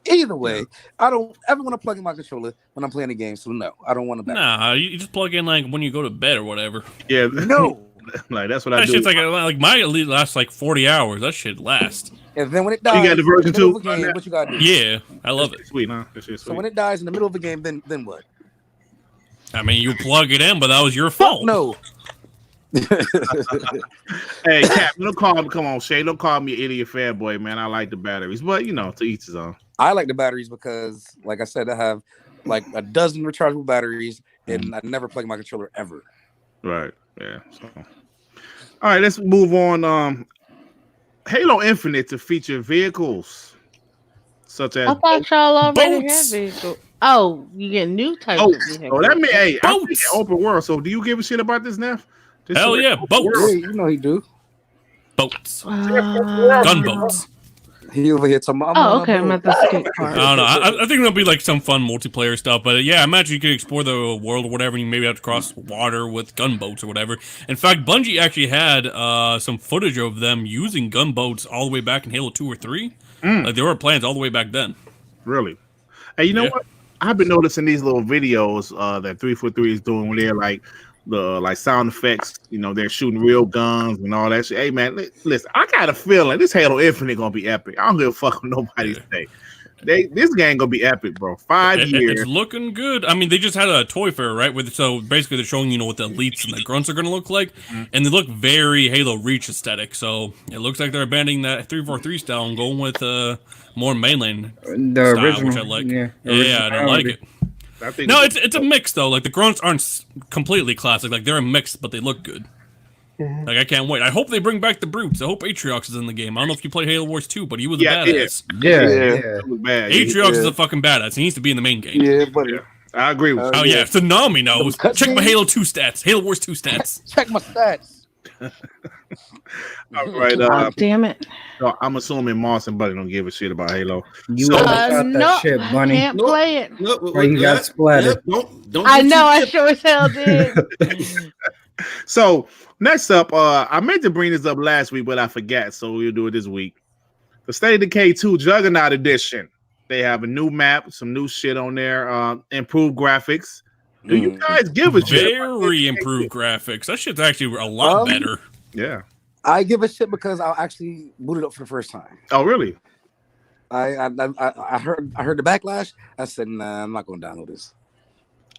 [SPEAKER 6] Either way, I don't ever want to plug in my controller when I'm playing a game. So no, I don't want to.
[SPEAKER 4] Nah, you just plug in like when you go to bed or whatever.
[SPEAKER 1] Yeah,
[SPEAKER 6] no,
[SPEAKER 1] like that's what I do.
[SPEAKER 4] Shit's like my Elite lasts like 40 hours. That shit lasts.
[SPEAKER 6] And then when it dies,
[SPEAKER 1] you got the version 2.
[SPEAKER 6] What you got to do?
[SPEAKER 4] Yeah, I love it.
[SPEAKER 1] Sweet, huh? That shit's sweet.
[SPEAKER 6] So when it dies in the middle of the game, then what?
[SPEAKER 4] I mean, you plug it in, but that was your fault.
[SPEAKER 6] No.
[SPEAKER 1] Hey, Cap, don't call me. Come on, Shay. Don't call me idiot fanboy, man. I like the batteries, but to each his own.
[SPEAKER 6] I like the batteries because, like I said, I have like a dozen rechargeable batteries, and I never plug my controller ever.
[SPEAKER 1] Right. Yeah. So. All right, let's move on. Halo Infinite to feature vehicles such as.
[SPEAKER 5] I thought y'all already had vehicles. Oh, you get new types of vehicles.
[SPEAKER 1] Oh, that means, hey, I'm thinking open world. So, do you give a shit about this, Neff?
[SPEAKER 4] Hell yeah, boats.
[SPEAKER 6] Yeah, you know he do.
[SPEAKER 4] Boats. Gunboats.
[SPEAKER 6] He over here talking about.
[SPEAKER 5] Oh, okay. I'm at the skate part.
[SPEAKER 4] I don't know. I think there'll be like some fun multiplayer stuff. But yeah, I imagine you could explore the world or whatever. And you maybe have to cross water with gunboats or whatever. In fact, Bungie actually had some footage of them using gunboats all the way back in Halo 2 or 3. Like there were plans all the way back then.
[SPEAKER 1] Really? Hey, you know what? I've been noticing these little videos that 343 is doing when they're like the sound effects. They're shooting real guns and all that shit. Hey man, listen, I got a feeling this Halo Infinite gonna be epic. I don't give a fuck what nobody say. This game gonna be epic, bro. 5 years.
[SPEAKER 4] It's looking good. I mean, they just had a toy fair, right? So basically, they're showing what the elites and the grunts are gonna look like, and they look very Halo Reach aesthetic. So it looks like they're abandoning that 343 style and going with more mainland style,
[SPEAKER 3] original,
[SPEAKER 4] which I like.
[SPEAKER 3] Yeah,
[SPEAKER 4] I don't like it. No, it's a mix though. Like the grunts aren't completely classic. Like they're a mix, but they look good. Like I can't wait. I hope they bring back the brutes. I hope Atriox is in the game. I don't know if you played Halo Wars 2, but he was a badass.
[SPEAKER 3] Yeah.
[SPEAKER 4] Atriox is a fucking badass. He needs to be in the main game.
[SPEAKER 6] Yeah, buddy.
[SPEAKER 1] I agree with you.
[SPEAKER 4] Oh yeah, Tsunami knows. Check my Halo 2 stats. Halo Wars 2 stats.
[SPEAKER 6] Check my stats.
[SPEAKER 1] All right.
[SPEAKER 5] Damn it.
[SPEAKER 1] So I'm assuming Moss and Buddy don't give a shit about Halo.
[SPEAKER 3] You that shit, Bunny.
[SPEAKER 5] Can't play it.
[SPEAKER 3] Or you got splattered.
[SPEAKER 2] Don't
[SPEAKER 5] I know. I sure as hell did.
[SPEAKER 1] So next up, I meant to bring this up last week, but I forgot. So we'll do it this week. The State of Decay 2 Juggernaut Edition. They have a new map, some new shit on there, improved graphics. Do you guys give a shit?
[SPEAKER 4] Very improved graphics. That shit's actually a lot better.
[SPEAKER 1] Yeah.
[SPEAKER 6] I give a shit because I actually booted up for the first time.
[SPEAKER 1] Oh, really?
[SPEAKER 6] I heard the backlash. I said, nah, I'm not going to download this.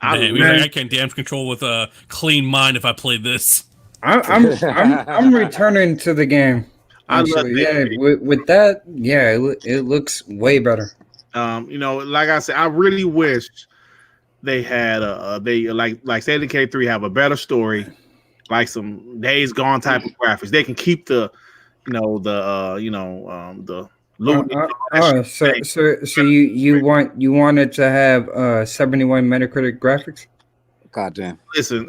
[SPEAKER 4] I can't damage control with a clean mind if I play this.
[SPEAKER 3] I'm returning to the game. Actually, with that, it looks way better.
[SPEAKER 1] Like I said, I really wish they had like State of Decay 3 have a better story, like some Days Gone type of graphics. They can keep the
[SPEAKER 3] So you wanted to have 71 Metacritic graphics?
[SPEAKER 6] God damn.
[SPEAKER 1] Listen,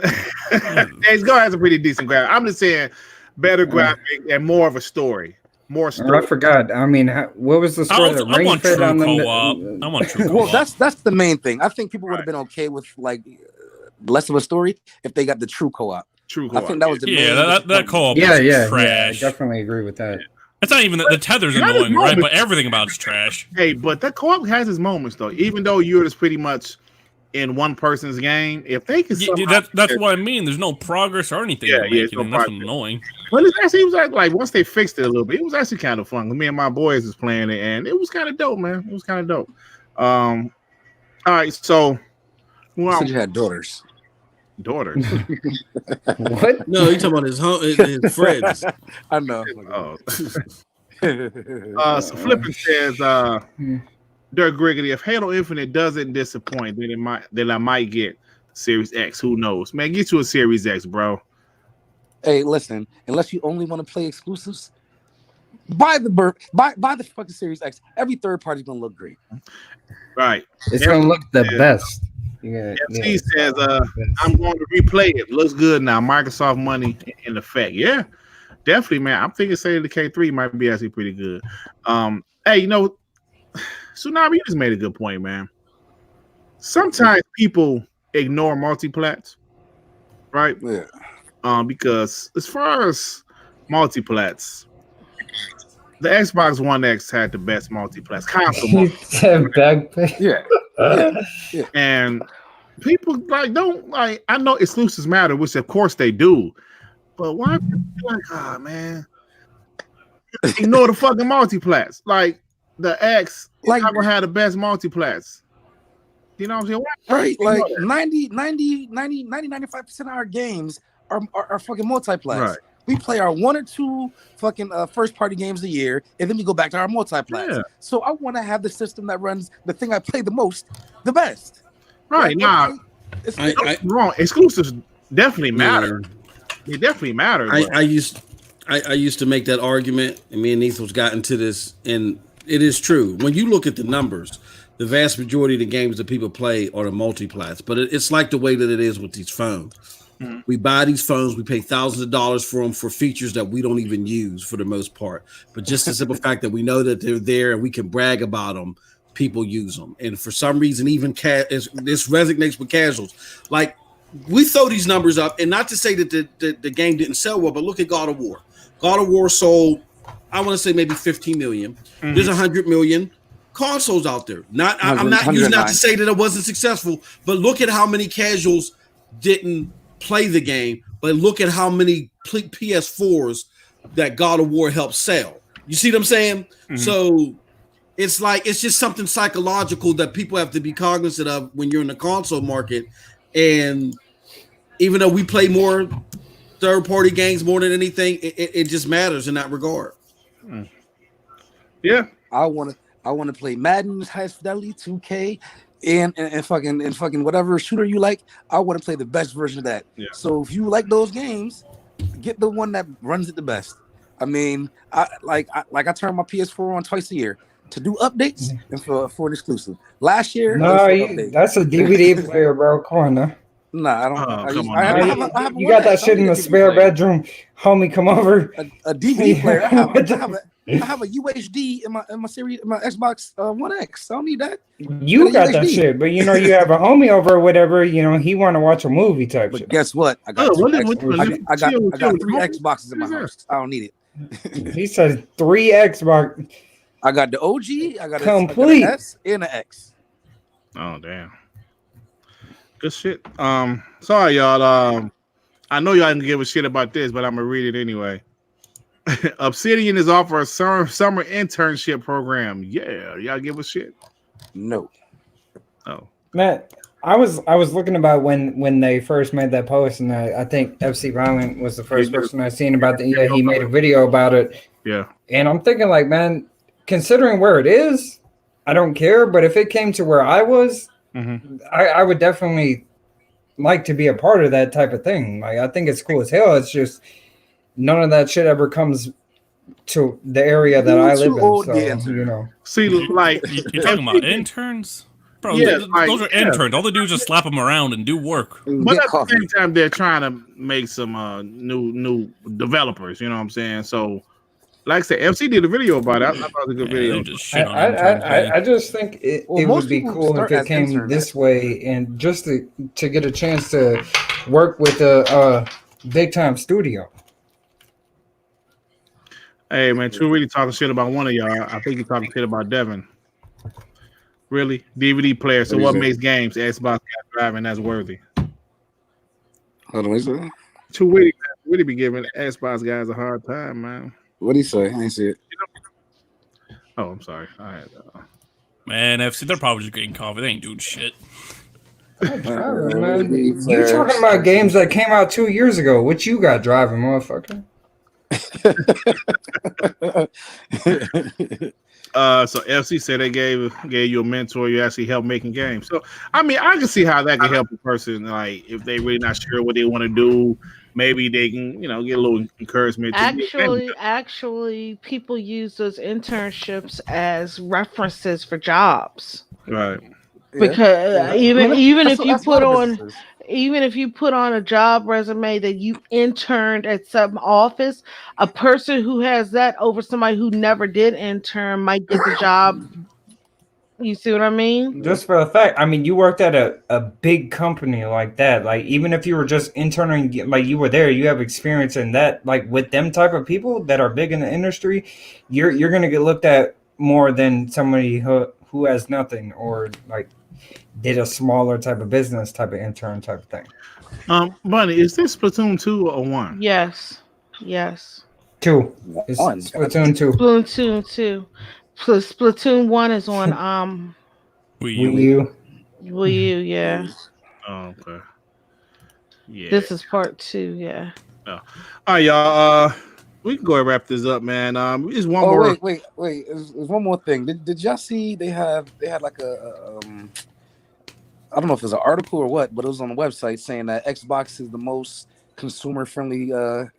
[SPEAKER 1] Days Gone has a pretty decent graphic. I'm just saying better graphic and more of a story. More story.
[SPEAKER 3] I forgot. I mean, what was the story that Ring fed on them?
[SPEAKER 4] I want true
[SPEAKER 6] co-op. Well, that's the main thing. I think people would have been okay with like less of a story if they got the true co-op.
[SPEAKER 1] True co-op.
[SPEAKER 6] I think that was the main
[SPEAKER 4] that co-op.
[SPEAKER 3] Yeah,
[SPEAKER 4] trash.
[SPEAKER 3] I definitely agree with that.
[SPEAKER 4] That's not even the tether's annoying, right? But everything about it's trash.
[SPEAKER 1] Hey, but that co-op has its moments though. Even though you're just pretty much in one person's game, if they can,
[SPEAKER 4] that's what I mean. There's no progress or anything.
[SPEAKER 1] Yeah, it's
[SPEAKER 4] no that's annoying.
[SPEAKER 1] But it was like once they fixed it a little bit, it was actually kind of fun. Me and my boys was playing it, and it was kind of dope, man. It was kind of dope. All right, so
[SPEAKER 6] you said you had daughters.
[SPEAKER 1] Daughters?
[SPEAKER 3] What?
[SPEAKER 2] No, you talking about his friends.
[SPEAKER 6] I know.
[SPEAKER 1] So Flippin says, Dirk Griggity, if Halo Infinite doesn't disappoint, then I might get Series X. Who knows? Man, get you a Series X, bro.
[SPEAKER 6] Hey, listen, unless you only want to play exclusives, buy the fucking Series X. Every third party's gonna look great.
[SPEAKER 1] Right.
[SPEAKER 3] It's gonna look the best.
[SPEAKER 1] FC says, I'm going to replay it. Looks good now. Microsoft money in effect. Yeah, definitely, man. I'm thinking State of Decay 3 might be actually pretty good. Hey, you know, Tsunami, you just made a good point, man. Sometimes people ignore multiplats, right?
[SPEAKER 6] Yeah.
[SPEAKER 1] Because as far as multiplats, the Xbox One X had the best multiplats console.
[SPEAKER 6] Yeah.
[SPEAKER 1] And people don't I know exclusives matter, which of course they do, but why people man, ignore the fucking multiplats? Like the X never had the best multiplats. You know what I'm saying?
[SPEAKER 6] Right, like 95% of our games are fucking multiplats. Right. We play our 1 or 2 fucking first party games a year, and then we go back to our multiplats. Yeah. So I want to have the system that runs the thing I play the most, the best.
[SPEAKER 1] Right. Now, it's wrong. Exclusives definitely matter. They definitely matter.
[SPEAKER 2] I used to make that argument, and me and Ethel's gotten to this, and it is true. When you look at the numbers, the vast majority of the games that people play are the multiplats, but it's like the way that it is with these phones. Mm-hmm. We buy these phones, we pay thousands of dollars for them for features that we don't even use for the most part. But just the simple fact that we know that they're there and we can brag about them, people use them. And for some reason, even this resonates with casuals. Like, we throw these numbers up, and not to say that the game didn't sell well, but look at God of War. God of War sold, I want to say maybe 15 million. Mm-hmm. There's 100 million consoles out there. I'm not using that to say that it wasn't successful, but look at how many casuals didn't play the game, but look at how many PS4s that God of War helped sell. You see what I'm saying? Mm-hmm. So it's like, it's just something psychological that people have to be cognizant of when you're in the console market. And even though we play more third-party games more than anything, it just matters in that regard.
[SPEAKER 1] Yeah,
[SPEAKER 6] I want to play Madden, High Fidelity, 2K, and fucking whatever shooter you like. I want to play the best version of that. Yeah. So if you like those games, get the one that runs it the best. I mean, I turn my PS4 on twice a year to do updates and for an exclusive. Last year,
[SPEAKER 3] that's a DVD player, bro. Come on now.
[SPEAKER 6] Nah, I don't.
[SPEAKER 3] You got that shit in the spare bedroom, homie. Come over.
[SPEAKER 6] A DVD player. I have a UHD in my series, in my Xbox One X. I don't need that.
[SPEAKER 3] You got that shit, but you have a homie over or whatever. He want to watch a movie type shit.
[SPEAKER 6] Guess what? I got 3 Xboxes in my house. I don't need it.
[SPEAKER 3] He said 3 Xbox.
[SPEAKER 6] I got the OG. I got
[SPEAKER 3] complete
[SPEAKER 6] an S and an X.
[SPEAKER 1] Oh damn. Good shit. Sorry, y'all. I know y'all didn't give a shit about this, but I'm gonna read it anyway. Obsidian is offering a summer internship program. Yeah, y'all give a shit?
[SPEAKER 6] No.
[SPEAKER 1] Oh,
[SPEAKER 3] Matt, I was looking about when they first made that post, and I think FC Violent was the first person I seen about the. Yeah, he made a video about it.
[SPEAKER 1] Yeah,
[SPEAKER 3] and I'm thinking like, man, considering where it is, I don't care. But if it came to where I was, I would definitely like to be a part of that type of thing. Like, I think it's cool as hell. It's just none of that shit ever comes to the area that I live in. So,
[SPEAKER 1] See, like
[SPEAKER 4] you're talking about interns, bro. Yeah, those are interns. All they do is just slap them around and do work.
[SPEAKER 1] But at the same time, they're trying to make some new developers. You know what I'm saying? So, like I said, FC did a video about it. I thought it was a good video.
[SPEAKER 3] I just think it would be cool if it came this way, and just to get a chance to work with a big time studio.
[SPEAKER 1] Hey man, True really talking shit about one of y'all. I think you're talking shit about Devin. Really? DVD player. So what makes games Xbox driving that's worthy?
[SPEAKER 7] Hold on, what you say?
[SPEAKER 1] True really be giving Xbox guys a hard time, man.
[SPEAKER 7] What'd he say? I ain't see it.
[SPEAKER 1] Oh, I'm sorry. I had
[SPEAKER 4] man, FC, they're probably just getting coffee. They ain't doing shit.
[SPEAKER 3] You're talking about games that came out 2 years ago. What you got driving, motherfucker?
[SPEAKER 1] So FC said they gave you a mentor. You actually helped making games. So I mean, I can see how that can help a person. Like if they really not sure what they want to do, maybe they can get a little encouragement.
[SPEAKER 5] Actually, people use those internships as references for jobs.
[SPEAKER 1] Right.
[SPEAKER 5] Because even if you put on a job resume that you interned at some office, a person who has that over somebody who never did intern might get the job. You see what I mean?
[SPEAKER 3] Just for the fact, I mean, you worked at a big company like that. Like, even if you were just interning, like you were there, you have experience in that. Like with them type of people that are big in the industry, you're gonna get looked at more than somebody who has nothing or like did a smaller type of business type of intern type of thing.
[SPEAKER 1] Bunny, is this Splatoon 2 or 1?
[SPEAKER 5] Yes.
[SPEAKER 3] 2. It's Splatoon 2.
[SPEAKER 5] Splatoon 2. Splatoon 1 is on
[SPEAKER 3] Wii U.
[SPEAKER 5] Yeah.
[SPEAKER 1] Oh, okay. Yeah.
[SPEAKER 5] This is part 2, yeah.
[SPEAKER 1] Oh. All right, y'all. We can go and wrap this up, man. Just one more.
[SPEAKER 7] Wait. There's one more thing. Did y'all see they had like a I don't know if it was an article or what, but it was on the website saying that Xbox is the most consumer-friendly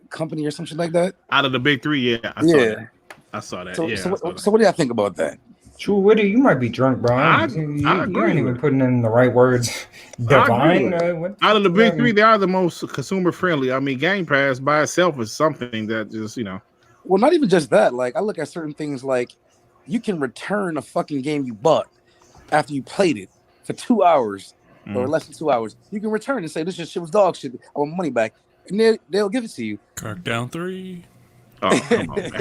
[SPEAKER 7] company or something like that.
[SPEAKER 1] Out of the big three, yeah. I saw that.
[SPEAKER 7] So what do y'all think about that?
[SPEAKER 3] True, Witty, you might be drunk, bro. You ain't even putting in the right words. Divine.
[SPEAKER 1] Out of the big three, they are the most consumer-friendly. I mean, Game Pass by itself is something that just,
[SPEAKER 7] Well, not even just that. Like, I look at certain things like you can return a fucking game you bought after you played it for 2 hours or less than 2 hours. You can return and say, this shit was dog shit. I want money back. And they'll give it to you.
[SPEAKER 4] Crackdown 3.
[SPEAKER 1] Oh, come on, man.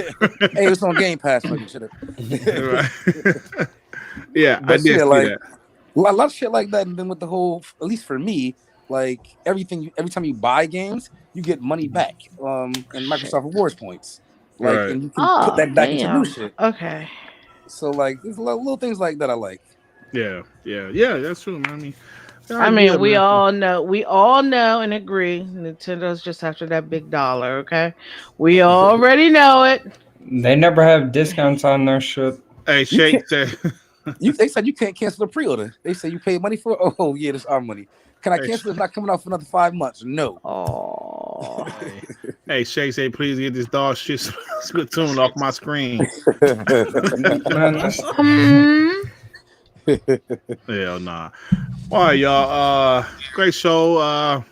[SPEAKER 7] Hey, it's on Game Pass. Fucking shit.
[SPEAKER 1] Yeah,
[SPEAKER 7] but
[SPEAKER 1] I did see that.
[SPEAKER 7] A lot of shit like that. And then with the whole, at least for me, like every time you buy games, you get money back and Microsoft Rewards points. Like, and you can put that back into new shit.
[SPEAKER 5] Okay.
[SPEAKER 7] So, like, there's a lot of little things like that I like.
[SPEAKER 1] Yeah, that's true, man.
[SPEAKER 5] We all know and agree Nintendo's just after that big dollar, okay? We already know it.
[SPEAKER 3] They never have discounts on their shit.
[SPEAKER 1] Hey, Shake said
[SPEAKER 7] they said you can't cancel the pre-order. They say you paid money for it. Oh yeah, this is our money. Can I cancel it? It's not coming out for another 5 months. No.
[SPEAKER 5] Oh.
[SPEAKER 1] Hey, Shay say, please get this dog shit Splatoon off my screen. Hell nah. All right, y'all. Great show. I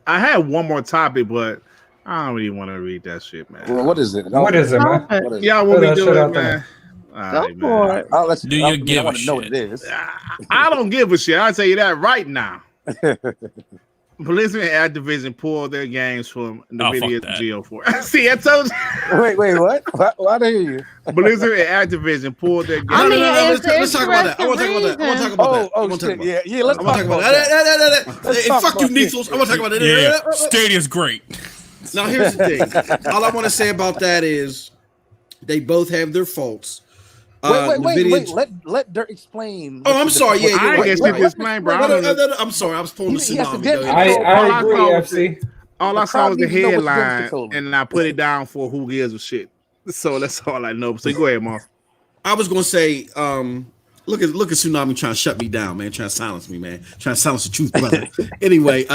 [SPEAKER 1] had one more topic, but I don't really want to read that shit, man.
[SPEAKER 7] Well, what is it?
[SPEAKER 3] What is it, man?
[SPEAKER 1] Y'all want me to do it, man?
[SPEAKER 5] Go for it.
[SPEAKER 7] I'll let you.
[SPEAKER 4] Do you give a shit?
[SPEAKER 7] Know what it is.
[SPEAKER 1] I don't give a shit. I'll tell you that right now. Blizzard and Activision pulled their games from NVIDIA Geo4. See, I told you.
[SPEAKER 7] Wait, what? Why do you?
[SPEAKER 1] Blizzard and Activision pulled their games.
[SPEAKER 7] Let's talk about that. I want to talk about that. Yeah, let's talk about that. Hey, fuck you, Neethles. I want to talk about that.
[SPEAKER 4] Yeah, Stadia's great.
[SPEAKER 2] Now, here's the thing. All I want to say about that is they both have their faults.
[SPEAKER 7] Wait. Let Dirk explain.
[SPEAKER 2] Oh, I'm sorry. Yeah,
[SPEAKER 1] I guess you explain, bro.
[SPEAKER 2] I'm sorry. I was pulling the tsunami.
[SPEAKER 3] I agree, FC.
[SPEAKER 1] All I saw was the headline, and I put it down for who gives a shit. So that's all I know. So go ahead, Mark.
[SPEAKER 2] I was gonna say, look at Tsunami trying to shut me down, man. Trying to silence me, man. Trying to silence the truth, brother. Anyway,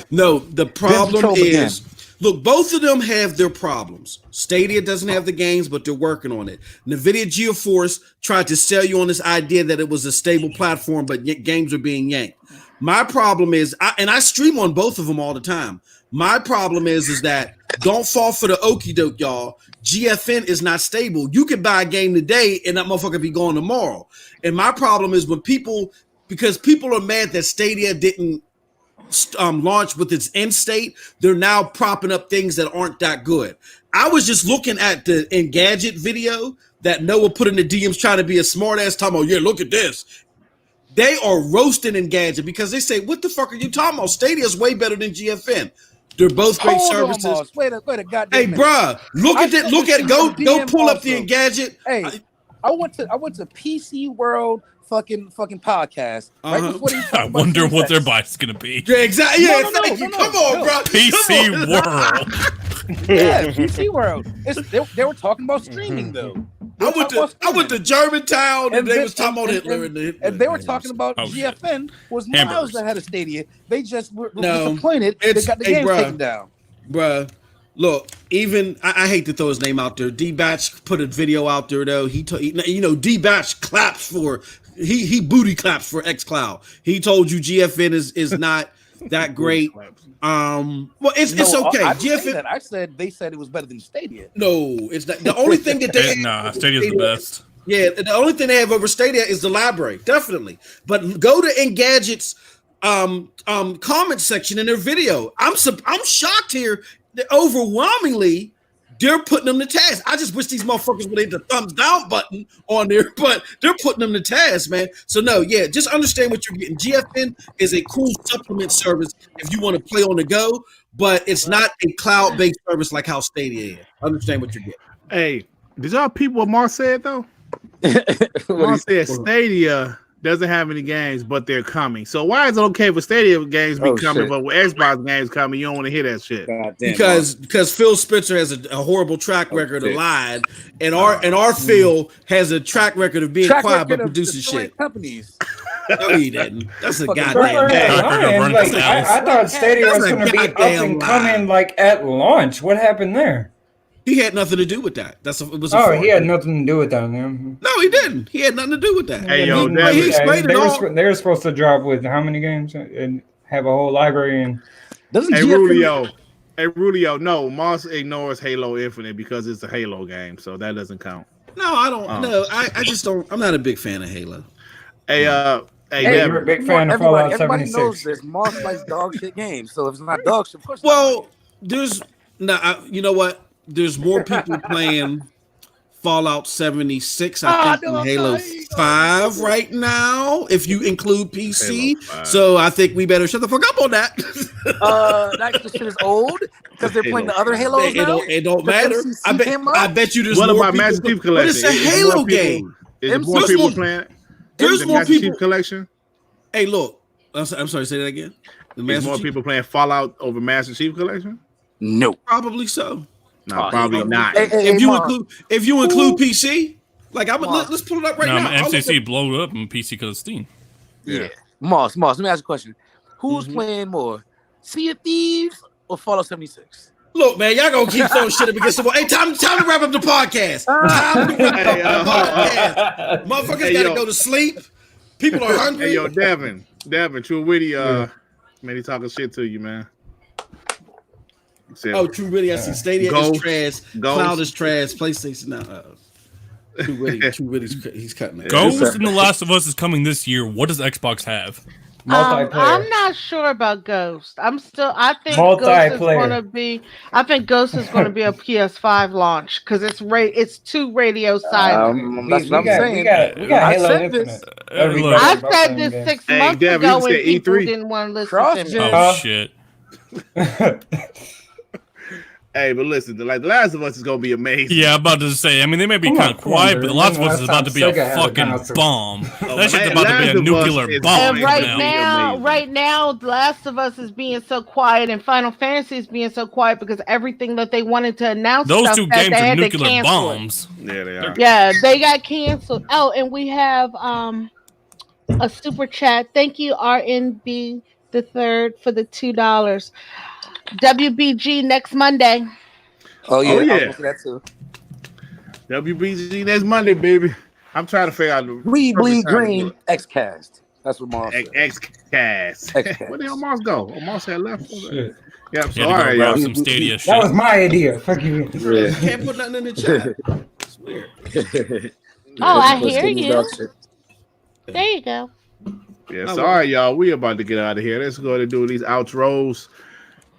[SPEAKER 2] no, the problem is. Look, both of them have their problems. Stadia doesn't have the games, but they're working on it. NVIDIA GeForce tried to sell you on this idea that it was a stable platform, but games are being yanked. My problem is, I stream on both of them all the time. My problem is that don't fall for the okie doke, y'all. GFN is not stable. You can buy a game today and that motherfucker be gone tomorrow. And my problem is because people are mad that Stadia didn't launch with its end state, they're now propping up things that aren't that good. I was just looking at the Engadget video that Noah put in the DMs trying to be a smart ass talking about, yeah, look at this. They are roasting Engadget because they say, what the fuck are you talking about? Stadia is way better than GFN. They're both great services.
[SPEAKER 7] Wait a goddamn
[SPEAKER 2] Hey,
[SPEAKER 7] minute.
[SPEAKER 2] bruh, go pull up the Engadget.
[SPEAKER 7] Hey, I went to PC World fucking podcast. Right before
[SPEAKER 4] I wonder what their buy's gonna be.
[SPEAKER 2] Yeah, exactly. Yeah,
[SPEAKER 7] No,
[SPEAKER 2] come on, bro.
[SPEAKER 4] PC World.
[SPEAKER 7] Yeah, PC World. They were talking about streaming though.
[SPEAKER 2] I went to Germantown and they was talking about Hitler.
[SPEAKER 7] And they were talking about GFN was miles ahead of Stadia. They just were disappointed. They got the game taken down.
[SPEAKER 2] Bruh, look, even I hate to throw his name out there. D-Batch put a video out there though. D-Batch claps for he booty claps for xCloud. He told you GFN is not that great. Well, it's okay.
[SPEAKER 7] GFN. They said it was better than Stadia.
[SPEAKER 2] No, it's not. The only thing that they
[SPEAKER 4] Stadia's the best.
[SPEAKER 2] Yeah, the only thing they have over Stadia is the library, definitely. But go to Engadget's comment section in their video. I'm shocked here that overwhelmingly they're putting them to task. I just wish these motherfuckers would hit the thumbs down button on there, but they're putting them to task, man. So no, yeah, just understand what you're getting. GFN is a cool supplement service if you want to play on the go, but it's not a cloud-based service like how Stadia is. Understand what you're getting.
[SPEAKER 1] Hey, did y'all people what Mark said though? Mark said Stadia doesn't have any games, but they're coming. So why is it okay for Stadia games be coming, but when Xbox games coming, you don't want to hear that shit?
[SPEAKER 2] Because Phil Spencer has a horrible track record of lying, and our Phil has a track record of being quiet but producing shit.
[SPEAKER 7] Companies.
[SPEAKER 2] No, he didn't. That's a goddamn lie.
[SPEAKER 3] I thought Stadia was going to be up and coming like at launch. What happened there?
[SPEAKER 2] He had nothing to do with that.
[SPEAKER 3] He had nothing to do with that, man.
[SPEAKER 2] No, he didn't. He had nothing to do with that.
[SPEAKER 1] Hey, yo,
[SPEAKER 3] they were supposed to drop with how many games and have a whole library and.
[SPEAKER 1] Hey, Rulio, no, Moss ignores Halo Infinite because it's a Halo game, so that doesn't count.
[SPEAKER 2] No, I don't. No, I just don't. I'm not a big fan of Halo.
[SPEAKER 1] Hey,
[SPEAKER 3] you're a big fan of Fallout 76.
[SPEAKER 7] Everybody knows this. Moss likes dog shit games, so if it's not dog shit,
[SPEAKER 2] you know what? There's more people playing Fallout 76, I think, than Halo 5 right now, if you include PC. So I think we better shut the fuck up on that.
[SPEAKER 7] That shit is old because they're playing the other Halos now.
[SPEAKER 2] It don't matter. I bet you there's
[SPEAKER 1] what
[SPEAKER 2] more
[SPEAKER 1] about Master Chief Collection?
[SPEAKER 2] But it's a Halo game.
[SPEAKER 1] Is there more people playing?
[SPEAKER 2] There's more
[SPEAKER 1] Master
[SPEAKER 2] people.
[SPEAKER 1] Chief Collection.
[SPEAKER 2] Hey, look. I'm sorry. Say that again.
[SPEAKER 1] There's more people playing Fallout over Master Chief Collection.
[SPEAKER 7] No,
[SPEAKER 2] probably so.
[SPEAKER 1] No, probably not.
[SPEAKER 2] If you include PC, like let's pull it up right now.
[SPEAKER 4] MCC blew up in PC because of Steam.
[SPEAKER 7] Yeah. Moss. Let me ask you a question. Who's playing more, Sea of Thieves or Fallout 76?
[SPEAKER 2] Look, man, y'all gonna keep throwing shit up against the wall. Hey, time to wrap up the podcast. Motherfuckers gotta go to sleep. People are hungry.
[SPEAKER 1] Hey, yo, Devin, True Witty, man, he talking shit to you, man.
[SPEAKER 2] True Witty, I see Stadia is trash, Cloud is trash, PlayStation. True Witty's he's cutting it.
[SPEAKER 4] Ghost and The Last of Us is coming this year. What does Xbox have?
[SPEAKER 3] Multiplayer.
[SPEAKER 5] I'm not sure about Ghost. I think Ghost is going to be a PS5 launch because it's 2 radio silent.
[SPEAKER 3] That's what I'm saying. We got Halo Infinite.
[SPEAKER 5] I said this 6 months ago when people didn't want to listen to me.
[SPEAKER 4] Oh shit.
[SPEAKER 1] Hey, but listen, The Last of Us is gonna be amazing.
[SPEAKER 4] Yeah, I'm about to say. I mean, they may be kind of quiet, but The Last of Us is about to be a fucking bomb. That shit's about to be a nuclear bomb.
[SPEAKER 5] And right now, The Last of Us is being so quiet, and Final Fantasy is being so quiet because everything that they wanted to announce,
[SPEAKER 4] those two games are nuclear bombs.
[SPEAKER 1] Yeah, they are.
[SPEAKER 5] Yeah, they got canceled. Oh, and we have a super chat. Thank you, RNB the Third, for the $2. WBG next Monday.
[SPEAKER 7] Oh yeah. That too.
[SPEAKER 1] WBG next Monday, baby. I'm trying to figure out the
[SPEAKER 7] We Bleed Green Xcast. That's what Mars said.
[SPEAKER 1] Xcast. Where the hell Mars go? Oh, Mars had left.
[SPEAKER 3] Shit.
[SPEAKER 1] Yeah, so all right, y'all.
[SPEAKER 4] Some Stadia shit.
[SPEAKER 3] That was my idea. Fuck you.
[SPEAKER 2] You can't put nothing in the chat. It's weird.
[SPEAKER 5] I hear you. There you go.
[SPEAKER 1] Yeah, so all right, y'all. We about to get out of here. Let's go ahead and do these outros.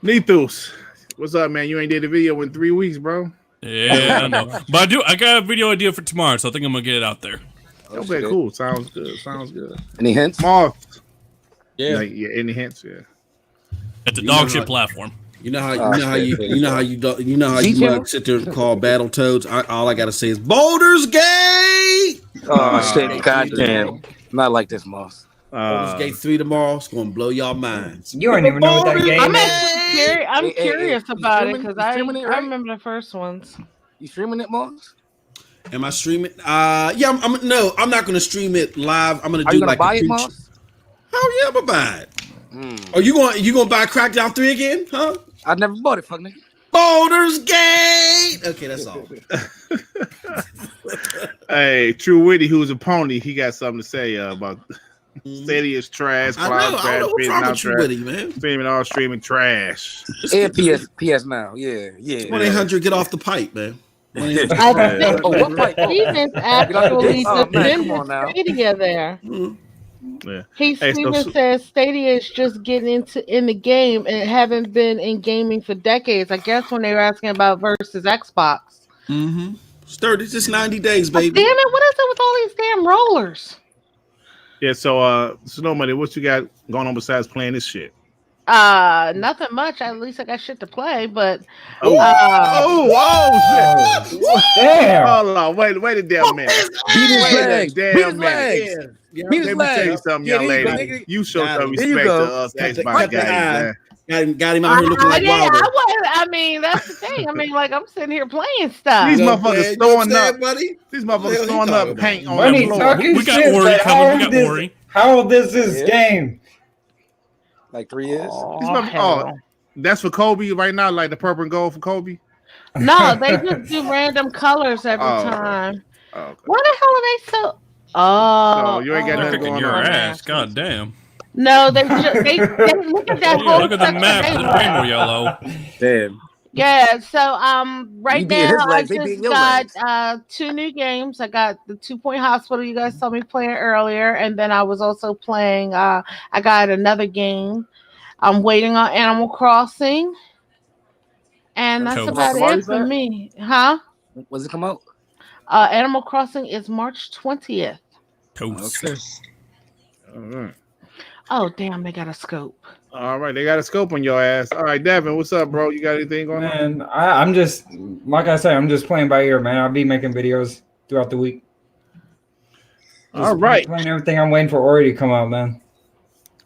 [SPEAKER 1] Nethus, what's up, man? You ain't did a video in 3 weeks, bro.
[SPEAKER 4] Yeah, I know. But I got a video idea for tomorrow, so I think I'm gonna get it out there.
[SPEAKER 1] Okay, cool. Sounds good.
[SPEAKER 7] Any hints?
[SPEAKER 1] Moss.
[SPEAKER 2] Yeah.
[SPEAKER 1] Any hints? Yeah.
[SPEAKER 4] It's a dog shit platform.
[SPEAKER 2] You know how you sit there and call Battletoads. All I gotta say is Baldur's Gate.
[SPEAKER 7] Oh shit! Goddamn! Not like this, Moss.
[SPEAKER 2] Baldur's Gate 3 tomorrow. It's gonna blow y'all minds.
[SPEAKER 3] You don't even know what that game is.
[SPEAKER 5] I'm curious about it because I remember the first ones.
[SPEAKER 7] You streaming it, Moss?
[SPEAKER 2] Am I streaming? Yeah. I'm not gonna stream it live. I'm gonna do like
[SPEAKER 7] buy it, Moss?
[SPEAKER 2] Hell yeah, I'm gonna buy it. Are you gonna buy Crackdown 3 again? Huh?
[SPEAKER 7] I never bought it, fuck nigga.
[SPEAKER 2] Baldur's Gate. Okay, that's all.
[SPEAKER 1] Hey, True Witty, who's a pony, he got something to say about Stadia's trash.
[SPEAKER 2] I don't know what's wrong with True Witty, man.
[SPEAKER 1] Streaming trash.
[SPEAKER 7] And PS now, yeah.
[SPEAKER 2] 1-800 get off the pipe, man.
[SPEAKER 5] Steven's actually defending Stadia there.
[SPEAKER 1] Yeah.
[SPEAKER 5] Steven says Stadia is just getting in the game and haven't been in gaming for decades. I guess when they were asking about versus Xbox.
[SPEAKER 2] Mm-hmm. Sturdy, just 90 days, baby.
[SPEAKER 5] Damn it! What is it with all these damn rollers?
[SPEAKER 1] Yeah. So, Snow Money, what you got going on besides playing this shit?
[SPEAKER 5] Nothing much. At least I got shit to play. But
[SPEAKER 1] shit!
[SPEAKER 3] Damn!
[SPEAKER 1] Hold on, wait a damn minute.
[SPEAKER 7] Beat his legs.
[SPEAKER 1] Let me tell you something, young lady. You show some respect to us Xbox guys, man.
[SPEAKER 2] Got him out here looking like Wilder.
[SPEAKER 5] I mean, that's the thing. I mean, like I'm sitting here playing stuff.
[SPEAKER 1] These motherfuckers throwing up, buddy. These motherfuckers throwing up paint on the floor.
[SPEAKER 4] We got Ori coming. We got Ori.
[SPEAKER 3] How old is this game?
[SPEAKER 7] Like 3 years.
[SPEAKER 1] That's for Kobe right now, like the purple and gold for Kobe.
[SPEAKER 5] No, they just do random colors every time.
[SPEAKER 1] Okay.
[SPEAKER 5] Why the hell are they so?
[SPEAKER 1] So you ain't got nothing
[SPEAKER 4] going
[SPEAKER 1] on.
[SPEAKER 4] Ass. God damn.
[SPEAKER 5] No, they look at that whole.
[SPEAKER 4] Look at the map. The rainbow yellow.
[SPEAKER 7] Damn.
[SPEAKER 5] Yeah. So right now I just got 2 new games. I got the 2 Point Hospital. You guys saw me playing earlier, and then I was also playing. I got another game. I'm waiting on Animal Crossing, and that's about it for me. Huh?
[SPEAKER 7] When's it come out?
[SPEAKER 5] Animal Crossing is March 20th.
[SPEAKER 4] Toast.
[SPEAKER 2] Okay.
[SPEAKER 1] All right.
[SPEAKER 5] Oh, damn, they got a scope.
[SPEAKER 1] All right, they got a scope on your ass. All right, Devin, what's up, bro? You got anything going on?
[SPEAKER 3] Man, I'm just, like I say, I'm just playing by ear, man. I'll be making videos throughout the week.
[SPEAKER 1] All right.
[SPEAKER 3] Playing everything. I'm waiting for Ori to come out, man.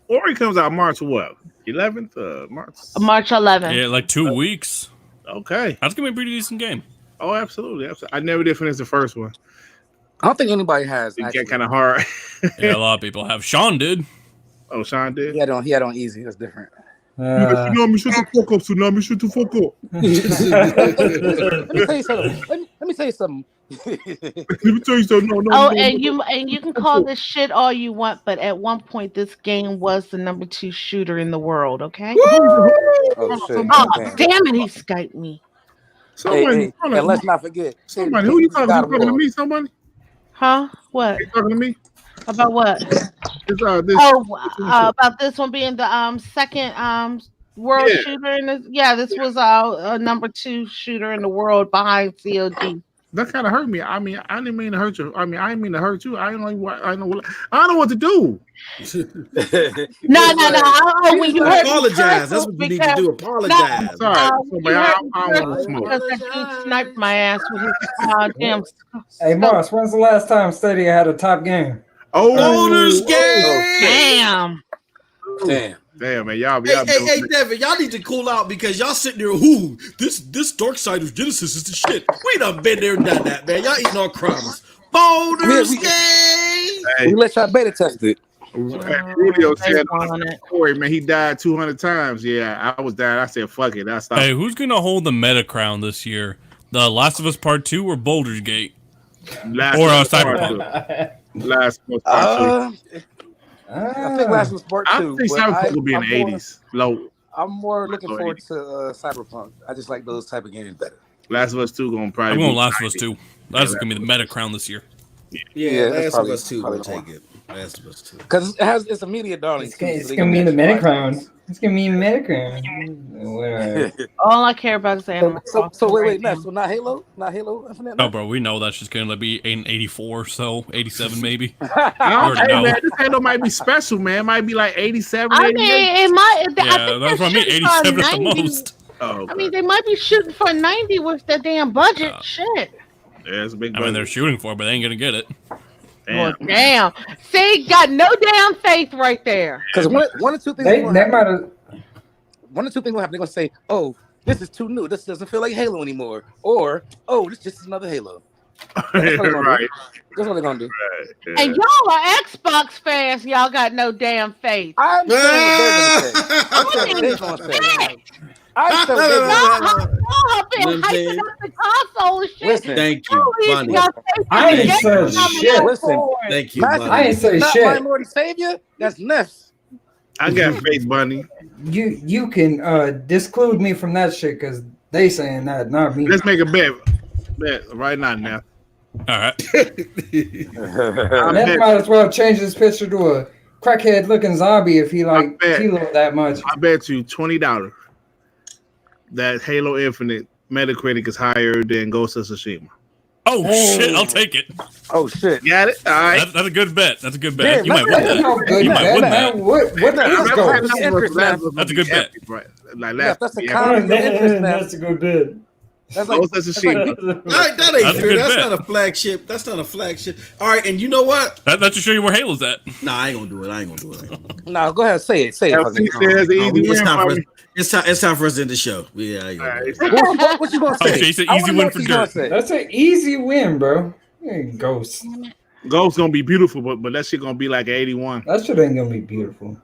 [SPEAKER 1] Ori comes out March what? 11th?
[SPEAKER 5] March 11th.
[SPEAKER 4] Yeah, like 2 weeks.
[SPEAKER 1] Okay.
[SPEAKER 4] That's going to be a pretty decent game.
[SPEAKER 1] Oh, absolutely. I never did finish the first one.
[SPEAKER 7] I don't think anybody has.
[SPEAKER 1] It got kind of hard.
[SPEAKER 4] Yeah, a lot of people have. Sean did.
[SPEAKER 1] Oh, Sean did?
[SPEAKER 7] He had on easy. That's different.
[SPEAKER 1] Tsunami, shut the fuck up. Tsunami, shut the fuck up.
[SPEAKER 7] Let me tell you something. Let me tell you something.
[SPEAKER 1] Let me tell you something.
[SPEAKER 5] No, and you can call this shit all you want, but at one point this game was the number 2 shooter in the world. Okay.
[SPEAKER 7] Oh shit!
[SPEAKER 5] Damn it! He Skyped me.
[SPEAKER 7] Hey, and let's not forget.
[SPEAKER 1] Somebody, who you talking to? You talking to me? Somebody?
[SPEAKER 5] Huh? What?
[SPEAKER 1] You talking to me?
[SPEAKER 5] About what? About this one being the second world shooter in this. Yeah, this was a number 2 shooter in the world behind COD.
[SPEAKER 1] That kind of hurt me. I mean, I didn't mean to hurt you. I didn't mean to hurt you. I don't know what to do.
[SPEAKER 5] No. When you
[SPEAKER 2] apologize. That's what you need to do. Apologize.
[SPEAKER 1] No, sorry. I don't want to smoke.
[SPEAKER 5] Because he sniped my ass with his damn.
[SPEAKER 3] Hey, Moss, when's the last time Stadia had a top game?
[SPEAKER 2] Baldur's Gate.
[SPEAKER 1] Damn, man, y'all.
[SPEAKER 2] Hey, Devin, y'all need to cool out because y'all sitting there. Ooh, this Darksiders Genesis is the shit. We done been there and done that, man. Y'all eating our crumbs. Baldur's Gate.
[SPEAKER 7] We let y'all beta test it.
[SPEAKER 1] Julio said, Corey, man, he died 200 times. Yeah, I was dying. I said, fuck it. I stopped.
[SPEAKER 4] Hey, who's gonna hold the meta crown this year? The Last of Us Part 2 or Baldur's Gate? Cyberpunk?
[SPEAKER 1] Last of Us Part 2.
[SPEAKER 7] I think Last of Us Part 2.
[SPEAKER 1] I think Cyberpunk will be in the 80s. Low.
[SPEAKER 7] I'm more looking forward to Cyberpunk. I just like those type of games better.
[SPEAKER 1] Last of Us 2 going probably.
[SPEAKER 4] I'm going Last of Us 2. That's gonna be the meta crown this year.
[SPEAKER 2] Yeah, Last of Us 2 will take it. Last of Us 2
[SPEAKER 7] because it's immediate, darling.
[SPEAKER 3] It's gonna be the meta crown. Let's give me America.
[SPEAKER 5] All I care about is Animal Crossing.
[SPEAKER 7] So wait, Neff, so not Halo? Not Halo Infinite?
[SPEAKER 4] No, bro, we know that's just gonna be an 84, so 87 maybe.
[SPEAKER 1] Hey, man, this Halo might be special, man. It might be like 87.
[SPEAKER 5] I mean, it might.
[SPEAKER 4] Yeah,
[SPEAKER 5] I think
[SPEAKER 4] that's what I mean. 87 at the most.
[SPEAKER 1] Oh, okay.
[SPEAKER 5] I mean, they might be shooting for 90 with that damn budget. Shit.
[SPEAKER 1] Yeah, it's a big.
[SPEAKER 4] I mean, they're shooting for it, but they ain't gonna get it.
[SPEAKER 1] Damn.
[SPEAKER 5] Well, damn. See, got no damn faith right there.
[SPEAKER 7] Because one or two things.
[SPEAKER 3] They might have.
[SPEAKER 7] One or two things will happen. They're gonna say, "Oh, this is too new. This doesn't feel like Halo anymore," or "Oh, this just is another Halo." That's what
[SPEAKER 1] Right.
[SPEAKER 7] That's what they're gonna do.
[SPEAKER 1] Right. Yeah.
[SPEAKER 5] And y'all are Xbox fans. Y'all got no damn faith.
[SPEAKER 7] I'm saying what they're gonna say. I'm saying what they're gonna say.
[SPEAKER 5] Y'all been hyping up the console and shit.
[SPEAKER 7] Listen,
[SPEAKER 2] Thank you, Bunny.
[SPEAKER 3] I ain't said shit.
[SPEAKER 7] Listen,
[SPEAKER 2] Thank you,
[SPEAKER 7] Master
[SPEAKER 2] Bunny.
[SPEAKER 3] I ain't say
[SPEAKER 7] not
[SPEAKER 3] shit.
[SPEAKER 7] my Lord and Savior. That's Neff's.
[SPEAKER 1] I got faith, Bunny.
[SPEAKER 3] You can disclude me from that shit because they saying that, not me.
[SPEAKER 1] Let's make a bet right now.
[SPEAKER 4] All right.
[SPEAKER 3] That might as well change his picture to a crackhead looking zombie if he like Kilo that much.
[SPEAKER 1] I bet you $20 that Halo Infinite Metacritic is higher than Ghost of Tsushima.
[SPEAKER 4] Oh shit! I'll take it.
[SPEAKER 7] Oh shit!
[SPEAKER 1] Got it? All right.
[SPEAKER 4] That's a good bet. That's a good bet.
[SPEAKER 7] Yeah,
[SPEAKER 4] You might win that.
[SPEAKER 3] How good
[SPEAKER 4] You might
[SPEAKER 3] that,
[SPEAKER 4] win
[SPEAKER 3] man.
[SPEAKER 4] that.
[SPEAKER 3] What is Ghost?
[SPEAKER 4] That's a good bet.
[SPEAKER 1] Right. Like
[SPEAKER 7] Yeah,
[SPEAKER 1] that.
[SPEAKER 7] that's a common interest, man.
[SPEAKER 3] That's a good bit.
[SPEAKER 7] That's like,
[SPEAKER 1] Ghost of Tsushima.
[SPEAKER 2] That
[SPEAKER 4] That's
[SPEAKER 2] ain't
[SPEAKER 4] a
[SPEAKER 2] fair.
[SPEAKER 4] good
[SPEAKER 2] That's
[SPEAKER 4] bet.
[SPEAKER 2] not a flagship. That's not a flagship. All right, and you know what?
[SPEAKER 4] That should show you where Halo's at.
[SPEAKER 2] Nah, I ain't gonna do it. I ain't gonna do it.
[SPEAKER 7] no, go ahead, say it. Say it.
[SPEAKER 1] LC says
[SPEAKER 2] No,
[SPEAKER 1] easy
[SPEAKER 2] it's
[SPEAKER 1] win
[SPEAKER 2] time
[SPEAKER 1] for
[SPEAKER 2] for us.
[SPEAKER 1] me.
[SPEAKER 2] It's time for us to end the show. Yeah,
[SPEAKER 1] All right.
[SPEAKER 7] What you gonna say?
[SPEAKER 4] Okay, it's an
[SPEAKER 7] I
[SPEAKER 4] easy
[SPEAKER 7] wanna know
[SPEAKER 4] win
[SPEAKER 7] what
[SPEAKER 4] for
[SPEAKER 7] you gonna
[SPEAKER 4] Dirt.
[SPEAKER 7] say.
[SPEAKER 3] That's an easy win, bro. Ghost.
[SPEAKER 1] Ghost gonna be beautiful, but that shit gonna be like 81.
[SPEAKER 3] That shit ain't gonna be beautiful.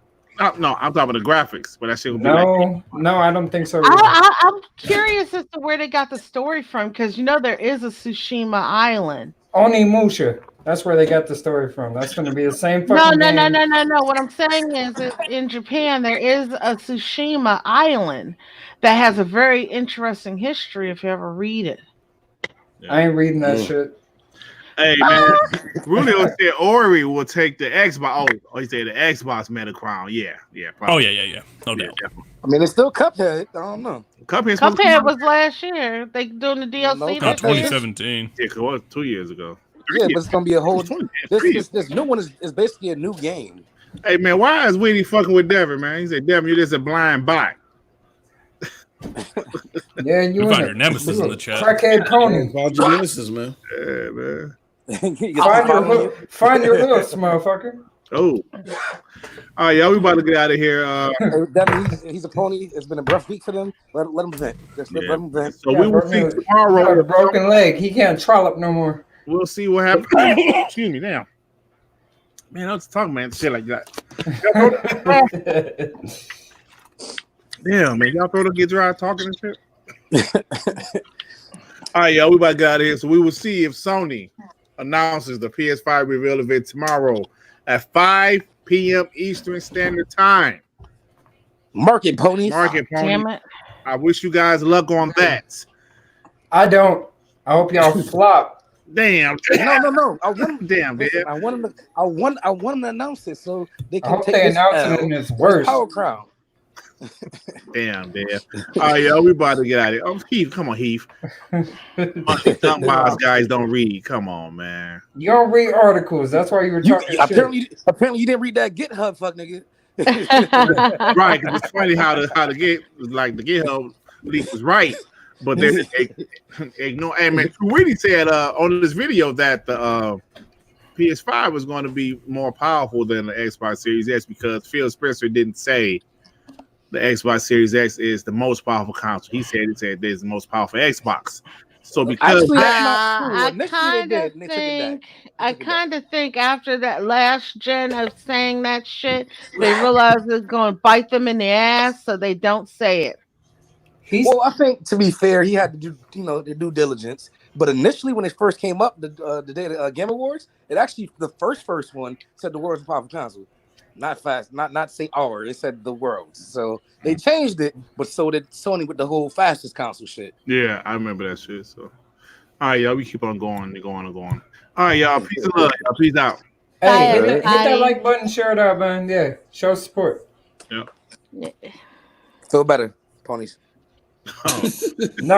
[SPEAKER 1] No, I'm talking about the graphics, but that shit gonna be like
[SPEAKER 3] No, I don't think so.
[SPEAKER 5] I'm curious as to where they got the story from because you know there is a Tsushima Island.
[SPEAKER 3] Onimusha. That's where they got the story from. That's gonna be the same fucking
[SPEAKER 5] No.
[SPEAKER 3] game.
[SPEAKER 5] What I'm saying is that in Japan there is a Tsushima Island that has a very interesting history if you ever read it.
[SPEAKER 3] I ain't reading that shit.
[SPEAKER 1] Hey man, Rulio said Ori will take the Xbox. Oh, he said the Xbox Metacrown. Yeah. Probably.
[SPEAKER 4] Oh yeah. No doubt.
[SPEAKER 1] Definitely.
[SPEAKER 7] I mean, it's still Cuphead. I don't know.
[SPEAKER 5] Cuphead was last year. They doing the DLC.
[SPEAKER 7] No,
[SPEAKER 5] this
[SPEAKER 4] No,
[SPEAKER 5] year.
[SPEAKER 4] 2017.
[SPEAKER 1] Yeah, 'cause it was 2 years ago.
[SPEAKER 7] Yeah, but it's gonna be a whole.
[SPEAKER 1] Three.
[SPEAKER 7] This new one is basically a new game.
[SPEAKER 1] Hey man, why is Weedy fucking with Devin, man? He said, Devin, you're just a blind bot.
[SPEAKER 3] Yeah, you
[SPEAKER 4] We
[SPEAKER 3] in
[SPEAKER 4] found your
[SPEAKER 3] it.
[SPEAKER 4] nemesis
[SPEAKER 3] You
[SPEAKER 4] in
[SPEAKER 3] a
[SPEAKER 4] the chat.
[SPEAKER 3] Crackhead pony.
[SPEAKER 2] Found your Genesis, man.
[SPEAKER 1] Yeah, man.
[SPEAKER 3] Find your hooks, motherfucker.
[SPEAKER 1] Oh. All right, y'all, we about to get out of here.
[SPEAKER 7] He's a pony. It's been a rough week for them. Let him vent. Just let him vent.
[SPEAKER 1] So we will see
[SPEAKER 3] Got a
[SPEAKER 1] tomorrow.
[SPEAKER 3] broken leg. He can't trollop no more.
[SPEAKER 1] We'll see what happens. Excuse me, now. Man, I was talking, man, shit like that. Damn, man, y'all throw to get dry talking and shit. All right, y'all, we about to get out of here. So we will see if Sony announces the PS5 reveal event tomorrow at 5 p.m. Eastern Standard Time.
[SPEAKER 7] Market ponies.
[SPEAKER 5] Damn it.
[SPEAKER 1] I wish you guys luck on that.
[SPEAKER 3] I don't. I hope y'all flop.
[SPEAKER 1] Damn.
[SPEAKER 7] No. I want.
[SPEAKER 1] Damn, man.
[SPEAKER 7] Listen, I want them to announce it so they
[SPEAKER 3] I
[SPEAKER 7] can
[SPEAKER 3] hope
[SPEAKER 7] take
[SPEAKER 3] they
[SPEAKER 7] this
[SPEAKER 3] announce
[SPEAKER 7] L.
[SPEAKER 3] it in its worst.
[SPEAKER 7] Power Crown.
[SPEAKER 1] Damn. All right, y'all, we about to get out of here. Oh, Heath, come on, Heath. Some wise guys don't read. Come on, man.
[SPEAKER 3] You don't read articles. That's why you were talking shit.
[SPEAKER 7] Apparently you didn't read that GitHub, fuck nigga.
[SPEAKER 1] Right, 'cause it's funny how the GitHub leak was right, but then ignore. And man, Tweety said on this video that the PS5 was going to be more powerful than the Xbox Series X because Phil Spencer didn't say the Xbox Series X is the most powerful console. He said this is the most powerful Xbox. So because
[SPEAKER 7] Actually, that's not true.
[SPEAKER 5] I
[SPEAKER 7] Initially they did, and they took it back.
[SPEAKER 5] kind of think after that last gen of saying that shit, they realized it's going to bite them in the ass, so they don't say it.
[SPEAKER 7] Well, I think to be fair, he had to do the due diligence. But initially, when it first came up, the day of the Game Awards, it actually the first one said the world's powerful console, not fast, not say our. It said the world's. So they changed it, but so did Sony with the whole fastest console shit.
[SPEAKER 1] yeah, I remember that shit. So all right, y'all, we keep on going. All right, y'all, peace and love. Y'all, peace out.
[SPEAKER 3] Hey, hit
[SPEAKER 5] Bye,
[SPEAKER 3] that like button, share it out, man. Yeah, show support.
[SPEAKER 1] Yep.
[SPEAKER 7] Feel better, ponies.
[SPEAKER 1] Oh.
[SPEAKER 3] No,